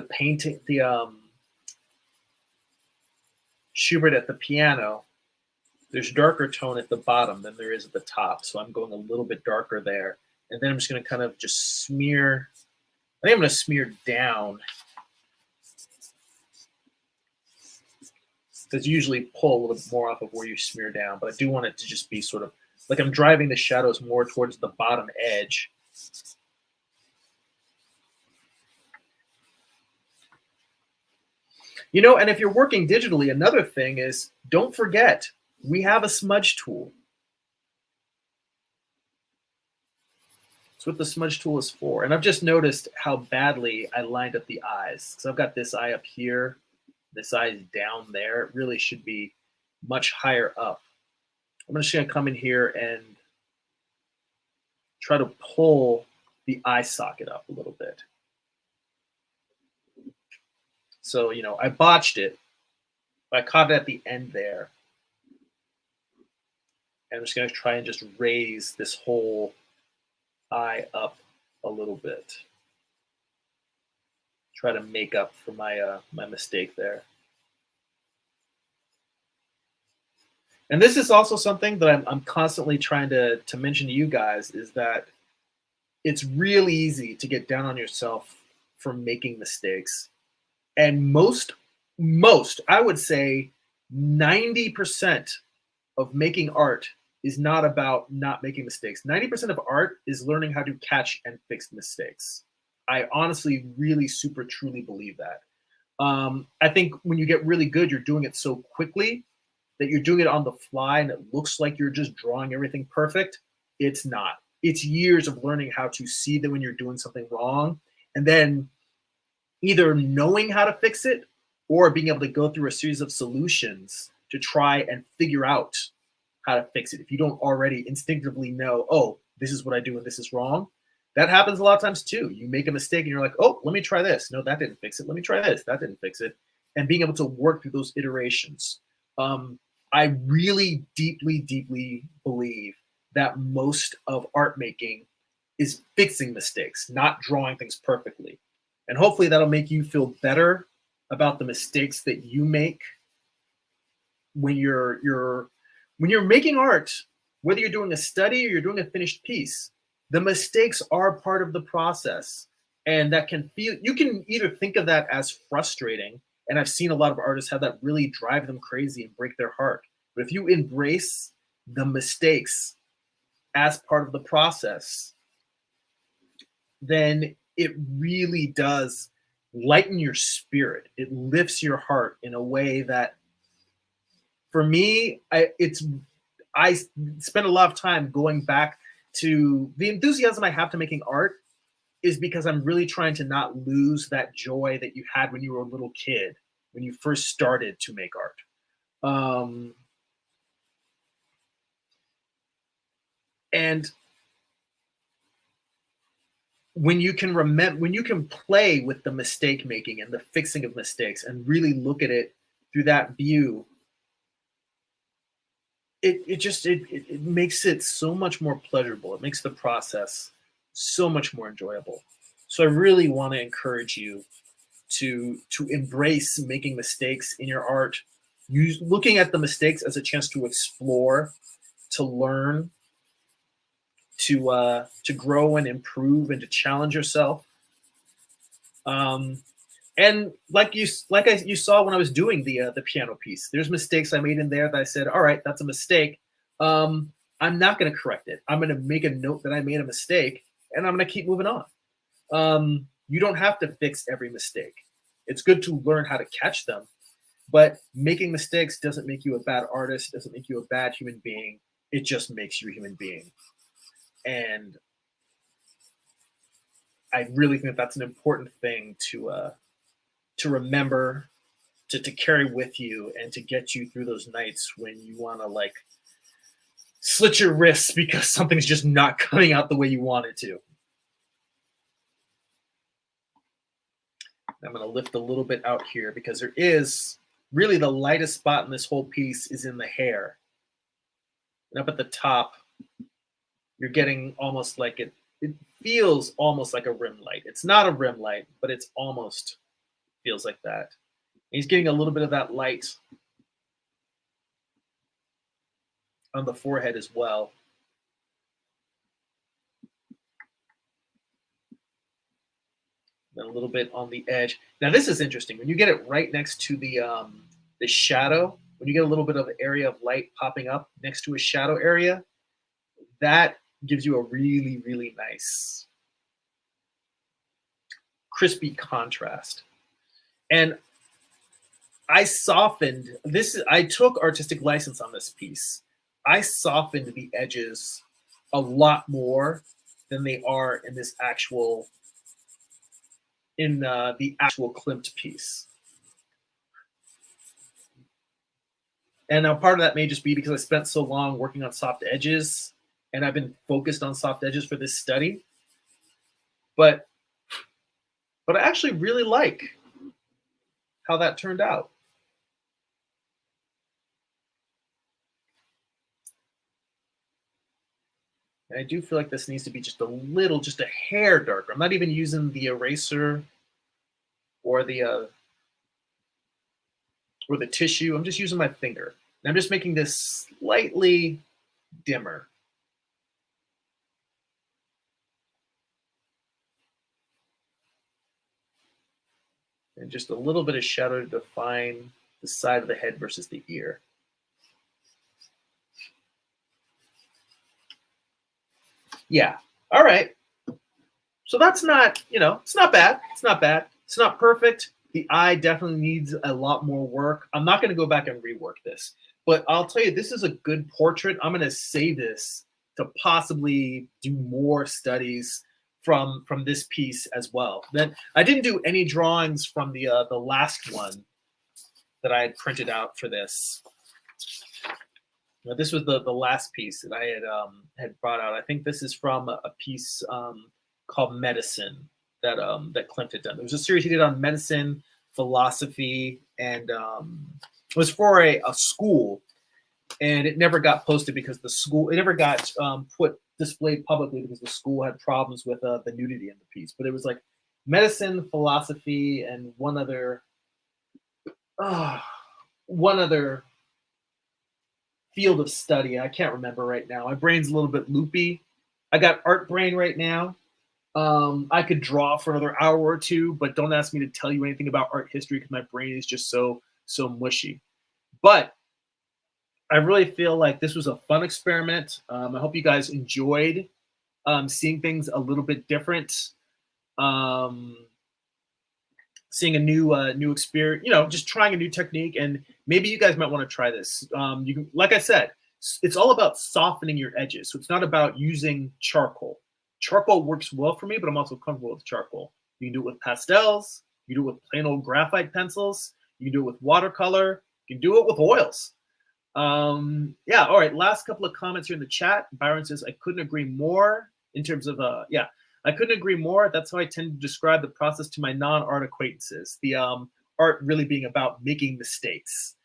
painting, the Schubert at the piano, there's darker tone at the bottom than there is at the top. So I'm going a little bit darker there. And then I'm just going to kind of just smear. I think I'm going to smear down. Because you usually pull a little bit more off of where you smear down. But I do want it to just be sort of like I'm driving the shadows more towards the bottom edge. You know, and if you're working digitally, another thing is don't forget, we have a smudge tool. That's what the smudge tool is for. And I've just noticed how badly I lined up the eyes. So I've got this eye up here, this eye is down there. It really should be much higher up. I'm just going to come in here and try to pull the eye socket up a little bit. So, you know, I botched it. I caught it at the end there. And I'm just going to try and just raise this whole eye up a little bit. Try to make up for my my mistake there. And this is also something that I'm constantly trying to mention to you guys is that it's really easy to get down on yourself for making mistakes. And most, I would say 90% of making art is not about not making mistakes. 90% of art is learning how to catch and fix mistakes. I honestly, really, super, truly believe that. I think when you get really good, you're doing it so quickly that you're doing it on the fly and it looks like you're just drawing everything perfect. It's not. It's years of learning how to see that when you're doing something wrong and then either knowing how to fix it or being able to go through a series of solutions to try and figure out how to fix it. If you don't already instinctively know, oh, this is what I do and this is wrong, that happens a lot of times too. You make a mistake and you're like, oh, let me try this. No, that didn't fix it. Let me try this. That didn't fix it. And being able to work through those iterations. I really deeply, deeply believe that most of art making is fixing mistakes, not drawing things perfectly. And hopefully that'll make you feel better about the mistakes that you make when you're making art, whether you're doing a study or you're doing a finished piece. The mistakes are part of the process, and that can feel, you can either think of that as frustrating, and I've seen a lot of artists have that really drive them crazy and break their heart. But if you embrace the mistakes as part of the process, then it really does lighten your spirit. It lifts your heart in a way that, for me, I spend a lot of time going back to the enthusiasm I have to making art is because I'm really trying to not lose that joy that you had when you were a little kid, when you first started to make art. And when you can remember, when you can play with the mistake making and the fixing of mistakes and really look at it through that view, it makes it so much more pleasurable. It makes the process so much more enjoyable. So I really want to encourage you to embrace making mistakes in your art, looking at the mistakes as a chance to explore, to learn, to grow and improve, and to challenge yourself. And you saw when I was doing the piano piece, there's mistakes I made in there that I said, all right, that's a mistake. I'm not going to correct it. I'm going to make a note that I made a mistake, and I'm going to keep moving on. You don't have to fix every mistake. It's good to learn how to catch them, but making mistakes doesn't make you a bad artist, doesn't make you a bad human being. It just makes you a human being. And I really think that's an important thing to remember, to carry with you, and to get you through those nights when you want to like slit your wrists because something's just not coming out the way you want it to. I'm going to lift a little bit out here because there is really the lightest spot in this whole piece is in the hair. And up at the top, you're getting almost like it feels almost like a rim light. It's not a rim light, but it's almost feels like that. And he's getting a little bit of that light on the forehead as well. And a little bit on the edge. Now this is interesting. When you get it right next to the shadow, when you get a little bit of an area of light popping up next to a shadow area, that gives you a really, really nice crispy contrast. And I softened this. I took artistic license on this piece. I softened the edges a lot more than they are in this actual, the actual Klimt piece. And now part of that may just be because I spent so long working on soft edges, and I've been focused on soft edges for this study. But I actually really like how that turned out. And I do feel like this needs to be just a hair darker. I'm not even using the eraser or the tissue. I'm just using my finger. And I'm just making this slightly dimmer. And just a little bit of shadow to define the side of the head versus the ear. Yeah. All right. So that's not, it's not bad. It's not bad. It's not perfect. The eye definitely needs a lot more work. I'm not going to go back and rework this, but I'll tell you, this is a good portrait. I'm going to save this to possibly do more studies from this piece as well. Then I didn't do any drawings from the last one that I had printed out for this. Now, this was the last piece that I had brought out. I think this is from a piece called Medicine that Klimt had done. There was a series he did on medicine, philosophy, and it was for a school, and it never got posted because it never got displayed publicly because the school had problems with the nudity in the piece. But it was like medicine, philosophy, and one other field of study. I can't remember right now. My brain's a little bit loopy. I got art brain right now. I could draw for another hour or two, but don't ask me to tell you anything about art history because my brain is just so mushy. But I really feel like this was a fun experiment. I hope you guys enjoyed seeing things a little bit different, seeing a new experience, just trying a new technique. And maybe you guys might want to try this. You can, like I said, it's all about softening your edges. So it's not about using charcoal. Charcoal works well for me, but I'm also comfortable with charcoal. You can do it with pastels. You can do it with plain old graphite pencils. You can do it with watercolor. You can do it with oils. Yeah, all right. Last couple of comments here in the chat. Byron says, I couldn't agree more in terms of, yeah. I couldn't agree more. That's how I tend to describe the process to my non-art acquaintances. The art really being about making mistakes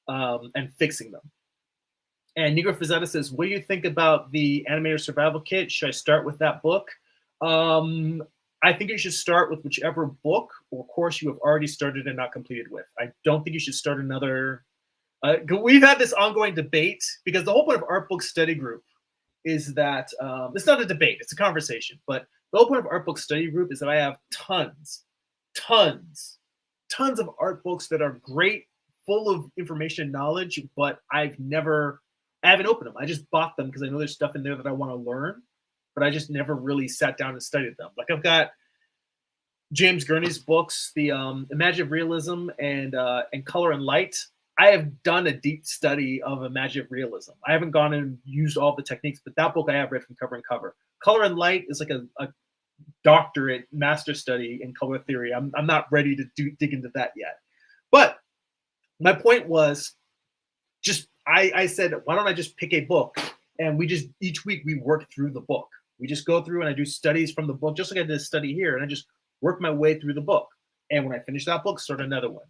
and fixing them. And Negro Fazetta says, what do you think about the Animator Survival Kit? Should I start with that book? I think you should start with whichever book or course you have already started and not completed with. I don't think you should start another. We've had this ongoing debate because the whole point of Art Book Study Group is that it's not a debate, it's a conversation. But the whole point of Art Book Study Group is that I have tons of art books that are great, full of information and knowledge, but I haven't opened them. I just bought them because I know there's stuff in there that I want to learn, but I just never really sat down and studied them. Like I've got James Gurney's books, the Imaginative Realism and Color and Light. I have done a deep study of imaginative realism. I haven't gone and used all the techniques, but that book I have read from cover and cover. Color and Light is like a doctorate master study in color theory. I'm not ready to dig into that yet. But my point was I said, why don't I just pick a book and each week we work through the book. We just go through and I do studies from the book, just like I did a study here, and I just work my way through the book. And when I finish that book, start another one.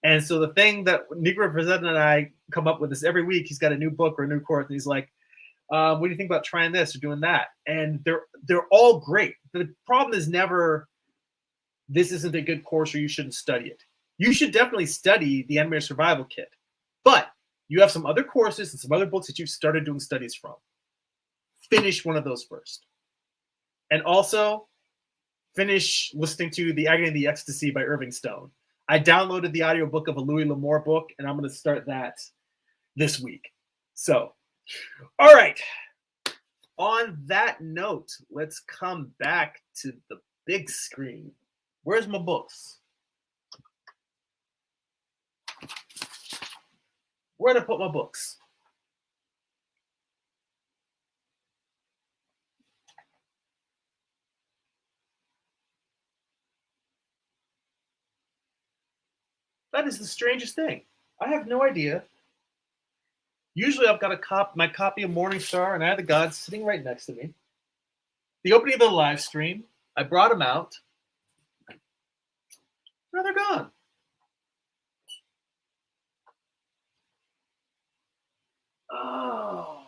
And so the thing that Negro Fazetta and I come up with is every week he's got a new book or a new course, and he's like, what do you think about trying this or doing that? And they're all great. The problem is never, this isn't a good course or you shouldn't study it. You should definitely study the Animator Survival Kit, but you have some other courses and some other books that you've started doing studies from. Finish one of those first. And also finish listening to The Agony and the Ecstasy by Irving Stone. I downloaded the audiobook of a Louis L'Amour book, and I'm going to start that this week. So, all right. On that note, let's come back to the big screen. Where's my books? Where did I put my books? That is the strangest thing. I have no idea. Usually I've got my copy of Morningstar and Eye of the Gods sitting right next to me. The opening of the live stream, I brought them out. Now they're gone. Oh.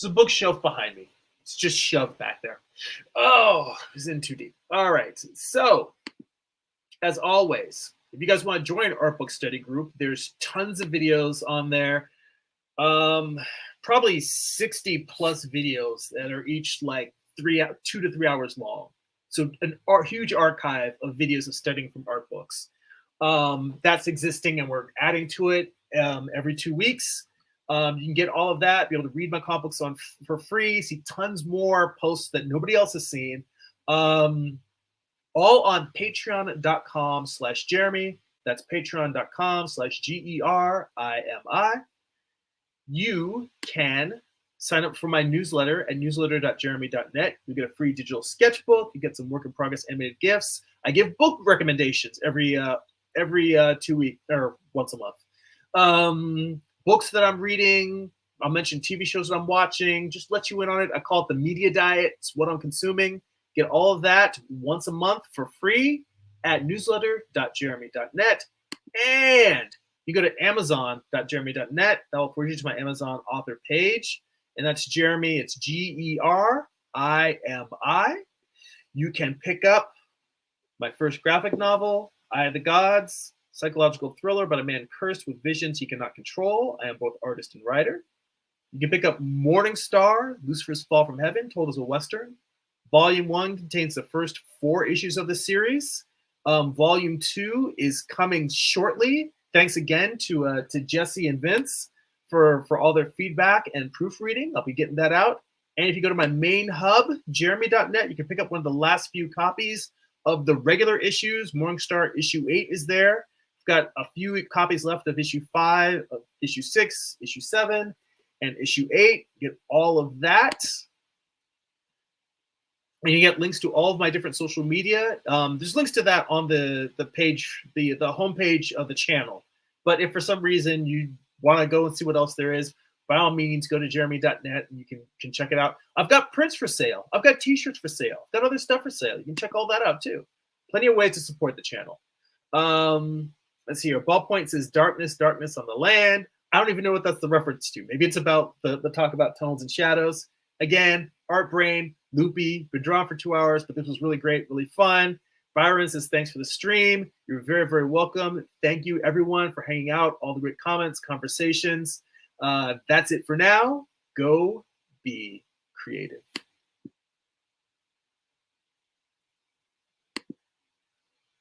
There's a bookshelf behind me. It's just shoved back there. Oh, it was in too deep. All right. So, as always, if you guys want to join our book study group, there's tons of videos on there. Probably 60 plus videos that are each like 2 to 3 hours long. So a huge archive of videos of studying from art books. That's existing, and we're adding to it every 2 weeks. You can get all of that, be able to read my comic books for free, see tons more posts that nobody else has seen. All on patreon.com/Jeremy. That's patreon.com/GERIMI. You can sign up for my newsletter at newsletter.jeremy.net. You get a free digital sketchbook. You get some work in progress animated gifts. I give book recommendations every 2 weeks or once a month. Books that I'm reading. I'll mention TV shows that I'm watching. Just let you in on it. I call it the media diet. It's what I'm consuming. Get all of that once a month for free at newsletter.jeremy.net. And you go to amazon.jeremy.net. That will forward you to my Amazon author page. And that's Jeremy. It's GERIMI. You can pick up my first graphic novel, Eye of the Gods, psychological thriller about a man cursed with visions he cannot control. I am both artist and writer. You can pick up Morningstar, Lucifer's Fall from Heaven, told as a Western. Volume 1 contains the first 4 issues of the series. Volume 2 is coming shortly. Thanks again to Jesse and Vince for all their feedback and proofreading. I'll be getting that out. And if you go to my main hub, jeremy.net, you can pick up one of the last few copies of the regular issues. Morningstar issue 8 is there. I've got a few copies left of issue 5, of issue 6, issue 7, and issue 8. Get all of that. And you get links to all of my different social media. There's links to that on the page, the homepage of the channel. But if for some reason you want to go and see what else there is, by all means, go to jeremy.net and you can check it out. I've got prints for sale. I've got t-shirts for sale. I've got other stuff for sale. You can check all that out too. Plenty of ways to support the channel. Let's see here. Ballpoint says darkness, darkness on the land. I don't even know what that's the reference to. Maybe it's about the talk about tones and shadows. Again, Art Brain, loopy, been drawn for 2 hours, but this was really great, really fun. Byron says, thanks for the stream. You're very, very welcome. Thank you, everyone, for hanging out, all the great comments, conversations. That's it for now. Go be creative.